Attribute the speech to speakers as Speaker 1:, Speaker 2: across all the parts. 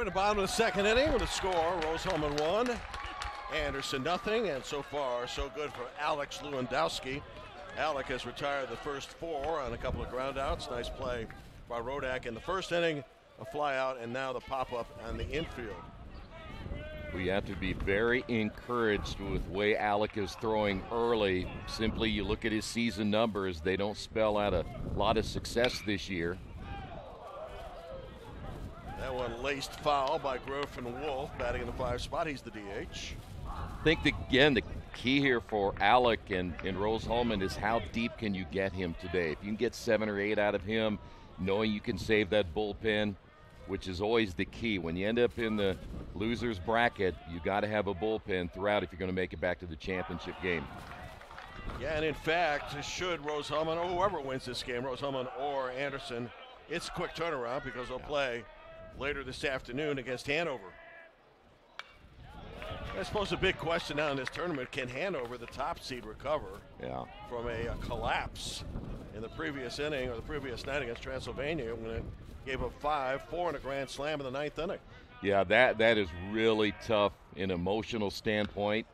Speaker 1: We're in the bottom of the second inning with a score. Rose-Hulman 1, Anderson nothing, and so far so good for Alex Lewandowski. Alec has retired the first 4 on a couple of groundouts. Nice play by Rodak in the first inning, a fly out, and now the pop-up on the infield.
Speaker 2: We have to be very encouraged with the way Alec is throwing early. Simply, you look at his season numbers, they don't spell out a lot of success this year.
Speaker 1: That one laced foul by Groff and Wolf, batting in the 5 spot. He's the DH.
Speaker 2: I think, again, the key here for Alec and Rose-Hulman is how deep can you get him today. If you can get 7 or 8 out of him, knowing you can save that bullpen, which is always the key. When you end up in the loser's bracket, you got to have a bullpen throughout if you're going to make it back to the championship game.
Speaker 1: Yeah, and in fact, should Rose-Hulman or whoever wins this game, Rose-Hulman or Anderson, it's a quick turnaround because they'll play later this afternoon against Hanover. I suppose the big question now in this tournament, can Hanover, the top seed, recover from a collapse in the previous inning or the previous night against Transylvania when it gave up 5-4 in a grand slam in the 9th inning?
Speaker 2: Yeah, that is really tough in an emotional standpoint,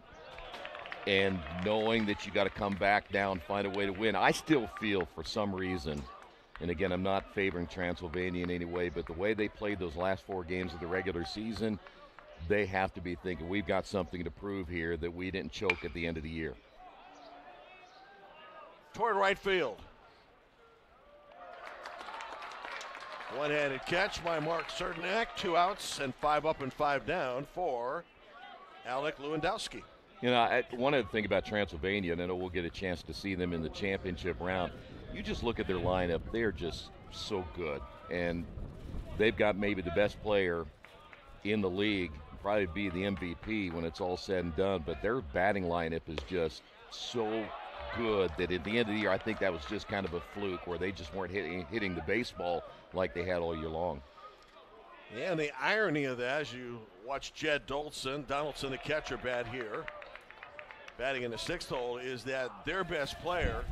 Speaker 2: and knowing that you got to come back down, find a way to win. I still feel for some reason, and again, I'm not favoring Transylvania in any way, but the way they played those last 4 games of the regular season, they have to be thinking we've got something to prove here that we didn't choke at the end of the year.
Speaker 1: Toward right field. One-handed catch by Mark Cernak. 2 outs and 5 up and 5 down for Alec Lewandowski.
Speaker 2: You know, one other thing about Transylvania, and I know we'll get a chance to see them in the championship round, you just look at their lineup, they're just so good. And they've got maybe the best player in the league, probably be the MVP when it's all said and done, but their batting lineup is just so good that at the end of the year, I think that was just kind of a fluke where they just weren't hitting the baseball like they had all year long.
Speaker 1: Yeah, and the irony of that, as you watch Jed Donaldson, the catcher, bat here, batting in the 6th hole, is that their best player,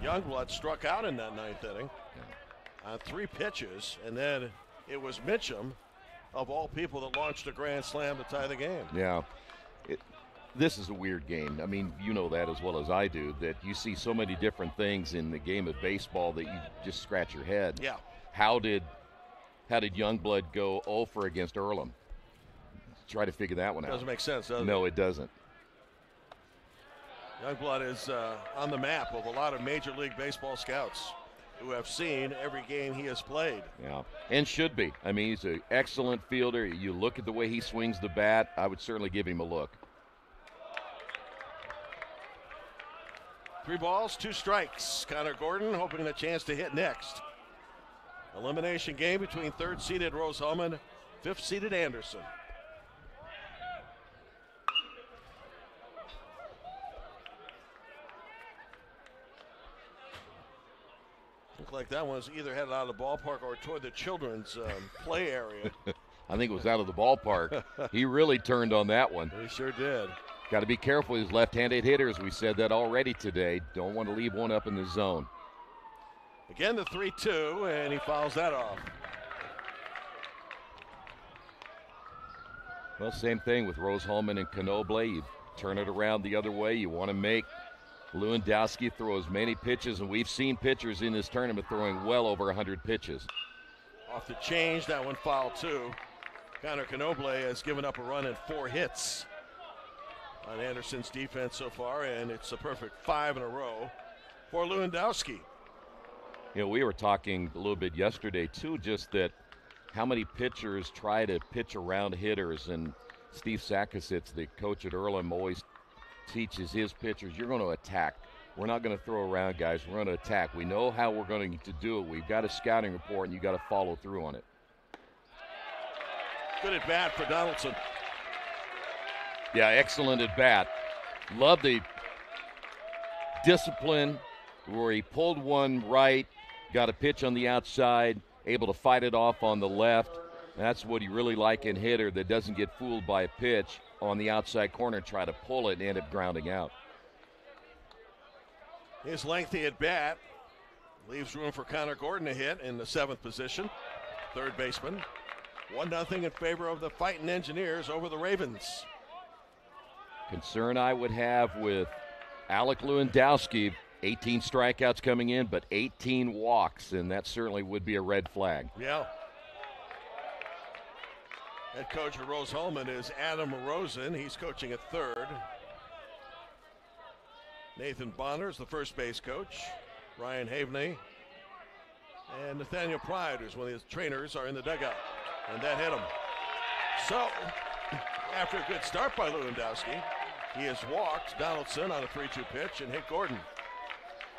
Speaker 1: Youngblood, struck out in that 9th inning on 3 pitches, and then it was Mitchum, of all people, that launched a grand slam to tie the game.
Speaker 2: Yeah. This is a weird game. I mean, you know that as well as I do, that you see so many different things in the game of baseball that you just scratch your head.
Speaker 1: Yeah.
Speaker 2: How did Youngblood go 0 against Earlham? Try to figure that one out.
Speaker 1: Doesn't make sense, does it?
Speaker 2: No, it doesn't.
Speaker 1: Youngblood is on the map of a lot of Major League Baseball scouts who have seen every game he has played.
Speaker 2: Yeah, and should be. I mean, he's an excellent fielder. You look at the way he swings the bat, I would certainly give him a look.
Speaker 1: 3 balls, 2 strikes. Connor Gordon hoping a chance to hit next. Elimination game between 3rd-seeded Rose-Hulman, 5th-seeded Anderson. Looked like that one's either headed out of the ballpark or toward the children's play area.
Speaker 2: I think it was out of the ballpark. He really turned on that one.
Speaker 1: He sure did.
Speaker 2: Got to be careful with his left-handed hitters. We said that already today. Don't want to leave one up in the zone.
Speaker 1: Again, the 3-2, and he fouls that off.
Speaker 2: Well, same thing with Rose-Hulman and Knoble. You turn it around the other way. You want to make Lewandowski throw as many pitches, and we've seen pitchers in this tournament throwing well over 100 pitches.
Speaker 1: Off the change, that one foul too. Connor Knoble has given up a run and 4 hits on Anderson's defense so far, and it's a perfect 5 in a row for Lewandowski.
Speaker 2: You know, we were talking a little bit yesterday too, just that how many pitchers try to pitch around hitters, and Steve Sakasitz, the coach at Earlham, always teaches his pitchers, you're going to attack. We're not going to throw around, guys. We're going to attack. We know how we're going to do it. We've got a scouting report, and you got to follow through on it.
Speaker 1: Good at bat for Donaldson.
Speaker 2: Yeah, excellent at bat. Love the discipline where he pulled one right, got a pitch on the outside, able to fight it off on the left. That's what you really like in hitter that doesn't get fooled by a pitch on the outside corner and try to pull it and end up grounding out.
Speaker 1: His lengthy at bat leaves room for Connor Gordon to hit in the 7th position, 3rd baseman. 1-0 in favor of the Fighting Engineers over the Ravens.
Speaker 2: Concern I would have with Alec Lewandowski, 18 strikeouts coming in, but 18 walks, and that certainly would be a red flag.
Speaker 1: Yeah. Head coach of Rose-Hulman is Adam Rosen. He's coaching at third. Nathan Bonner is the first base coach. Ryan Haveney and Nathaniel Pride is one of his trainers are in the dugout. And that hit him. So, after a good start by Lewandowski, he has walked Donaldson on a 3-2 pitch and hit Gordon.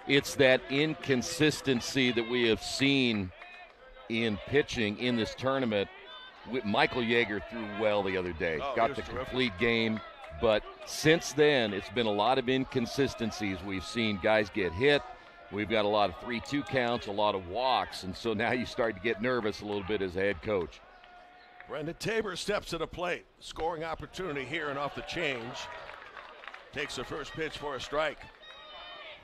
Speaker 2: It's that inconsistency that we have seen in pitching in this tournament. Michael Yeager threw well the other day, got the complete game. But since then, it's been a lot of inconsistencies. We've seen guys get hit. We've got a lot of 3-2 counts, a lot of walks. And so now you start to get nervous a little bit as a head coach.
Speaker 1: Brendan Tabor steps to the plate. Scoring opportunity here and off the change. Takes the first pitch for a strike.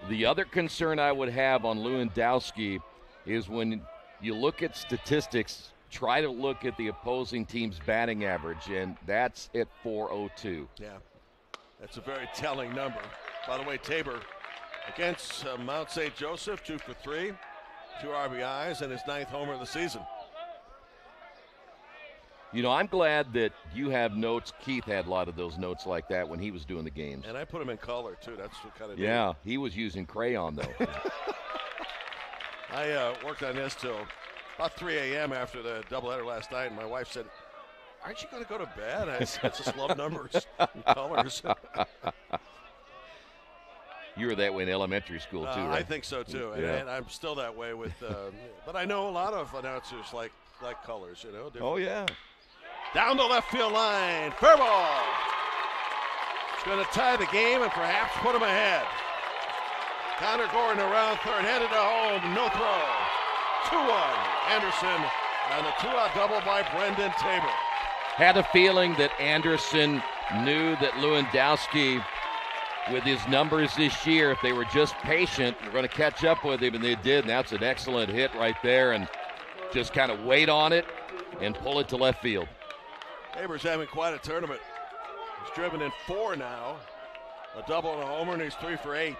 Speaker 2: The other concern I would have on Lewandowski is when you look at statistics, try to look at the opposing team's batting average, and that's at .402.
Speaker 1: Yeah, that's a very telling number. By the way, Tabor against Mount St. Joseph, 2 for 3, 2 RBIs, and his 9th homer of the season.
Speaker 2: You know, I'm glad that you have notes. Keith had a lot of those notes like that when he was doing the games.
Speaker 1: And I put them in color, too. That's what kind of
Speaker 2: Yeah, he was using crayon, though.
Speaker 1: I worked on this till about 3 a.m. after the doubleheader last night, and my wife said, "Aren't you going to go to bed?" I said, "I just love numbers and colors."
Speaker 2: You were that way in elementary school, too, right?
Speaker 1: I think so, too.
Speaker 2: Yeah.
Speaker 1: And I'm still that way with but I know a lot of announcers like colors, you know.
Speaker 2: Oh, yeah.
Speaker 1: Down the left field line. Fair ball. It's going to tie the game and perhaps put him ahead. Connor Gordon around third, headed to home. No throw. 2-1. Anderson and a 2-out double by Brendan Tabor.
Speaker 2: Had a feeling that Anderson knew that Lewandowski, with his numbers this year, if they were just patient, were going to catch up with him, and they did. And that's an excellent hit right there, and just kind of wait on it and pull it to left field.
Speaker 1: Tabor's having quite a tournament. He's driven in 4 now. A double and a homer, and he's 3 for 8.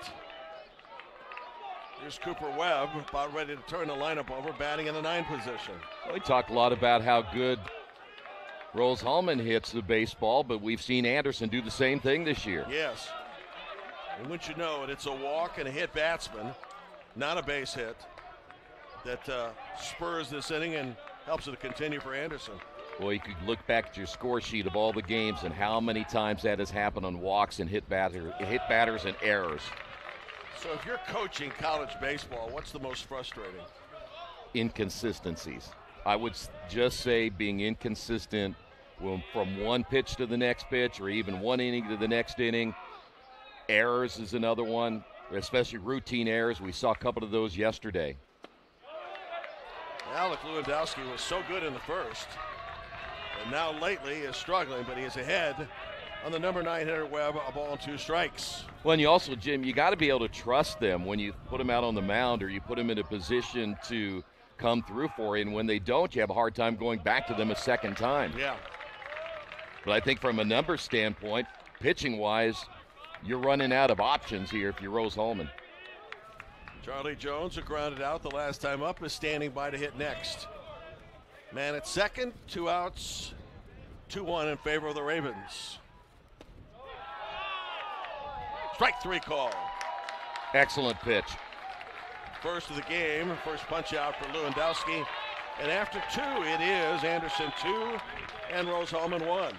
Speaker 1: Here's Cooper Webb, about ready to turn the lineup over, batting in the 9 position.
Speaker 2: We talked a lot about how good Rose-Hulman hits the baseball, but we've seen Anderson do the same thing this year.
Speaker 1: Yes. And wouldn't you know it, it's a walk and a hit batsman, not a base hit, that spurs this inning and helps it to continue for Anderson.
Speaker 2: Well, you could look back at your score sheet of all the games and how many times that has happened on walks and hit batters and errors.
Speaker 1: So if you're coaching college baseball, what's the most frustrating?
Speaker 2: Inconsistencies. I would just say being inconsistent from one pitch to the next pitch, or even one inning to the next inning. Errors is another one, especially routine errors. We saw a couple of those yesterday.
Speaker 1: Alec Lewandowski was so good in the first, and now lately is struggling, but he is ahead on the number 9 hitter Webb, a ball and 2 strikes.
Speaker 2: Well, and you also, Jim, you got to be able to trust them when you put them out on the mound or you put them in a position to come through for you, and when they don't, you have a hard time going back to them a second time.
Speaker 1: Yeah.
Speaker 2: But I think from a number standpoint, pitching-wise, you're running out of options here if you're Rose-Hulman.
Speaker 1: Charlie Jones, who grounded out the last time up, is standing by to hit next. Man at second, 2 outs, 2-1 in favor of the Ravens. Strike 3 call.
Speaker 2: Excellent pitch.
Speaker 1: First of the game, first punch out for Lewandowski. And after 2, it is Anderson 2 and Rose-Hulman 1.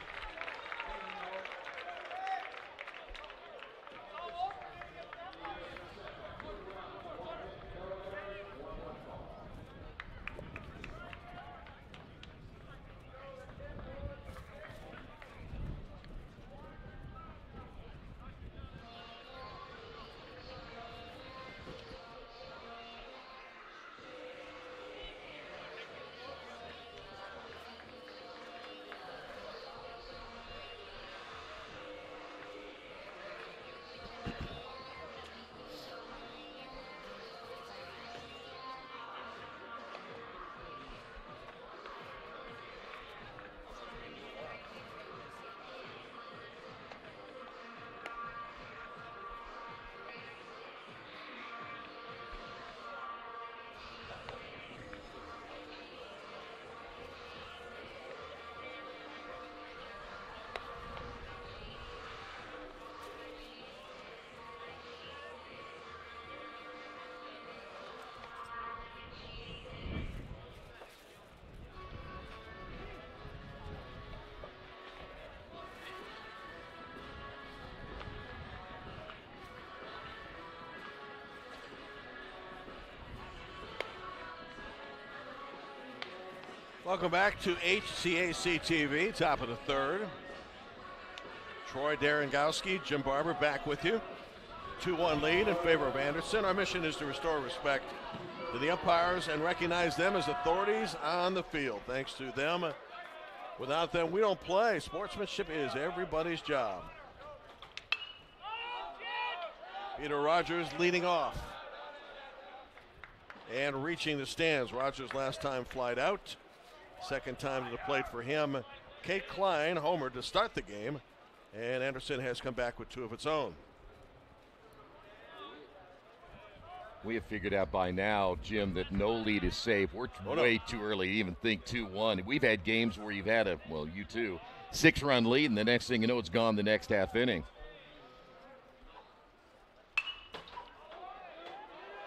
Speaker 1: Welcome back to HCAC TV, top of the third. Troy Darengowski, Jim Barber back with you. 2-1 lead in favor of Anderson. Our mission is to restore respect to the umpires and recognize them as authorities on the field. Thanks to them, without them, we don't play. Sportsmanship is everybody's job. Peter Rogers leading off and reaching the stands. Rogers last time flied out. Second time to the plate for him. Kate Klein homered to start the game, and Anderson has come back with 2 of its own.
Speaker 2: We have figured out by now, Jim, that no lead is safe. We're way too early to even think 2-1. We've had games where you've had you too, 6-run lead, and the next thing you know, it's gone the next half inning.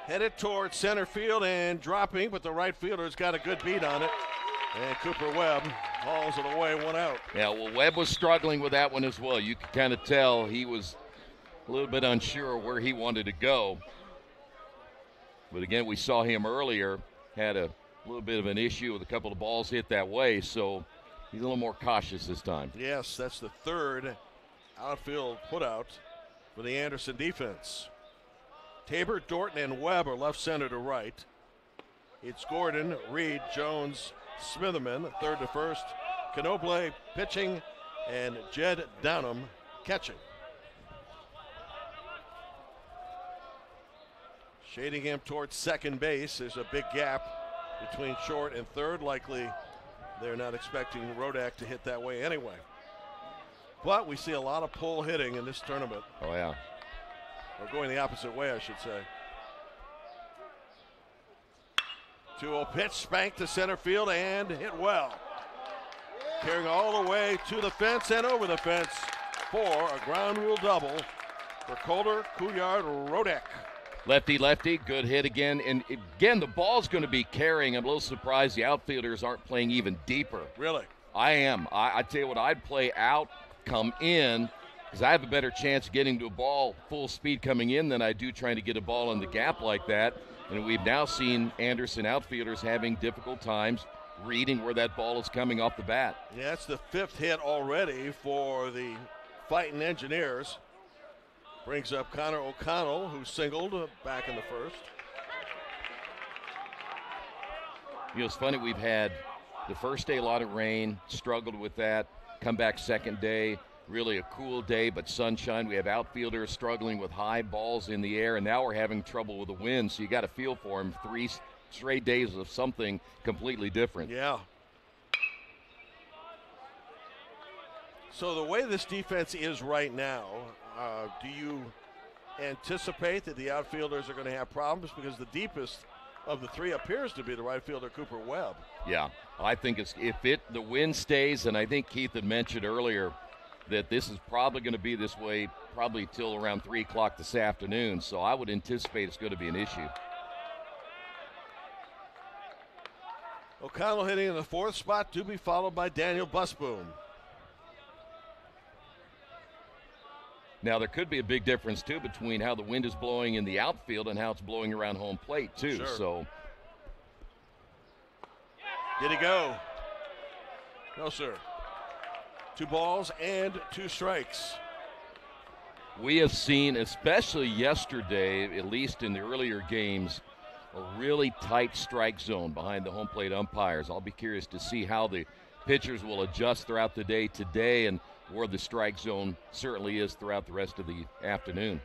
Speaker 1: Headed towards center field and dropping, but the right fielder's got a good beat on it. And Cooper Webb hauls it away, 1 out.
Speaker 2: Yeah, well, Webb was struggling with that one as well. You could kind of tell he was a little bit unsure where he wanted to go. But again, we saw him earlier, had a little bit of an issue with a couple of balls hit that way, so he's a little more cautious this time.
Speaker 1: Yes, that's the third outfield putout for the Anderson defense. Tabor, Dorton, and Webb are left center to right. It's Gordon, Reed, Jones, Smitherman, third to first, Knoble pitching, and Jed Downham catching. Shading him towards second base. There's a big gap between short and third. Likely they're not expecting Rodak to hit that way anyway. But we see a lot of pull hitting in this tournament.
Speaker 2: Oh, yeah.
Speaker 1: Or going the opposite way, I should say. 2-0 pitch, spanked to center field and hit well. Carrying all the way to the fence and over the fence for a ground rule double for Calder, Couillard, Rodak.
Speaker 2: Lefty, good hit again. And again, the ball's going to be carrying. I'm a little surprised the outfielders aren't playing even deeper.
Speaker 1: Really?
Speaker 2: I am. I tell you what, I'd play out, come in, because I have a better chance of getting to a ball full speed coming in than I do trying to get a ball in the gap like that. And we've now seen Anderson outfielders having difficult times reading where that ball is coming off the bat.
Speaker 1: Yeah, that's the 5th hit already for the Fighting Engineers. Brings up Connor O'Connell, who singled back in the first.
Speaker 2: You know, it's funny, we've had the first day a lot of rain, struggled with that, come back second day, really a cool day, but sunshine. We have outfielders struggling with high balls in the air, and now we're having trouble with the wind, so you got to feel for them. 3 straight days of something completely different.
Speaker 1: Yeah. So the way this defense is right now, do you anticipate that the outfielders are going to have problems? Because the deepest of the 3 appears to be the right fielder, Cooper Webb.
Speaker 2: Yeah, I think the wind stays, and I think Keith had mentioned earlier that this is probably going to be this way probably till around 3 o'clock this afternoon, so I would anticipate it's going to be an issue.
Speaker 1: O'Connell hitting in the 4th spot, to be followed by Daniel Busboom.
Speaker 2: Now, there could be a big difference, too, between how the wind is blowing in the outfield and how it's blowing around home plate, too.
Speaker 1: Sure.
Speaker 2: So,
Speaker 1: did he go? No, sir. 2 balls and 2 strikes.
Speaker 2: We have seen, especially yesterday, at least in the earlier games, a really tight strike zone behind the home plate umpires. I'll be curious to see how the pitchers will adjust throughout the day today and where the strike zone certainly is throughout the rest of the afternoon.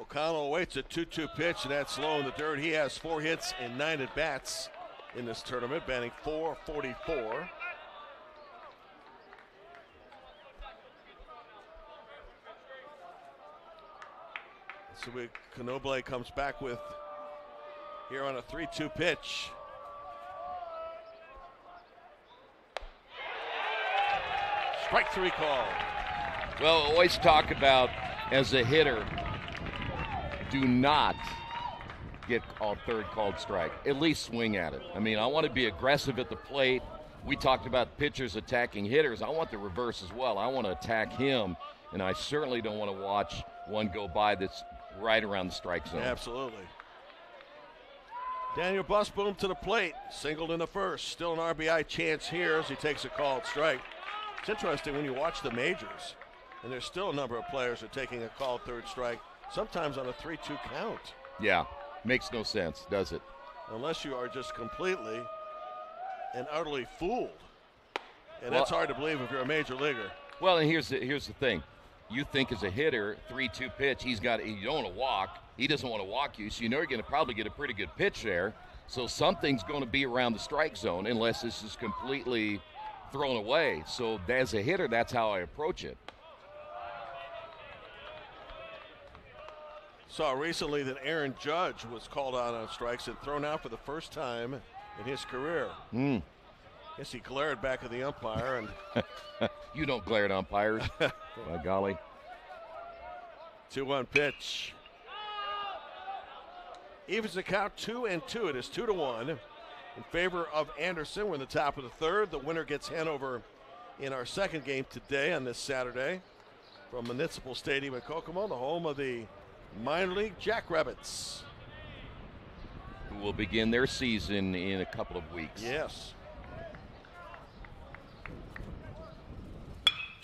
Speaker 1: O'Connell waits a 2-2 pitch, and that's low in the dirt. He has 4 hits and 9 at-bats in this tournament, batting .444. So Knoble comes back with here on a 3-2 pitch. Strike 3 call.
Speaker 2: Well, always talk about, as a hitter, do not get a third called strike. At least swing at it. I mean, I want to be aggressive at the plate. We talked about pitchers attacking hitters. I want the reverse as well. I want to attack him, and I certainly don't want to watch one go by that's right around the strike zone.
Speaker 1: Absolutely. Daniel Busboom to the plate. Singled in the first. Still an RBI chance here as he takes a called strike. It's interesting when you watch the majors, and there's still a number of players that are taking a called third strike, sometimes on a 3-2 count.
Speaker 2: Yeah, makes no sense, does it?
Speaker 1: Unless you are just completely and utterly fooled. And that's hard to believe if you're a major leaguer.
Speaker 2: Well, and here's the thing. You think as a hitter, 3-2 pitch, you don't want to walk. He doesn't want to walk you, so you know you're going to probably get a pretty good pitch there. So something's going to be around the strike zone unless this is completely thrown away. So as a hitter, that's how I approach it.
Speaker 1: Saw recently that Aaron Judge was called out on strikes and thrown out for the first time in his career. Guess he glared back at the umpire. And
Speaker 2: you don't glare at umpires. By golly.
Speaker 1: 2-1 pitch. Evens the count 2-2. It is 2-1 in favor of Anderson. We're in the top of the third. The winner gets Hanover in our second game today on this Saturday from Municipal Stadium in Kokomo, the home of the minor league Jackrabbits,
Speaker 2: who will begin their season in a couple of weeks.
Speaker 1: Yes.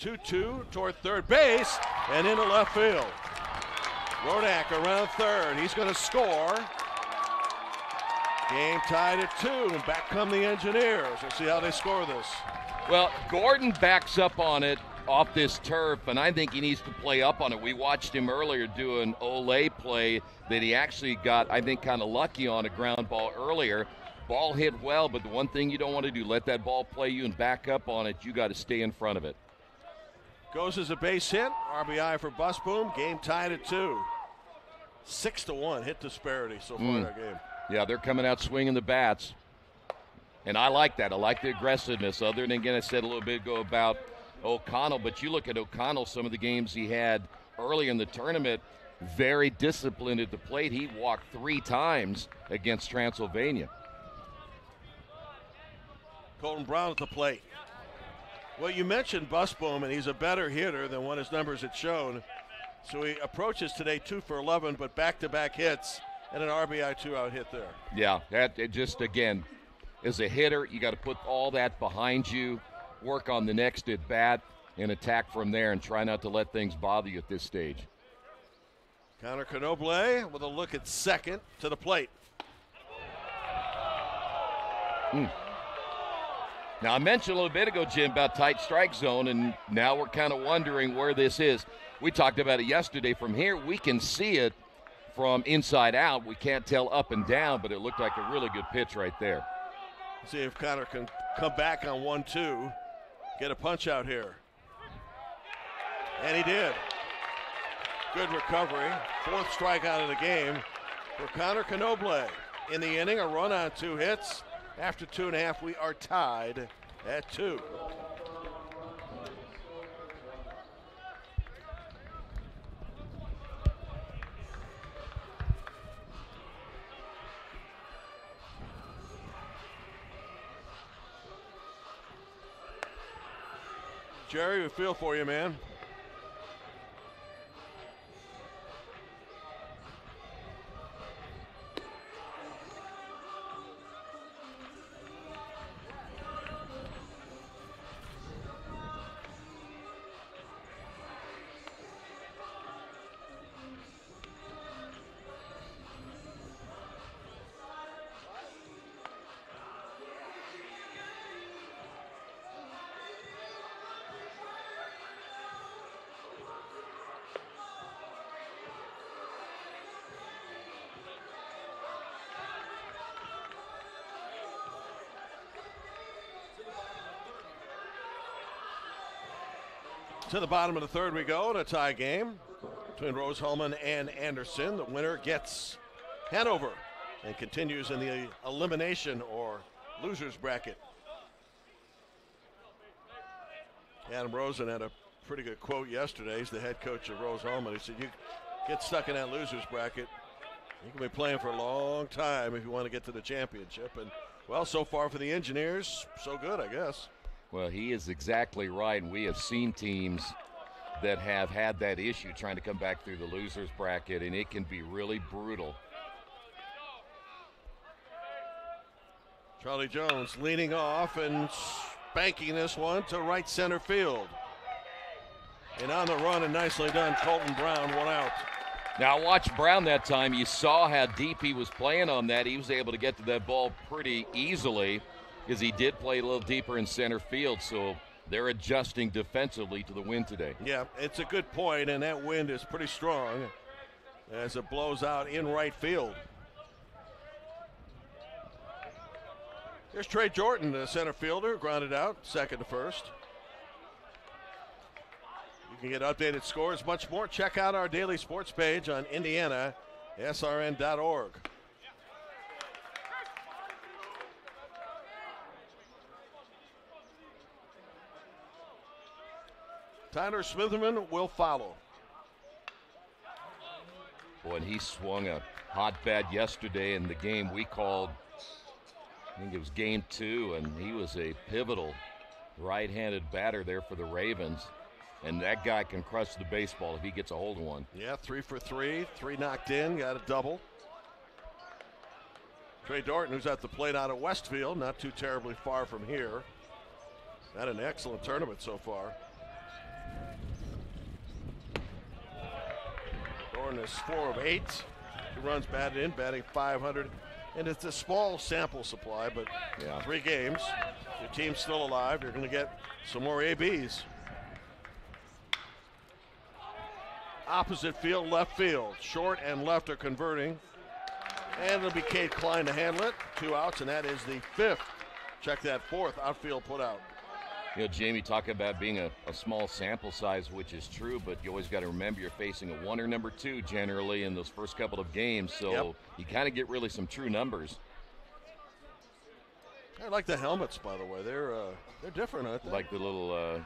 Speaker 1: 2-2 toward third base and into left field. Rodak around third. He's going to score. Game tied at 2. Back come the Engineers. We'll see how they score this.
Speaker 2: Well, Gordon backs up on it off this turf, and I think he needs to play up on it. We watched him earlier do an Olay play that he actually got, I think, kind of lucky on a ground ball earlier. Ball hit well, but the one thing you don't want to do, let that ball play you and back up on it. You got to stay in front of it.
Speaker 1: Goes as a base hit. RBI for Busboom. Game tied at 2. 6-1 hit disparity so far in our game.
Speaker 2: Yeah, they're coming out swinging the bats. And I like that. I like the aggressiveness. Other than, again, I said a little bit ago about O'Connell, but you look at O'Connell, some of the games he had early in the tournament, very disciplined at the plate. He walked 3 times against Transylvania.
Speaker 1: Colton Brown at the plate. Well, you mentioned Busboom, and he's a better hitter than what his numbers had shown. So he approaches today 2 for 11, but back-to-back hits and an RBI 2-out hit there.
Speaker 2: Yeah, that it just, again, as a hitter, you got to put all that behind you, work on the next at bat, and attack from there, and try not to let things bother you at this stage.
Speaker 1: Connor Canoble with a look at second to the plate.
Speaker 2: Now, I mentioned a little bit ago, Jim, about tight strike zone, and now we're kind of wondering where this is. We talked about it yesterday. From here, we can see it from inside out. We can't tell up and down, but it looked like a really good pitch right there.
Speaker 1: See if Connor can come back on 1-2, get a punch out here. And he did. Good recovery. 4th strikeout of the game for Connor Canoble. In the inning, a run on 2 hits. After 2.5, we are tied at 2. Jerry, we feel for you, man. To the bottom of the third we go in a tie game between Rose-Hulman and Anderson. The winner gets Hanover and continues in the elimination or losers bracket. Adam Rosen had a pretty good quote yesterday. He's the head coach of Rose-Hulman. He said, you get stuck in that losers bracket, you can be playing for a long time if you want to get to the championship. And, well, so far for the Engineers, so good, I guess.
Speaker 2: Well, he is exactly right, and we have seen teams that have had that issue trying to come back through the losers bracket, and it can be really brutal.
Speaker 1: Charlie Jones leading off and spanking this one to right center field. And on the run, and nicely done, Colton Brown, one out.
Speaker 2: Now watch Brown that time. You saw how deep he was playing on that. He was able to get to that ball pretty easily because he did play a little deeper in center field. So they're adjusting defensively to the wind today.
Speaker 1: Yeah, it's a good point, and that wind is pretty strong as it blows out in right field. Here's Trey Jordan, the center fielder, grounded out, second to first. You can get updated scores, much more. Check out our daily sports page on IndianaSRN.org. Tyler Smitherman will follow.
Speaker 2: Boy, and he swung a hot bat yesterday in the game we called, I think it was game 2, and he was a pivotal right-handed batter there for the Ravens. And that guy can crush the baseball if he gets a hold of one.
Speaker 1: Yeah, 3 for 3, 3 knocked in, got a double. Trey Dorton, who's at the plate out of Westfield, not too terribly far from here. Had an excellent tournament so far. Dorton is 4 of 8. 2 runs batted in, batting .500. And it's a small sample supply, but 3 games. Your team's still alive. You're going to get some more ABs. Opposite field, left field. Short and left are converting. And it'll be Cade Klein to handle it. 2 outs, and that is the 5th. Check that 4th outfield put out.
Speaker 2: You know, Jamie, talk about being a small sample size, which is true, but you always got to remember you're facing a 1 or number 2 generally in those first couple of games, so you kind of get really some true numbers.
Speaker 1: I like the helmets, by the way. They're different, aren't they?
Speaker 2: Like the little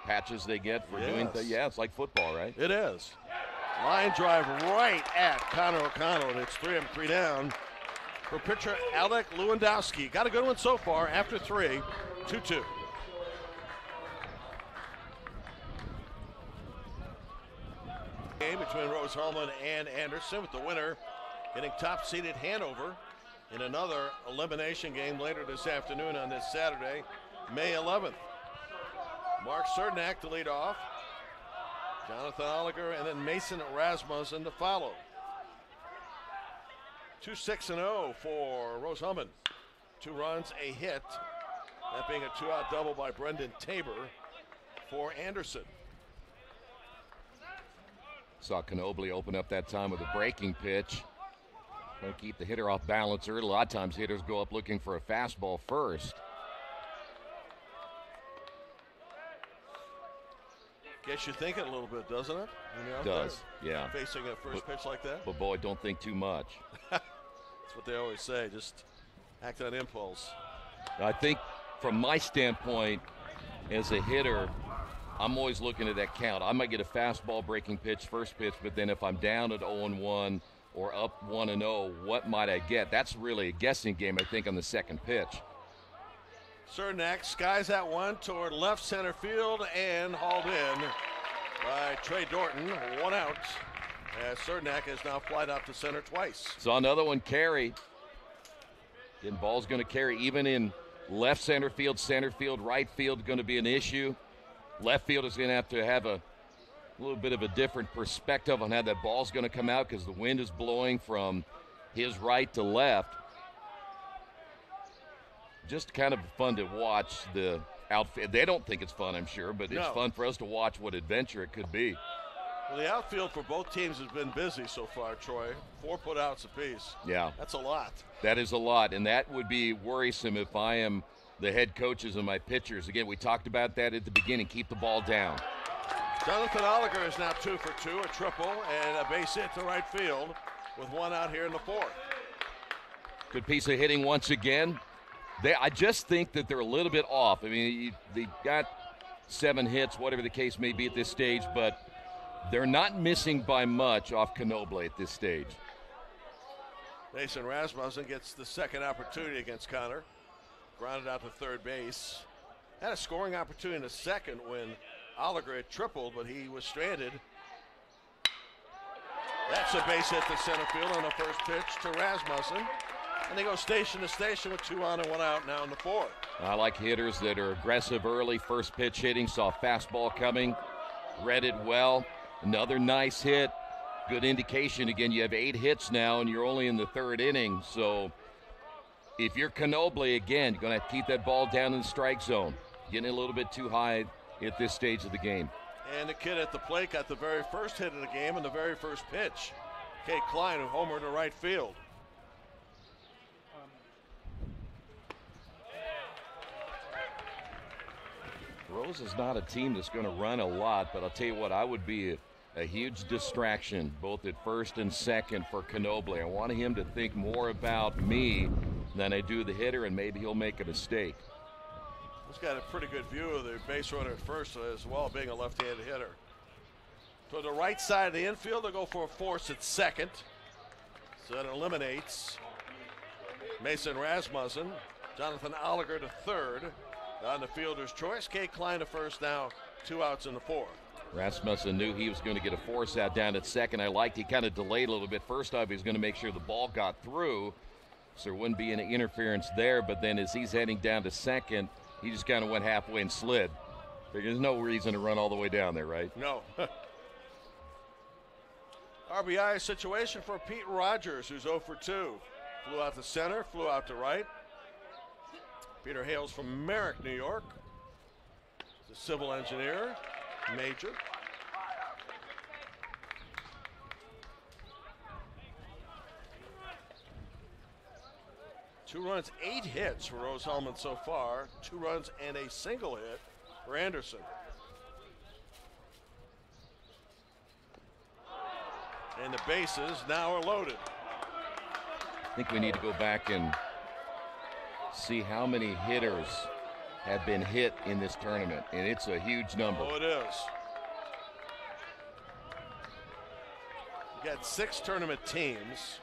Speaker 2: patches they get for doing things. Yeah, it's like football, right?
Speaker 1: It is. Line drive right at Connor O'Connell, and it's 3 up, 3 down for pitcher Alec Lewandowski. Got a good one so far after 3, 2-2. Game between Rose-Hulman and Anderson, with the winner getting top-seeded Hanover in another elimination game later this afternoon on this Saturday, May 11th. Mark Cernak to lead off, Jonathan Oliger, and then Mason Rasmussen to follow. 2-6-0 for Rose-Hulman. 2 runs, a hit. That being a 2-out double by Brendan Tabor for Anderson.
Speaker 2: Saw Knobley open up that time with a breaking pitch. Trying to keep the hitter off balance early. A lot of times hitters go up looking for a fastball first.
Speaker 1: Gets you thinking a little bit, doesn't it?
Speaker 2: It does, yeah.
Speaker 1: Facing a first pitch like that.
Speaker 2: But boy, don't think too much.
Speaker 1: That's what they always say, just act on impulse.
Speaker 2: I think from my standpoint as a hitter, I'm always looking at that count. I might get a fastball breaking pitch, first pitch, but then if I'm down at 0-1 or up 1-0, what might I get? That's really a guessing game, I think, on the second pitch.
Speaker 1: Cernak skies that one toward left center field and hauled in by Trey Dorton. 1 out as Cernak has now flied out to center twice.
Speaker 2: So another one carry. Again, ball's going to carry even in left center field, right field going to be an issue. Left field is going to have a little bit of a different perspective on how that ball's going to come out because the wind is blowing from his right to left. Just kind of fun to watch the outfield. They don't think it's fun, I'm sure, but it's fun for us to watch what adventure it could be.
Speaker 1: Well, the outfield for both teams has been busy so far, Troy. 4 put-outs apiece.
Speaker 2: Yeah.
Speaker 1: That's a lot.
Speaker 2: That is a lot, and that would be worrisome if I am the head coaches and my pitchers. Again, we talked about that at the beginning. Keep the ball down.
Speaker 1: Jonathan Oliger is now 2 for 2, a triple, and a base hit to right field with 1 out here in the 4th.
Speaker 2: Good piece of hitting once again. I just think that they're a little bit off. I mean, they got 7 hits, whatever the case may be at this stage, but they're not missing by much off Knobley at this stage.
Speaker 1: Mason Rasmussen gets the second opportunity against Connor. Grounded out to third base. Had a scoring opportunity in the second when Oliger had tripled, but he was stranded. That's a base hit to center field on the first pitch to Rasmussen. And they go station to station with 2 on and 1 out now in the 4th.
Speaker 2: I like hitters that are aggressive early, first pitch hitting, saw fastball coming, read it well. Another nice hit. Good indication. Again, you have 8 hits now, and you're only in the 3rd inning. So if you're Knoble, again, you're going to have to keep that ball down in the strike zone. Getting a little bit too high at this stage of the game.
Speaker 1: And the kid at the plate got the very first hit of the game and the very first pitch. Kate Klein, who homered to right field.
Speaker 2: Rose is not a team that's going to run a lot, but I'll tell you what, I would be a huge distraction both at first and second for Knoble. I want him to think more about me than I do the hitter, and maybe he'll make a mistake.
Speaker 1: He's got a pretty good view of the base runner at first as well, being a left-handed hitter. To the right side of the infield, they'll go for a force at second. So that eliminates Mason Rasmussen. Jonathan Oliger to third. On the fielder's choice, Kate Klein to first now, 2 outs in the 4th.
Speaker 2: Rasmussen knew he was going to get a force out down at second. I liked he kind of delayed a little bit. First off, he was going to make sure the ball got through, so there wouldn't be any interference there. But then as he's heading down to second, he just kind of went halfway and slid. There's no reason to run all the way down there, right?
Speaker 1: No. RBI situation for Pete Rogers, who's 0 for 2. Flew out to center, flew out to right. Peter hails from Merrick, New York. He's a civil engineer, major. Two runs, 8 hits for Rose-Hulman so far. 2 runs and a single hit for Anderson. And the bases now are loaded.
Speaker 2: I think we need to go back and see how many hitters have been hit in this tournament, and it's a huge number.
Speaker 1: Oh, it is. You got 6 tournament teams.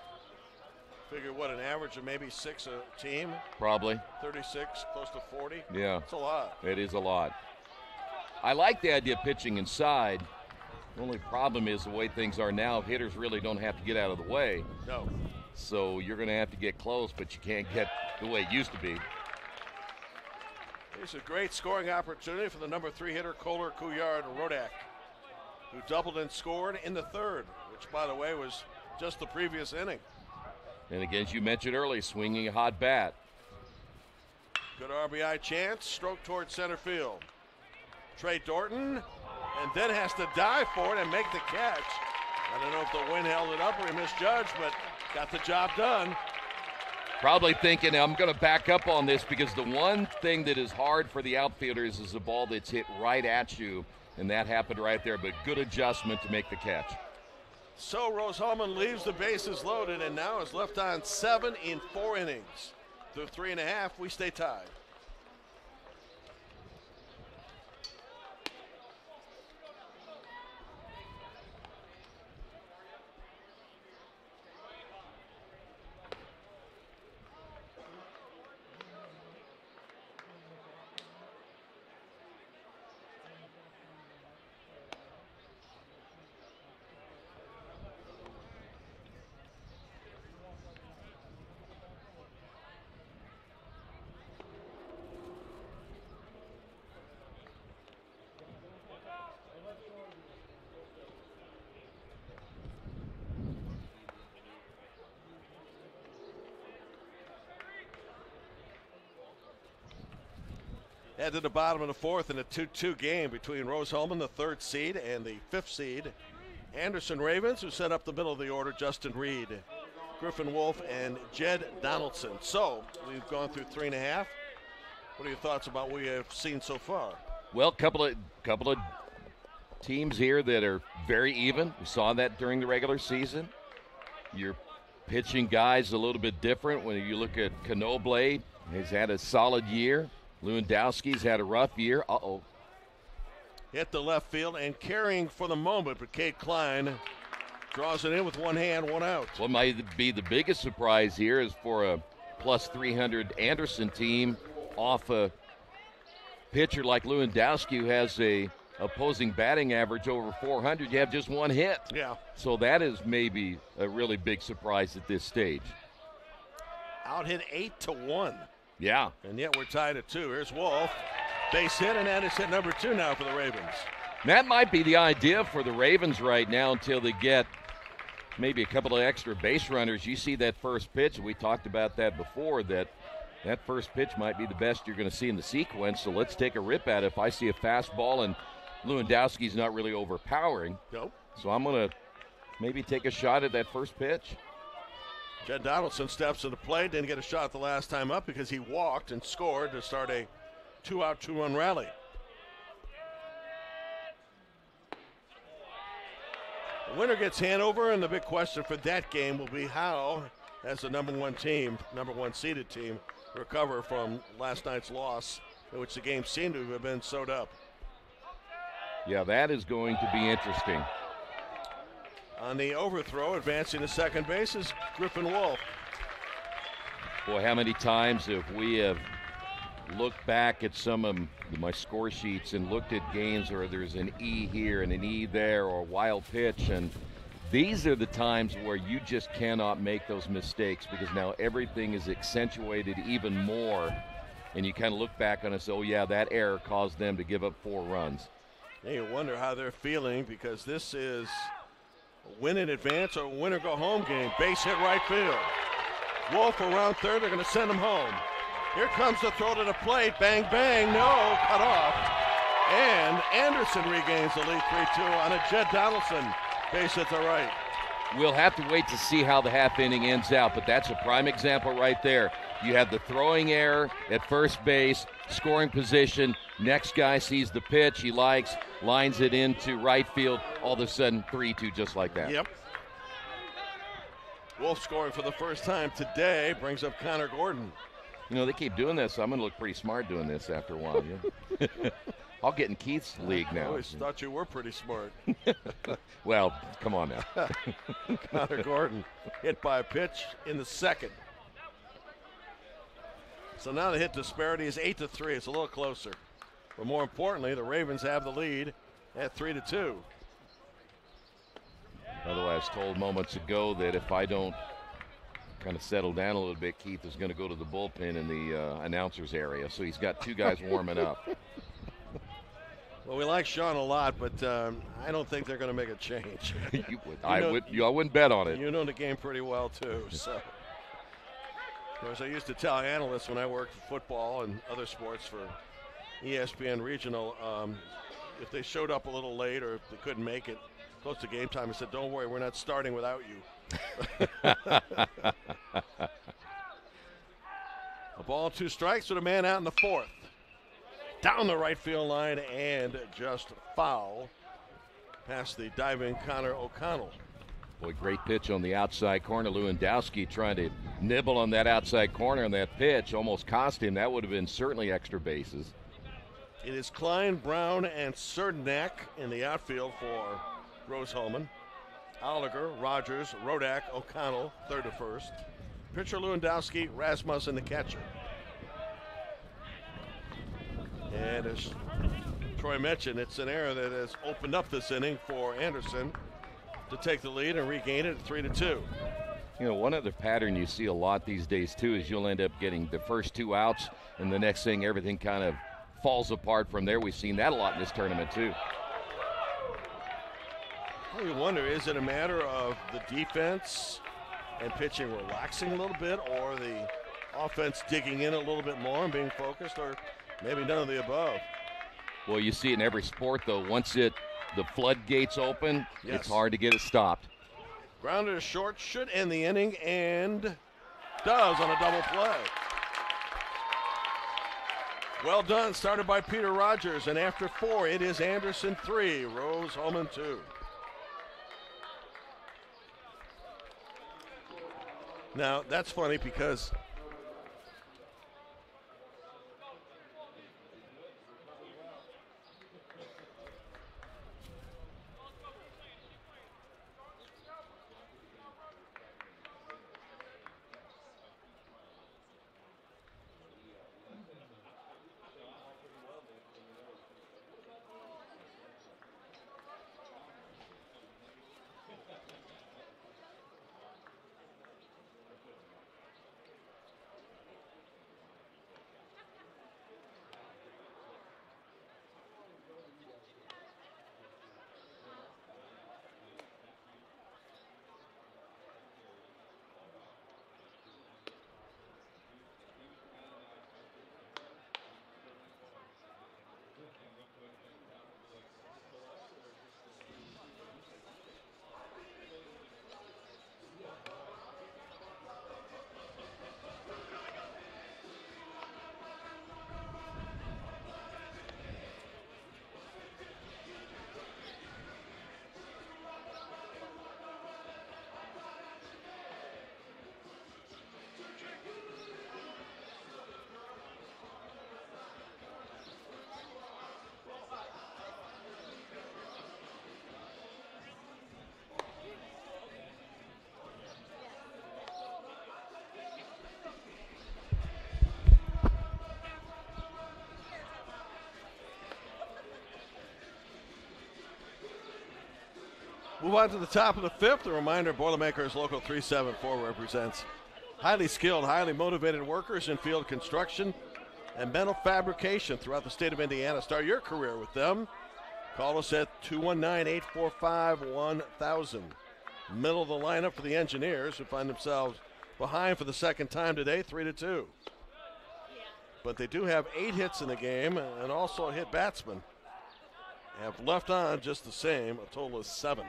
Speaker 1: Figure what, an average of maybe 6 a team?
Speaker 2: Probably.
Speaker 1: 36, close to 40?
Speaker 2: Yeah.
Speaker 1: That's a lot.
Speaker 2: It is a lot. I like the idea of pitching inside. The only problem is the way things are now, hitters really don't have to get out of the way.
Speaker 1: No.
Speaker 2: So you're going to have to get close, but you can't get the way it used to be.
Speaker 1: Here's a great scoring opportunity for the number 3 hitter, Kohler Couillard Rodak, who doubled and scored in the 3rd, which, by the way, was just the previous inning.
Speaker 2: And again, as you mentioned earlier, swinging a hot bat.
Speaker 1: Good RBI chance, stroke towards center field. Trey Dorton, and then has to dive for it and make the catch. I don't know if the wind held it up or he misjudged, but got the job done.
Speaker 2: Probably thinking, I'm going to back up on this, because the one thing that is hard for the outfielders is a ball that's hit right at you, and that happened right there, but good adjustment to make the catch.
Speaker 1: So Rose-Hulman leaves the bases loaded and now is left on 7 in 4 innings. Through 3.5, we stay tied. Head to the bottom of the 4th in a 2-2 game between Rose-Hulman, the 3rd seed, and the 5th seed. Anderson Ravens, who set up the middle of the order, Justin Reed, Griffin Wolf, and Jed Donaldson. So we've gone through 3.5. What are your thoughts about what we have seen so far?
Speaker 2: Well, couple of teams here that are very even. We saw that during the regular season. Your pitching guys a little bit different. When you look at Knoble, he's had a solid year. Lewandowski's had a rough year. Uh-oh.
Speaker 1: Hit the left field and carrying for the moment, but Kate Klein draws it in with one hand, 1 out.
Speaker 2: What might be the biggest surprise here is for a plus 300 Anderson team off a pitcher like Lewandowski, who has a opposing batting average over 400. You have just 1 hit.
Speaker 1: Yeah.
Speaker 2: So that is maybe a really big surprise at this stage.
Speaker 1: Out hit 8-1.
Speaker 2: Yeah.
Speaker 1: And yet we're tied at 2. Here's Wolf. Base hit, and that is hit number 2 now for the Ravens.
Speaker 2: That might be the idea for the Ravens right now until they get maybe a couple of extra base runners. You see that first pitch, we talked about that before, that first pitch might be the best you're going to see in the sequence, so let's take a rip at it. If I see a fastball and Lewandowski's not really overpowering,
Speaker 1: nope.
Speaker 2: So I'm going to maybe take a shot at that first pitch.
Speaker 1: Jed Donaldson steps to the plate, didn't get a shot the last time up because he walked and scored to start a 2-out, 2-run rally. The winner gets Hanover, and the big question for that game will be how, as the number one seeded team, recover from last night's loss, in which the game seemed to have been sewed up.
Speaker 2: Yeah, that is going to be interesting.
Speaker 1: On the overthrow, advancing to second base is Griffin Wolf.
Speaker 2: Boy, how many times have we have looked back at some of my score sheets and looked at games where there's an E here and an E there or a wild pitch, and these are the times where you just cannot make those mistakes because now everything is accentuated even more, and you kind of look back on it and say, oh yeah, that error caused them to give up 4 runs.
Speaker 1: And you wonder how they're feeling because this is a win in advance or win or go home game. Base hit right field. Wolf around third, they're going to send him home. Here comes the throw to the plate. Bang, bang, no, cut off. And Anderson regains the lead 3-2 on a Jed Donaldson base hit to right.
Speaker 2: We'll have to wait to see how the half inning ends out, but that's a prime example right there. You have the throwing error at first base, scoring position. Next guy sees the pitch he likes, lines it into right field. All of a sudden, 3-2 just like that.
Speaker 1: Yep. Wolf scoring for the first time today brings up Connor Gordon.
Speaker 2: You know, they keep doing this. I'm going to look pretty smart doing this after a while. Yeah. I'll get in Keith's league now.
Speaker 1: I always thought you were pretty smart.
Speaker 2: Well, come on now.
Speaker 1: Connor Gordon hit by a pitch in the second. So now the hit disparity is 8-3. It's a little closer. But more importantly, the Ravens have the lead at 3-2.
Speaker 2: Although I was told moments ago that if I don't kind of settle down a little bit, Keith is going to go to the bullpen in the announcer's area. So he's got 2 guys warming up.
Speaker 1: Well, we like Sean a lot, but I don't think they're going to make a change.
Speaker 2: I wouldn't bet on it.
Speaker 1: You know the game pretty well, too. So, of course, I used to tell analysts when I worked for football and other sports for ESPN Regional, if they showed up a little late or if they couldn't make it close to game time, I said, don't worry, we're not starting without you. A ball, 2 strikes with a man out in the 4th. Down the right field line and just foul past the diving Connor O'Connell.
Speaker 2: Boy, great pitch on the outside corner. Lewandowski trying to nibble on that outside corner, and that pitch almost cost him. That would have been certainly extra bases.
Speaker 1: It is Klein, Brown, and Cernak in the outfield for Rose-Hulman. Oliger, Rogers, Rodak, O'Connell, third to first. Pitcher Lewandowski, Rasmussen, the catcher. And as Troy mentioned, it's an error that has opened up this inning for Anderson to take the lead and regain it at 3-2.
Speaker 2: You know, one other pattern you see a lot these days, too, is you'll end up getting the first 2 outs, and the next thing, everything kind of falls apart from there. We've seen that a lot in this tournament, too.
Speaker 1: Well, you wonder, is it a matter of the defense and pitching relaxing a little bit, or the offense digging in a little bit more and being focused, or maybe none of the above?
Speaker 2: Well, you see it in every sport, though. Once the floodgates open,
Speaker 1: yes,
Speaker 2: it's hard to get it stopped.
Speaker 1: Grounder to short, should end the inning, and does on a double play. Well done, started by Peter Rogers, and after 4, it is Anderson 3, Rose-Hulman 2. Now, that's funny because Move on to the top of the fifth. A reminder, Boilermakers Local 374 represents highly skilled, highly motivated workers in field construction and metal fabrication throughout the state of Indiana. Start your career with them. Call us at 219-845-1000. Middle of the lineup for the Engineers, who find themselves behind for the second time today, 3-2. But they do have 8 hits in the game and also a hit batsman. Have left on just the same, a total of 7.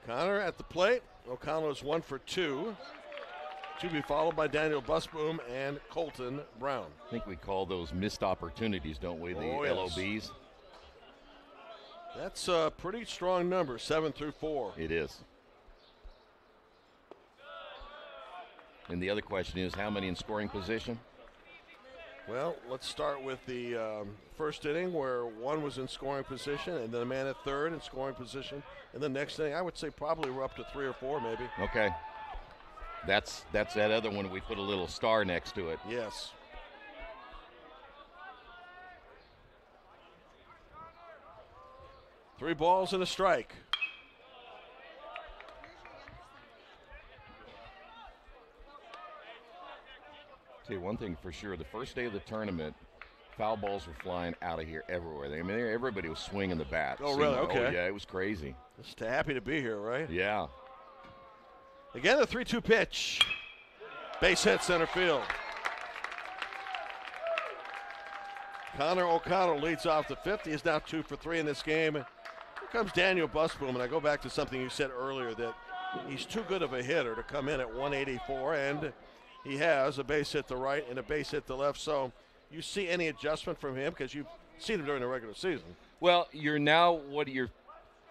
Speaker 1: Connor at the plate. O'Connell is 1 for 2. To be followed by Daniel Busboom and Colton Brown.
Speaker 2: I think we call those missed opportunities, don't we, the LOBs?
Speaker 1: That's a pretty strong number, 7 through 4.
Speaker 2: It is. And the other question is, how many in scoring position?
Speaker 1: Well, let's start with the first inning where one was in scoring position and then a man at third in scoring position. And the next inning, I would say probably we're up to 3 or 4 maybe.
Speaker 2: Okay. That's that other one. We put a little star next to it.
Speaker 1: Yes. Three balls and a strike.
Speaker 2: Tell you one thing for sure, the first day of the tournament, foul balls were flying out of here everywhere. I mean, everybody was swinging the bat.
Speaker 1: Oh, really? Okay.
Speaker 2: Oh, yeah, it was crazy.
Speaker 1: Just happy to be here, right?
Speaker 2: Yeah.
Speaker 1: Again, the 3-2 pitch. Base hit center field. Connor O'Connell leads off the fifth. He is now 2 for 3 in this game. Here comes Daniel Busboom, and I go back to something you said earlier that he's too good of a hitter to come in at 184, and he has a base hit to right and a base hit to left. So you see any adjustment from him because you've seen him during the regular season?
Speaker 2: Well, you're now, your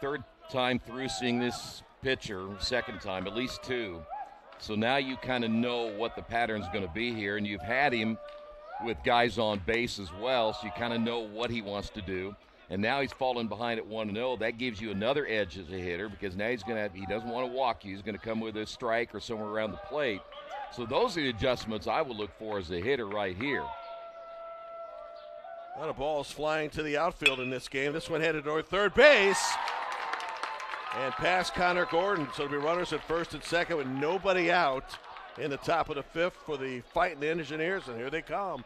Speaker 2: third time through seeing this pitcher, second time, at least 2. So now you kind of know what the pattern's going to be here, and you've had him with guys on base as well, so you kind of know what he wants to do. And now he's falling behind at 1-0. That gives you another edge as a hitter because now he doesn't want to walk you. He's going to come with a strike or somewhere around the plate. So those are the adjustments I would look for as a hitter right here.
Speaker 1: A lot of balls flying to the outfield in this game. This one headed toward third base and past Connor Gordon. So it'll be runners at first and second with nobody out in the top of the fifth for the Fighting Engineers, and here they come.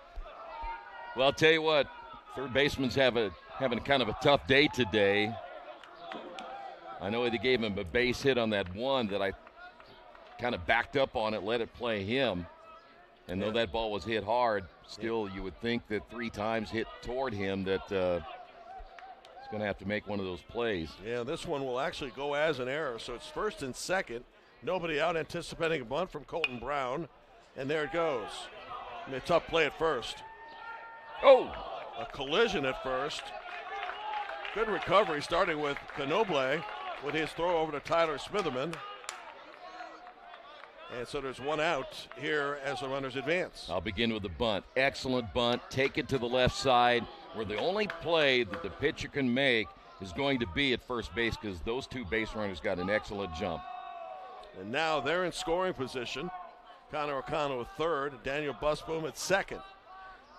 Speaker 2: Well, I'll tell you what, third baseman's having kind of a tough day today. I know they gave him a base hit on that one that I kind of backed up on it, let it play him. And though that ball was hit hard, still you would think that 3 times hit toward him that he's going to have to make one of those plays.
Speaker 1: Yeah, this one will actually go as an error. So it's first and second. Nobody out, anticipating a bunt from Colton Brown. And there it goes. A tough play at first.
Speaker 2: Oh!
Speaker 1: A collision at first. Good recovery starting with Canoble with his throw over to Tyler Smitherman. And so there's one out here as the runners advance.
Speaker 2: I'll begin with the bunt. Excellent bunt. Take it to the left side where the only play that the pitcher can make is going to be at first base because those 2 base runners got an excellent jump.
Speaker 1: And now they're in scoring position. Connor O'Connell at third, Daniel Busboom at second.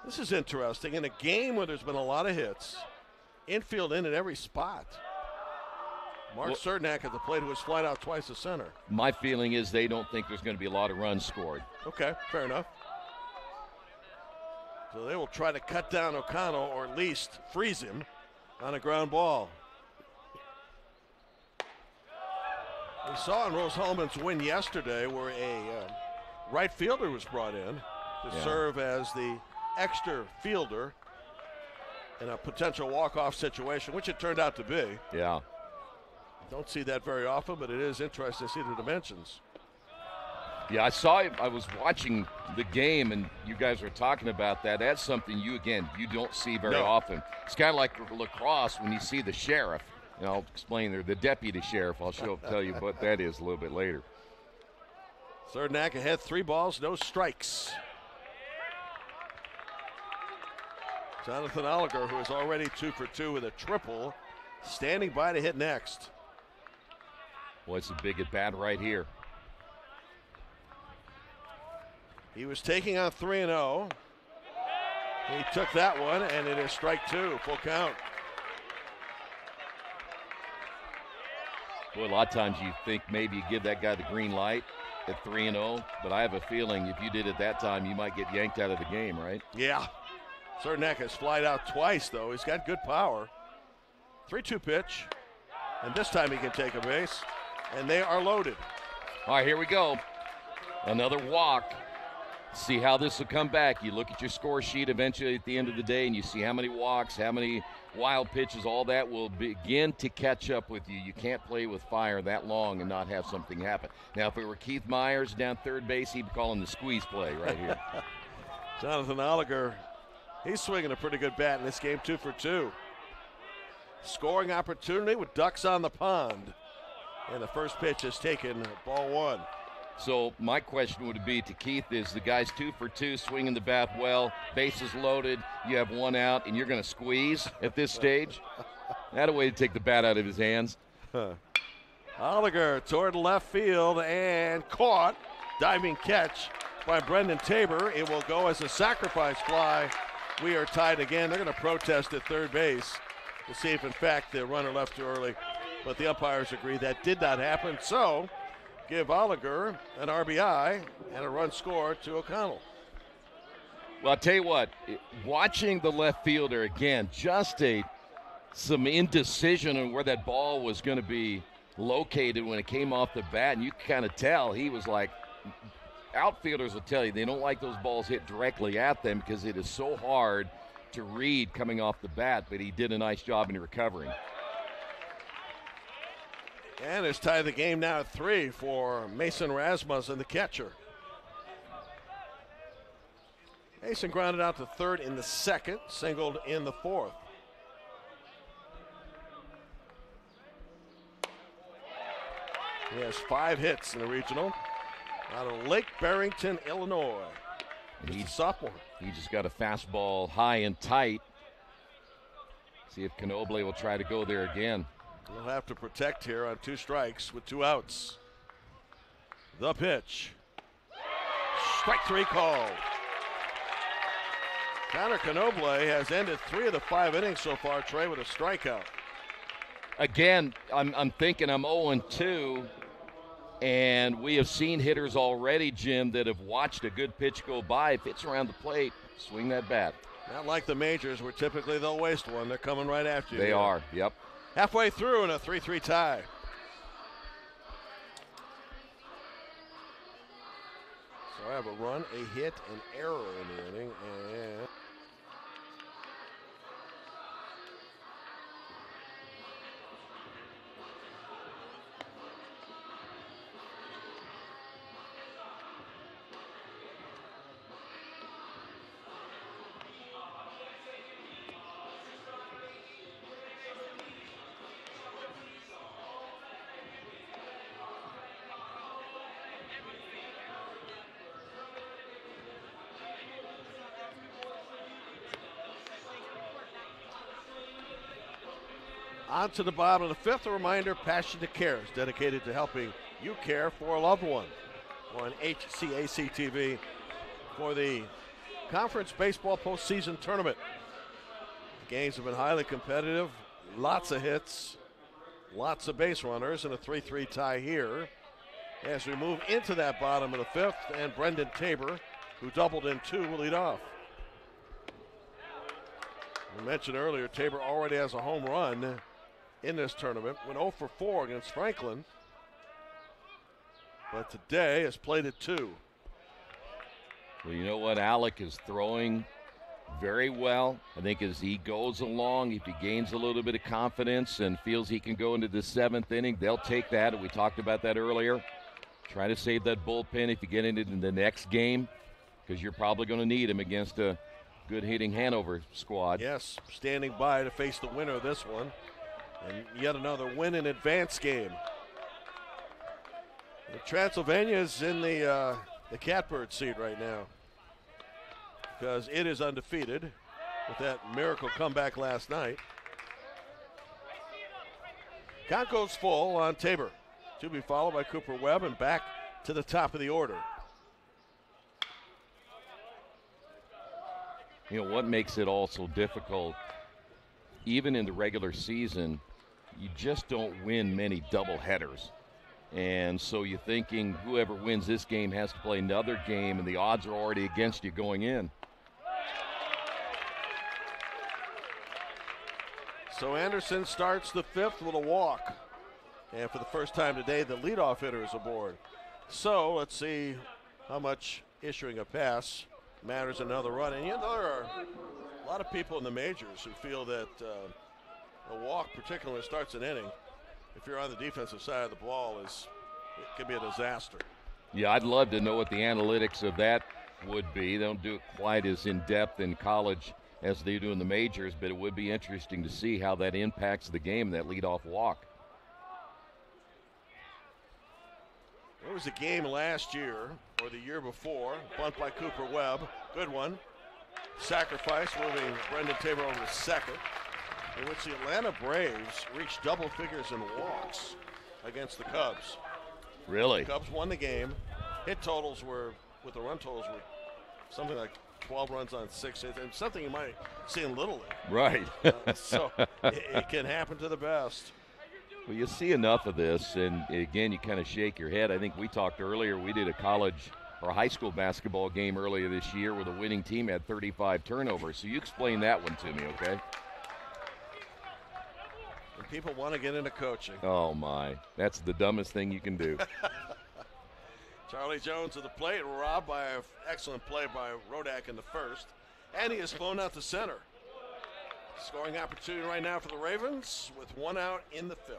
Speaker 1: This is interesting. In a game where there's been a lot of hits, infield in at every spot. Mark Cernak at the plate, who was flying out twice to center.
Speaker 2: My feeling is they don't think there's going to be a lot of runs scored.
Speaker 1: Okay, fair enough. So they will try to cut down O'Connell or at least freeze him on a ground ball. We saw in Rose-Hulman's win yesterday where a right fielder was brought in to serve as the extra fielder in a potential walk-off situation, which it turned out to be.
Speaker 2: Yeah.
Speaker 1: Don't see that very often, but it is interesting to see the dimensions.
Speaker 2: Yeah, I saw it. I was watching the game, and you guys were talking about that. That's something you don't see very often. It's kind of like lacrosse when you see the sheriff. And I'll explain there, the deputy sheriff. I'll tell you what that is a little bit later.
Speaker 1: Cernak ahead, 3 balls, no strikes. Jonathan Oliger, who is already 2 for 2 with a triple, standing by to hit next.
Speaker 2: Boy, it's a big at bat right here.
Speaker 1: He was taking on 3-0. He took that one, and it is strike 2, full count.
Speaker 2: Boy, a lot of times you think maybe you give that guy the green light at 3-0, but I have a feeling if you did it that time, you might get yanked out of the game, right?
Speaker 1: Yeah. Cernak has flied out twice, though. He's got good power. 3-2 pitch, and this time he can take a base, and they are loaded.
Speaker 2: All right, here we go. Another walk. See how this will come back. You look at your score sheet eventually at the end of the day, and you see how many walks, how many wild pitches, all that will begin to catch up with you. You can't play with fire that long and not have something happen. Now, if it were Keith Myers down third base, he'd be calling the squeeze play right here.
Speaker 1: Jonathan Oliger, he's swinging a pretty good bat in this game, 2 for 2. Scoring opportunity with ducks on the pond. And the first pitch is taken, ball 1.
Speaker 2: So my question would be to Keith is the guy's 2 for 2, swinging the bat well, bases loaded, you have 1 out, and you're going to squeeze at this stage? That a way to take the bat out of his hands.
Speaker 1: Oliger toward left field and caught. Diving catch by Brendan Tabor. It will go as a sacrifice fly. We are tied again. They're going to protest at third base to see if, in fact, the runner left too early. But the umpires agree that did not happen. So give Oliger an RBI and a run scored to O'Connell.
Speaker 2: Well, I'll tell you what, watching the left fielder again, just some indecision on where that ball was going to be located when it came off the bat, and you can kind of tell he was like, outfielders will tell you they don't like those balls hit directly at them because it is so hard to read coming off the bat, but he did a nice job in recovering.
Speaker 1: And it's tied the game now at 3 for Mason Rasmussen, the catcher. Mason grounded out to third in the second, singled in the fourth. He has 5 hits in the regional out of Lake Barrington, Illinois. He's a sophomore.
Speaker 2: He just got a fastball high and tight. See if Knoble will try to go there again.
Speaker 1: He'll have to protect here on 2 strikes with 2 outs. The pitch. Strike 3 called. Connor Knoble has ended 3 of the 5 innings so far, Trey, with a strikeout.
Speaker 2: Again, I'm thinking I'm 0-2, and we have seen hitters already, Jim, that have watched a good pitch go by. If it's around the plate, swing that bat.
Speaker 1: Not like the majors where typically they'll waste one. They're coming right after you.
Speaker 2: They are, yep.
Speaker 1: Halfway through in a 3-3 tie. So I have a run, a hit, an error in the inning, and on to the bottom of the 5th. A reminder, Passion to Care is dedicated to helping you care for a loved one. On HCAC TV for the Conference Baseball Postseason Tournament. The games have been highly competitive. Lots of hits. Lots of base runners in a 3-3 tie here. As we move into that bottom of the 5th, and Brendan Tabor, who doubled in 2, will lead off. We mentioned earlier, Tabor already has a home run in this tournament. Went 0 for 4 against Franklin. But today has played at 2.
Speaker 2: Well, you know what? Alec is throwing very well. I think as he goes along, if he gains a little bit of confidence and feels he can go into the 7th inning, they'll take that. We talked about that earlier. Try to save that bullpen if you get into the next game, because you're probably going to need him against a good hitting Hanover squad.
Speaker 1: Yes, standing by to face the winner of this one. And yet another win in advance game. Transylvania is in the catbird seat right now because it is undefeated with that miracle comeback last night. Count goes full on Tabor. To be followed by Cooper Webb and back to the top of the order.
Speaker 2: You know what makes it all so difficult, even in the regular season, you just don't win many double headers. And so you're thinking whoever wins this game has to play another game, and the odds are already against you going in.
Speaker 1: So Anderson starts the fifth with a walk. And for the first time today, the leadoff hitter is aboard. So let's see how much issuing a pass matters in another run. And there are a lot of people in the majors who feel that a walk, particularly when it starts an inning, if you're on the defensive side of the ball, it could be a disaster.
Speaker 2: Yeah, I'd love to know what the analytics of that would be. They don't do it quite as in-depth in college as they do in the majors, but it would be interesting to see how that impacts the game, that leadoff walk.
Speaker 1: There was a game last year or the year before, bunt by Cooper Webb, good one. Sacrifice moving Brendan Tabor over to second, in which the Atlanta Braves reached double figures in walks against the Cubs.
Speaker 2: Really?
Speaker 1: The Cubs won the game. Hit totals were, with the run totals, were something like 12 runs on 6 hits, and something you might see in Little League.
Speaker 2: Right.
Speaker 1: So it can happen to the best.
Speaker 2: Well, you see enough of this, and again, you kind of shake your head. I think we talked earlier, we did a college or high school basketball game earlier this year where the winning team had 35 turnovers. So you explain that one to me, okay?
Speaker 1: And people want to get into coaching.
Speaker 2: Oh, my. That's the dumbest thing you can do.
Speaker 1: Charlie Jones at the plate, robbed by an excellent play by Rodak in the first. And he is flown out to center. Scoring opportunity right now for the Ravens with one out in the fifth.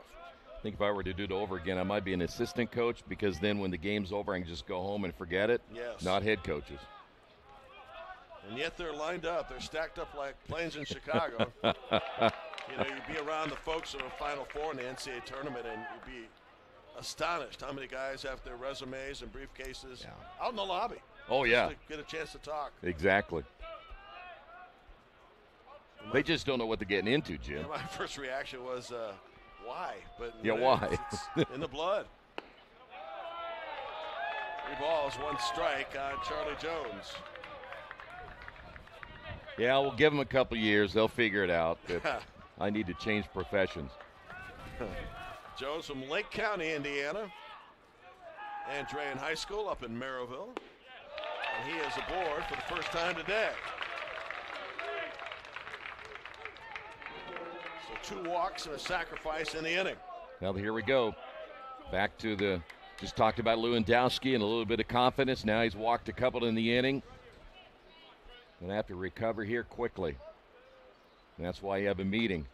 Speaker 2: I think if I were to do it over again, I might be an assistant coach, because then when the game's over, I can just go home and forget it.
Speaker 1: Yes.
Speaker 2: Not head coaches.
Speaker 1: And yet they're lined up. They're stacked up like planes in Chicago. You'd be around the folks in the Final Four in the NCAA tournament, and you'd be astonished how many guys have their resumes and briefcases out in the lobby.
Speaker 2: Oh, yeah.
Speaker 1: Just to get a chance to talk.
Speaker 2: Exactly. They just don't know what they're getting into, Jim.
Speaker 1: Yeah, my first reaction was, why? But
Speaker 2: why?
Speaker 1: It's in the blood. 3 balls, 1 strike on Charlie Jones.
Speaker 2: Yeah, we'll give them a couple years. They'll figure it out. I need to change professions.
Speaker 1: Jones from Lake County, Indiana. Andrean High School up in Merrillville. And he is aboard for the first time today. So 2 walks and a sacrifice in the inning.
Speaker 2: Well, here we go. Back to just talked about Lewandowski and a little bit of confidence. Now he's walked a couple in the inning. Going to have to recover here quickly. And that's why you have a meeting.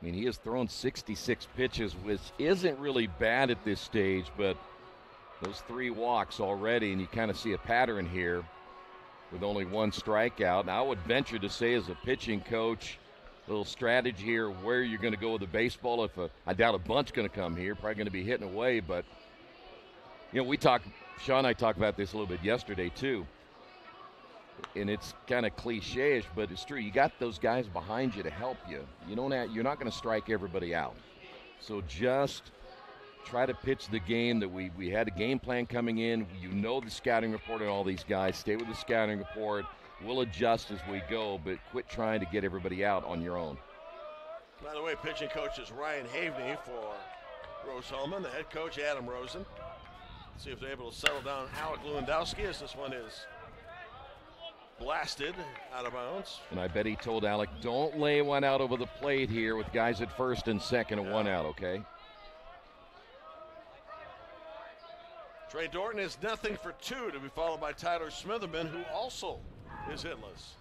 Speaker 2: I mean, he has thrown 66 pitches, which isn't really bad at this stage, but those 3 walks already, and you kind of see a pattern here with only 1 strikeout. Now, I would venture to say, as a pitching coach, a little strategy here where you're going to go with the baseball. I doubt a bunt's going to come here, probably going to be hitting away, but Sean and I talked about this a little bit yesterday too, and it's kind of cliche-ish, but it's true. You got those guys behind you to help you. You're not going to strike everybody out. So just try to pitch the game that we had a game plan coming in. The scouting report and all these guys. Stay with the scouting report. We'll adjust as we go, but quit trying to get everybody out on your own.
Speaker 1: By the way, pitching coach is Ryan Haveney for Rose-Hulman, the head coach Adam Rosen. See if they're able to settle down Alec Lewandowski as this one is blasted out of bounds.
Speaker 2: And I bet he told Alec, don't lay one out over the plate here with guys at first and second and 1 out, okay?
Speaker 1: Trey Dorton is nothing for 2, to be followed by Tyler Smitherman, who also is hitless.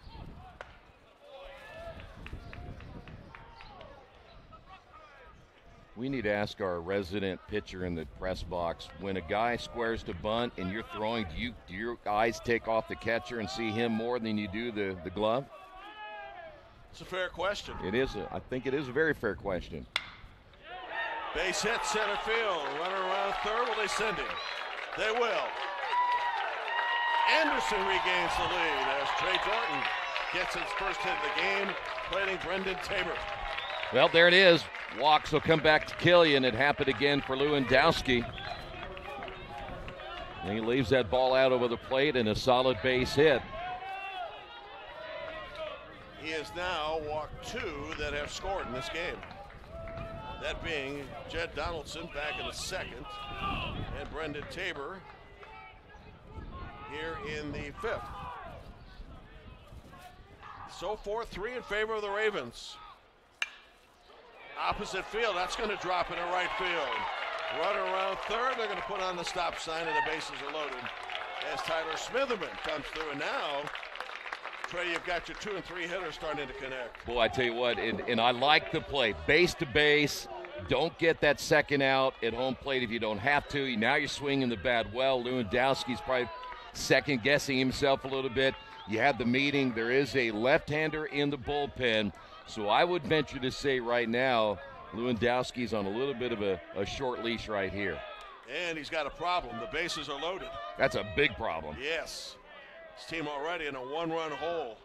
Speaker 2: We need to ask our resident pitcher in the press box, when a guy squares to bunt and you're throwing, do your eyes take off the catcher and see him more than you do the glove?
Speaker 1: It's a fair question.
Speaker 2: It is. I think it is a very fair question.
Speaker 1: Base hit, center field. Runner around third. Will they send him? They will. Anderson regains the lead as Trey Dorton gets his first hit of the game, plating Brendan Tabor.
Speaker 2: Well, there it is. Walks will come back to kill you, and it happened again for Lewandowski. And he leaves that ball out over the plate and a solid base hit.
Speaker 1: He has now walked 2 that have scored in this game. That being Jed Donaldson back in the second, and Brendan Tabor here in the 5th. So 4-3 in favor of the Ravens. Opposite field, that's going to drop into right field. Runner around third, they're going to put on the stop sign, and the bases are loaded as Tyler Smitherman comes through. And now, Trey, you've got your 2 and 3 hitters starting to connect.
Speaker 2: Boy, I tell you what, and I like the play. Base to base, don't get that second out at home plate if you don't have to. Now you're swinging the bat well. Lewandowski's probably second-guessing himself a little bit. You had the meeting. There is a left-hander in the bullpen. So I would venture to say right now, Lewandowski's on a little bit of a short leash right here.
Speaker 1: And he's got a problem. The bases are loaded.
Speaker 2: That's a big problem.
Speaker 1: Yes. His team already in a 1-run hole.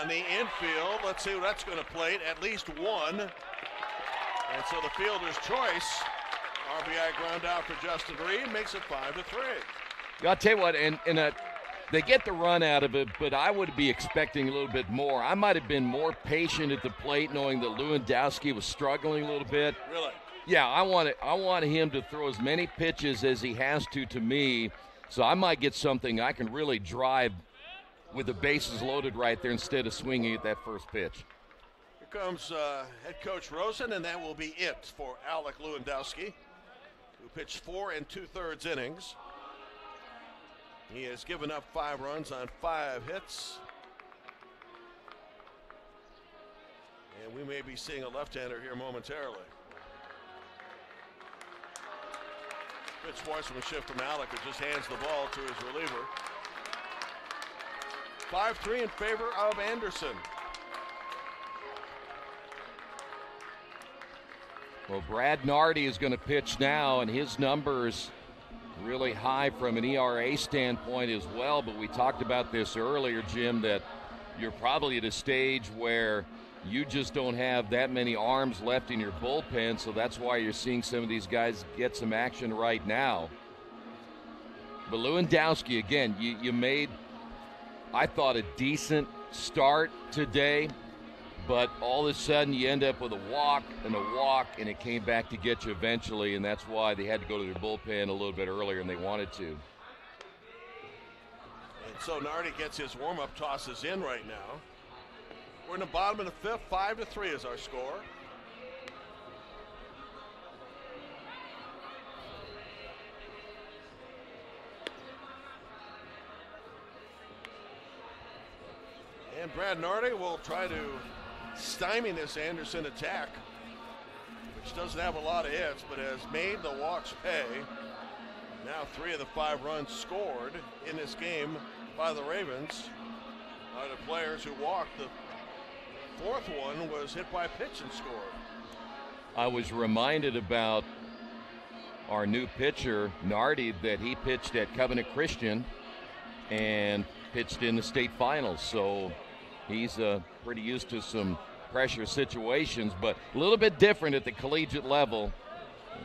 Speaker 1: On the infield, let's see what that's going to plate. At least 1. And so the fielder's choice, RBI ground out for Justin Reed, makes it 5-3.
Speaker 2: I'll tell you what, and they get the run out of it, but I would be expecting a little bit more. I might have been more patient at the plate knowing that Lewandowski was struggling a little bit.
Speaker 1: Really?
Speaker 2: Yeah, I want him to throw as many pitches as he has to me, so I might get something I can really drive with the bases loaded right there instead of swinging at that first pitch.
Speaker 1: Here comes head coach Rosen, and that will be it for Alec Lewandowski, who pitched 4 2/3 innings. He has given up 5 runs on 5 hits. And we may be seeing a left-hander here momentarily. Good sportsmanship from Alec, who just hands the ball to his reliever. 5-3 in favor of Anderson.
Speaker 2: Well, Brad Nardi is going to pitch now, and his numbers really high from an ERA standpoint as well, but we talked about this earlier, Jim, that you're probably at a stage where you just don't have that many arms left in your bullpen, so that's why you're seeing some of these guys get some action right now. But Lewandowski, again, you made, I thought, a decent start today, but all of a sudden you end up with a walk, and it came back to get you eventually, and that's why they had to go to their bullpen a little bit earlier than they wanted to.
Speaker 1: And so Nardi gets his warm-up tosses in right now. We're in the bottom of the 5th. 5-3 is our score. And Brad Nardi will try to stymie this Anderson attack, which doesn't have a lot of hits, but has made the walks pay. Now 3 of the 5 runs scored in this game by the Ravens are the players who walked. The 4th one was hit by a pitch and scored.
Speaker 2: I was reminded about our new pitcher, Nardi, that he pitched at Covenant Christian and pitched in the state finals, so he's pretty used to some pressure situations, but a little bit different at the collegiate level,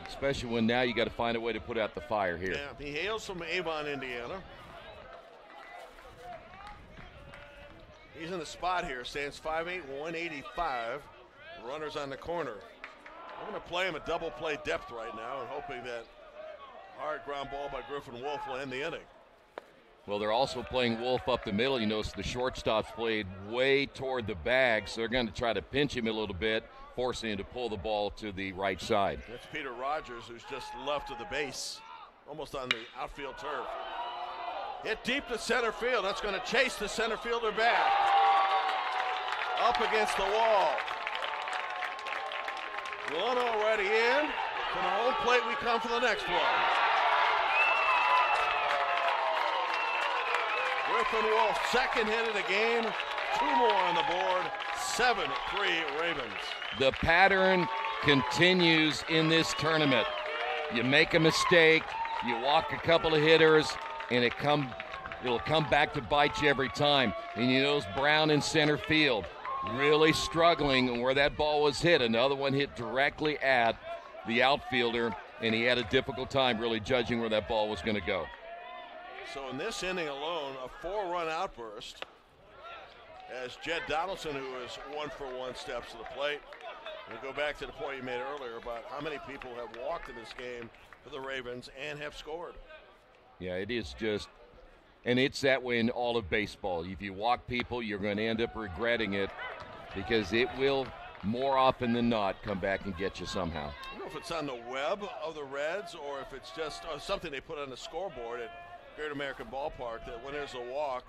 Speaker 2: especially when now you got to find a way to put out the fire here.
Speaker 1: Yeah, he hails from Avon, Indiana. He's in the spot here, stands 5'8", 185. Runners on the corner. I'm going to play him a double play depth right now and hoping that hard ground ball by Griffin Wolf will end the inning.
Speaker 2: Well, they're also playing Wolf up the middle. You notice the shortstop's played way toward the bag, so they're going to try to pinch him a little bit, forcing him to pull the ball to the right side.
Speaker 1: That's Peter Rogers, who's just left of the base, almost on the outfield turf. Hit deep to center field. That's going to chase the center fielder back. Up against the wall. One already in. From the home plate we come for the next one. Griffin Wolf, second hit of the game. 2 more on the board. 7-3 Ravens.
Speaker 2: The pattern continues in this tournament. You make a mistake, you walk a couple of hitters, and it'll come back to bite you every time. And you notice Brown in center field really struggling where that ball was hit. Another one hit directly at the outfielder, and he had a difficult time really judging where that ball was going to go.
Speaker 1: So in this inning alone, a 4-run outburst as Jed Donaldson, who is 1 for 1, steps to the plate. We'll go back to the point you made earlier about how many people have walked in this game for the Ravens and have scored.
Speaker 2: Yeah, it is just, and it's that way in all of baseball. If you walk people, you're going to end up regretting it because it will, more often than not, come back and get you somehow.
Speaker 1: I don't know if it's on the web of the Reds or if it's just something they put on the scoreboard at Great American Ballpark, that when there's a walk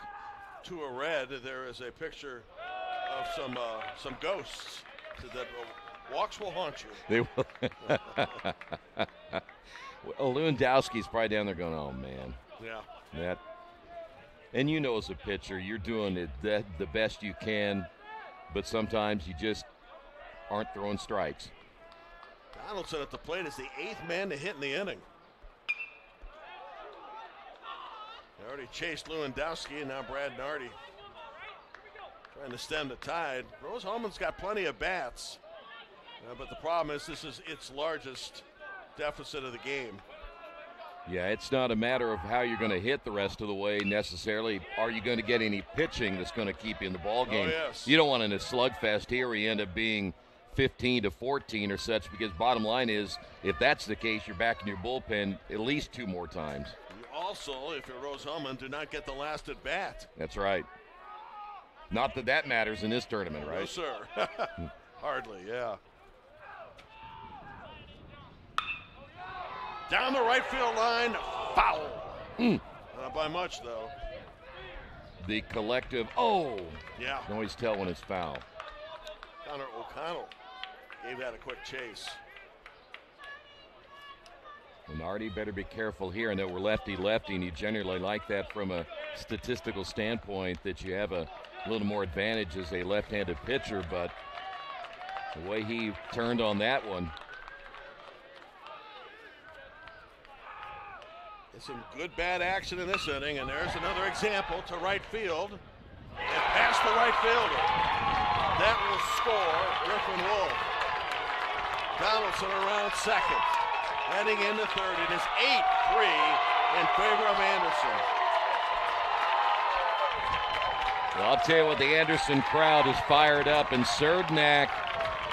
Speaker 1: to a Red, there is a picture of some ghosts. So that walks will haunt you.
Speaker 2: They will. Well, Lewandowski's probably down there going, oh, man.
Speaker 1: Yeah.
Speaker 2: And you know as a pitcher, you're doing it the best you can, but sometimes you just aren't throwing strikes.
Speaker 1: Donaldson at the plate is the 8th man to hit in the inning. They already chased Lewandowski, and now Brad Nardi trying to stem the tide. Rose-Hulman's got plenty of bats, but the problem is this is its largest deficit of the game.
Speaker 2: Yeah, it's not a matter of how you're going to hit the rest of the way necessarily. Are you going to get any pitching that's going to keep you in the ball game?
Speaker 1: Oh, yes.
Speaker 2: You don't want in a slugfest here where you end up being 15-14 or such, because bottom line is, if that's the case, you're back in your bullpen at least 2 more times.
Speaker 1: You also, if you're Rose-Hulman, do not get the last at bat.
Speaker 2: That's right. Not that that matters in this tournament, right?
Speaker 1: No, sir. Hardly, yeah. Down the right field line, foul. Not by much, though.
Speaker 2: The collective,
Speaker 1: yeah.
Speaker 2: You can always tell when it's foul.
Speaker 1: Connor O'Connell gave that a quick chase.
Speaker 2: Nardi better be careful here. I know we're lefty-lefty, and you generally like that from a statistical standpoint, that you have a little more advantage as a left-handed pitcher, but the way he turned on that one.
Speaker 1: Some good bad action in this inning, and there's another example to right field and past the right fielder. That will score Griffin Wolf. Donaldson around second, heading into third. It is 8-3 in favor of Anderson.
Speaker 2: Well, I'll tell you what, the Anderson crowd is fired up, and Serdnak,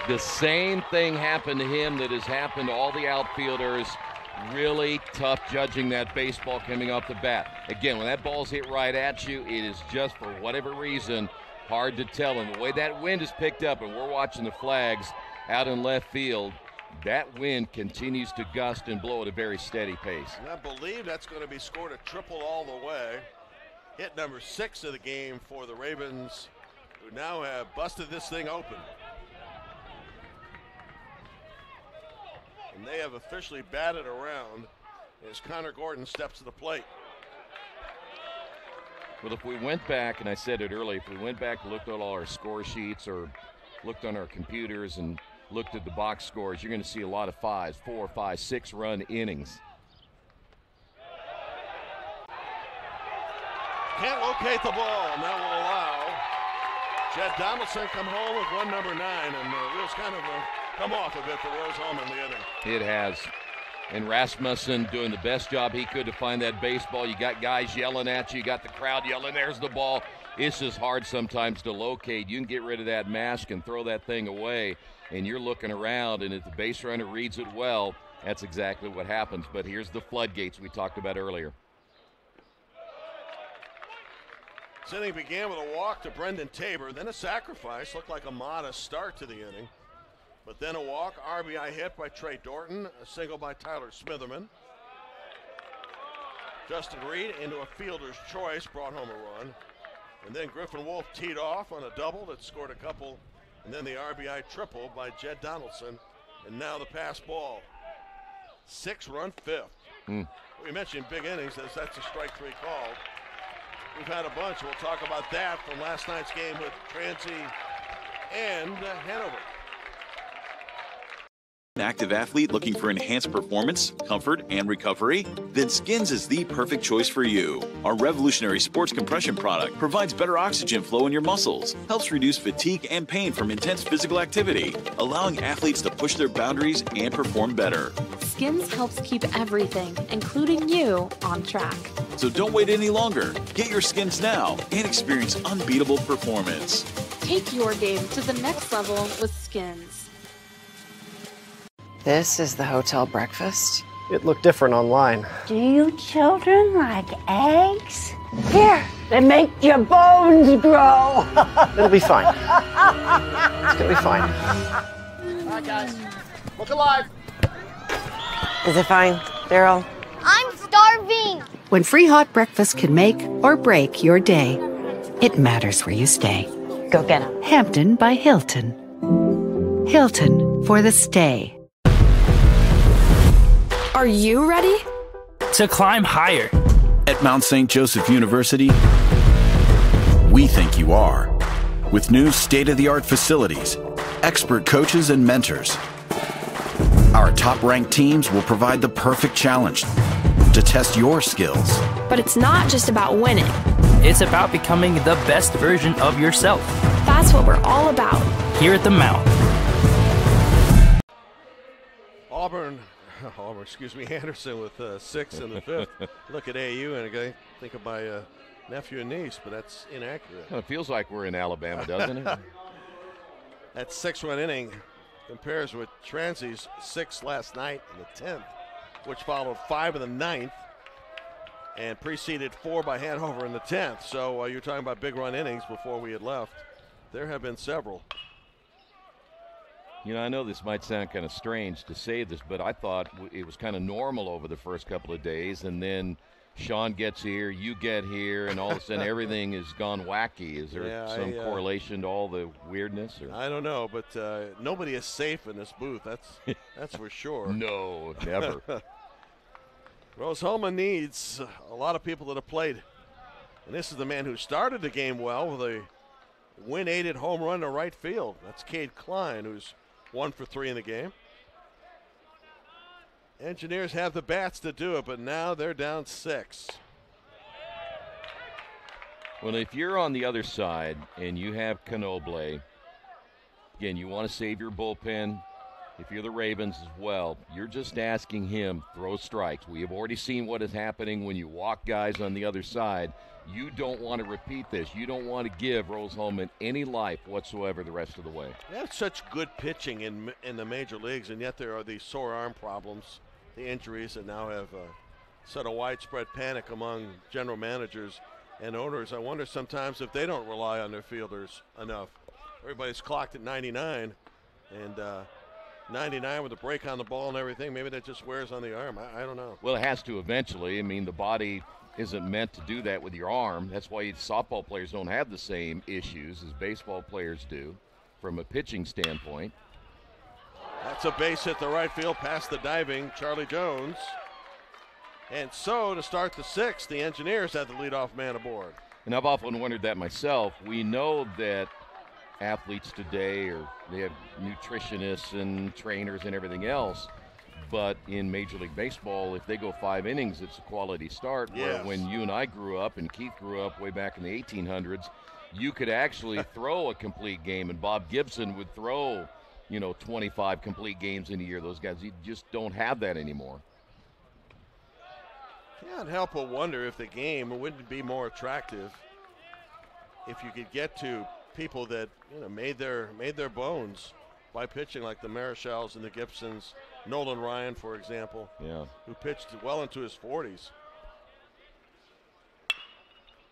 Speaker 2: the same thing happened to him that has happened to all the outfielders. Really tough judging that baseball coming off the bat. Again, when that ball's hit right at you, it is just, for whatever reason, hard to tell. And the way that wind is picked up, and we're watching the flags out in left field, that wind continues to gust and blow at a very steady pace.
Speaker 1: And I believe that's going to be scored a triple all the way. Hit number 6 of the game for the Ravens, who now have busted this thing open. And they have officially batted around as Connor Gordon steps to the plate.
Speaker 2: Well, if we went back, and I said it earlier, if we went back and looked at all our score sheets or looked on our computers and looked at the box scores, you're going to see a lot of 5s, 4, 5, 6-run innings.
Speaker 1: Can't locate the ball, and that will allow Jed Donaldson come home with run number 9, and the wheels kind of come off a bit for Rose-Hulman in the inning.
Speaker 2: It has. And Rasmussen doing the best job he could to find that baseball. You got guys yelling at you. You got the crowd yelling, there's the ball. It's just hard sometimes to locate. You can get rid of that mask and throw that thing away, and you're looking around, and if the base runner reads it well, that's exactly what happens. But here's the floodgates we talked about earlier.
Speaker 1: This inning began with a walk to Brendan Tabor, then a sacrifice. Looked like a modest start to the inning. But then a walk, RBI hit by Trey Dorton, a single by Tyler Smitherman. Justin Reed into a fielder's choice, brought home a run. And then Griffin Wolf teed off on a double that scored a couple. And then the RBI triple by Jed Donaldson. And now the pass ball. 6-run fifth. We mentioned big innings, as that's a strike 3 call. We've had a bunch. We'll talk about that from last night's game with Transy and Hanover.
Speaker 3: An active athlete looking for enhanced performance, comfort, and recovery? Then Skins is the perfect choice for you. Our revolutionary sports compression product provides better oxygen flow in your muscles, helps reduce fatigue and pain from intense physical activity, allowing athletes to push their boundaries and perform better.
Speaker 4: Skins helps keep everything, including you, on track.
Speaker 3: So don't wait any longer. Get your Skins now and experience unbeatable performance.
Speaker 4: Take your game to the next level with Skins.
Speaker 5: This is the hotel breakfast.
Speaker 6: It looked different online.
Speaker 7: Do you children like eggs? Here, they make your bones grow.
Speaker 6: It'll be fine. It's gonna be fine. All right, guys. Look alive.
Speaker 5: Is it fine, Daryl?
Speaker 8: I'm starving.
Speaker 9: When free hot breakfast can make or break your day, it matters where you stay.
Speaker 5: Go get him.
Speaker 9: Hampton by Hilton. Hilton for the stay.
Speaker 4: Are you ready?
Speaker 10: To climb higher.
Speaker 11: At Mount St. Joseph University, we think you are. With new state-of-the-art facilities, expert coaches and mentors, our top-ranked teams will provide the perfect challenge to test your skills.
Speaker 12: But it's not just about winning.
Speaker 10: It's about becoming the best version of yourself.
Speaker 12: That's what we're all about.
Speaker 10: Here at the Mount.
Speaker 1: Anderson with 6 in the 5th. Look at AU and I think of my nephew and niece, but that's inaccurate.
Speaker 2: Well, it feels like we're in Alabama, doesn't it?
Speaker 1: That 6-run inning compares with Transy's 6 last night in the 10th, which followed 5 in the 9th and preceded 4 by Hanover in the 10th. So you're talking about big run innings before we had left. There have been several.
Speaker 2: You know, I know this might sound kind of strange to say this, but I thought it was kind of normal over the first couple of days, and then Sean gets here, you get here, and all of a sudden everything has gone wacky. Is there some correlation to all the weirdness? Or?
Speaker 1: I don't know, but nobody is safe in this booth. That's for sure.
Speaker 2: No, never.
Speaker 1: Rose-Hulman needs a lot of people that have played. And this is the man who started the game well with a win-aided home run to right field. That's Cade Klein, who's 1 for 3 in the game. Engineers have the bats to do it, but now they're down 6.
Speaker 2: Well, if you're on the other side and you have Canoble, again, you want to save your bullpen. If you're the Ravens as well, you're just asking him, throw strikes. We have already seen what is happening when you walk guys on the other side. You don't want to repeat this. You don't want to give Rose-Hulman any life whatsoever the rest of the way.
Speaker 1: They have such good pitching in the major leagues, and yet there are these sore arm problems, the injuries that now have set a widespread panic among general managers and owners. I wonder sometimes if they don't rely on their fielders enough. Everybody's clocked at 99, and 99 with a break on the ball and everything. Maybe that just wears on the arm. I don't know.
Speaker 2: Well, it has to eventually. I mean, the body isn't meant to do that with your arm. That's why softball players don't have the same issues as baseball players do from a pitching standpoint.
Speaker 1: That's a base hit to right field past the diving Charlie Jones. And so to start the 6th, the Engineers had the leadoff man aboard.
Speaker 2: And I've often wondered that myself. We know that athletes today they have nutritionists and trainers and everything else. But in Major League Baseball, if they go 5 innings, it's a quality start.
Speaker 1: Yes.
Speaker 2: Where when you and I grew up, and Keith grew up way back in the 1800s, you could actually throw a complete game, and Bob Gibson would throw, 25 complete games in a year. Those guys, you just don't have that anymore.
Speaker 1: Can't help but wonder if the game wouldn't be more attractive if you could get to people that made their bones by pitching, like the Marichals and the Gibsons, Nolan Ryan, for example, who pitched well into his 40s.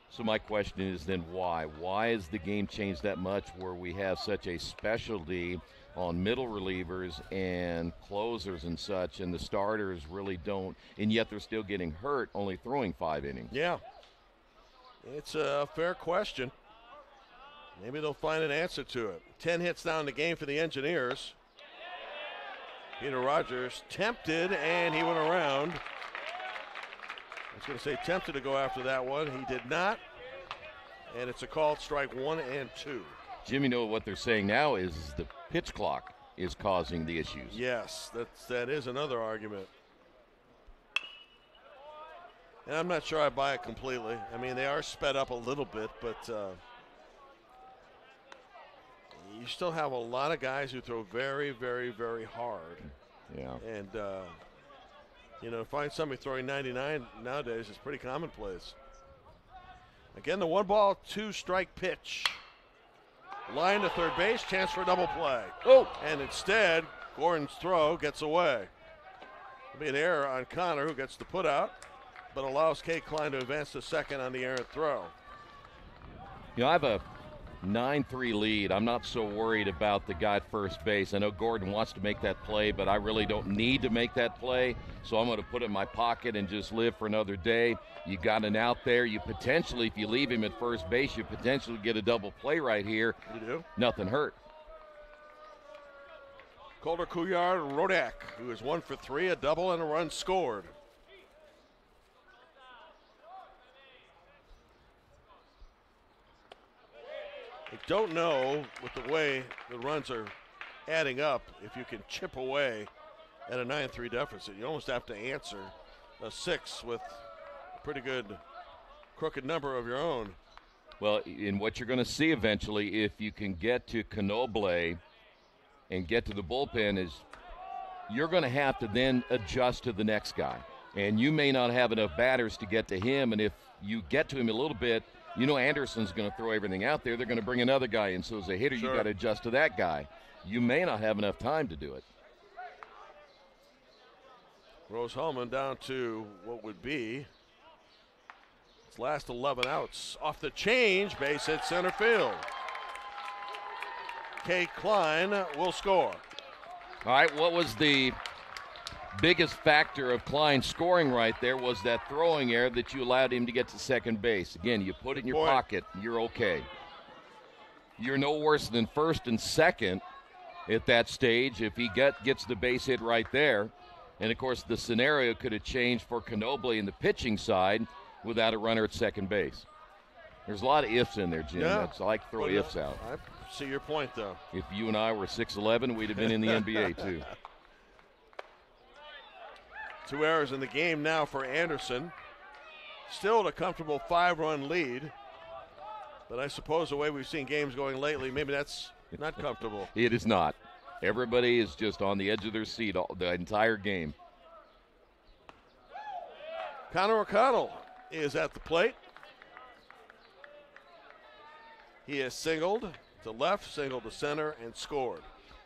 Speaker 2: So my question is then why? Why has the game changed that much where we have such a specialty on middle relievers and closers and such, and the starters really don't, and yet they're still getting hurt only throwing 5 innings?
Speaker 1: Yeah, it's a fair question. Maybe they'll find an answer to it. 10 hits down the game for the Engineers. Peter Rogers tempted, and he went around. I was going to say tempted to go after that one. He did not. And it's a called strike 1 and 2.
Speaker 2: Jimmy, what they're saying now is the pitch clock is causing the issues.
Speaker 1: Yes, that is another argument. And I'm not sure I buy it completely. I mean, they are sped up a little bit, but you still have a lot of guys who throw very, very, very hard.
Speaker 2: Yeah.
Speaker 1: And You know, find somebody throwing 99 nowadays is pretty commonplace. Again, the 1-ball, 2-strike pitch. Line to third base, chance for a double play.
Speaker 2: Oh!
Speaker 1: And instead, Gordon's throw gets away. It'll be an error on Connor, who gets the put out, but allows Kate Klein to advance to second on the errant throw.
Speaker 2: You know, I have a 9-3 lead. I'm not so worried about the guy at first base. I know Gordon wants to make that play, but I really don't need to make that play, so I'm going to put it in my pocket and just live for another day. You got an out there. You potentially, if you leave him at first base, you potentially get a double play right here.
Speaker 1: You do.
Speaker 2: Nothing hurt.
Speaker 1: Calder, Couillard, Rodak, who is 1 for 3, a double and a run scored. I don't know, with the way the runs are adding up, if you can chip away at a 9-3 deficit. You almost have to answer a 6 with a pretty good crooked number of your own.
Speaker 2: Well, in what you're going to see eventually, if you can get to Knoble and get to the bullpen, is you're going to have to then adjust to the next guy. And you may not have enough batters to get to him, and if you get to him a little bit, you know Anderson's going to throw everything out there. They're going to bring another guy in. So as a hitter,
Speaker 1: Sure.
Speaker 2: you got to adjust to that guy. You may not have enough time to do it.
Speaker 1: Rose-Hulman down to what would be its last 11 outs. Off the change, base hit center field. Kate Klein will score.
Speaker 2: All right, what was the biggest factor of Klein scoring right there was that throwing error that you allowed him to get to second base. Again, you put it in your pocket, you're okay. You're no worse than first and second at that stage if he gets the base hit right there. And, of course, the scenario could have changed for Knoble in the pitching side without a runner at second base. There's a lot of ifs in there, Jim.
Speaker 1: Yeah.
Speaker 2: I like to throw ifs out.
Speaker 1: I see your point, though.
Speaker 2: If you and I were 6'11", we'd have been in the NBA, too.
Speaker 1: 2 errors in the game now for Anderson. Still at a comfortable 5-run lead. But I suppose the way we've seen games going lately, maybe that's not comfortable.
Speaker 2: It is not. Everybody is just on the edge of their seat the entire game.
Speaker 1: Connor O'Connell is at the plate. He has singled to left, singled to center, and scored.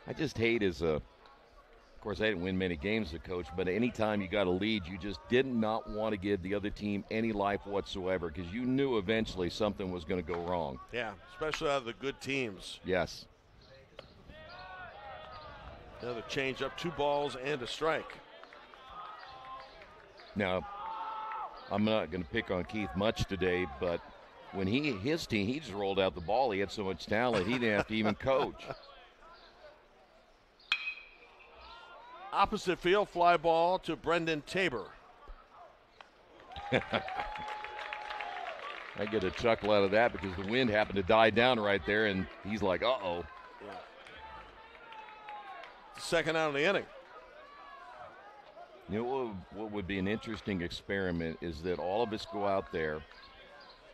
Speaker 2: I just hate of course, I didn't win many games as a coach, but anytime you got a lead, you just did not want to give the other team any life whatsoever because you knew eventually something was going to go wrong.
Speaker 1: Yeah, especially out of the good teams.
Speaker 2: Yes.
Speaker 1: Another change up, 2 balls and a strike.
Speaker 2: Now, I'm not going to pick on Keith much today, but when his team, he just rolled out the ball. He had so much talent, he didn't have to even coach.
Speaker 1: Opposite field, fly ball to Brendan Tabor.
Speaker 2: I get a chuckle out of that because the wind happened to die down right there, and he's like, uh-oh.
Speaker 1: Yeah. Second out of the inning.
Speaker 2: You know what would be an interesting experiment is that all of us go out there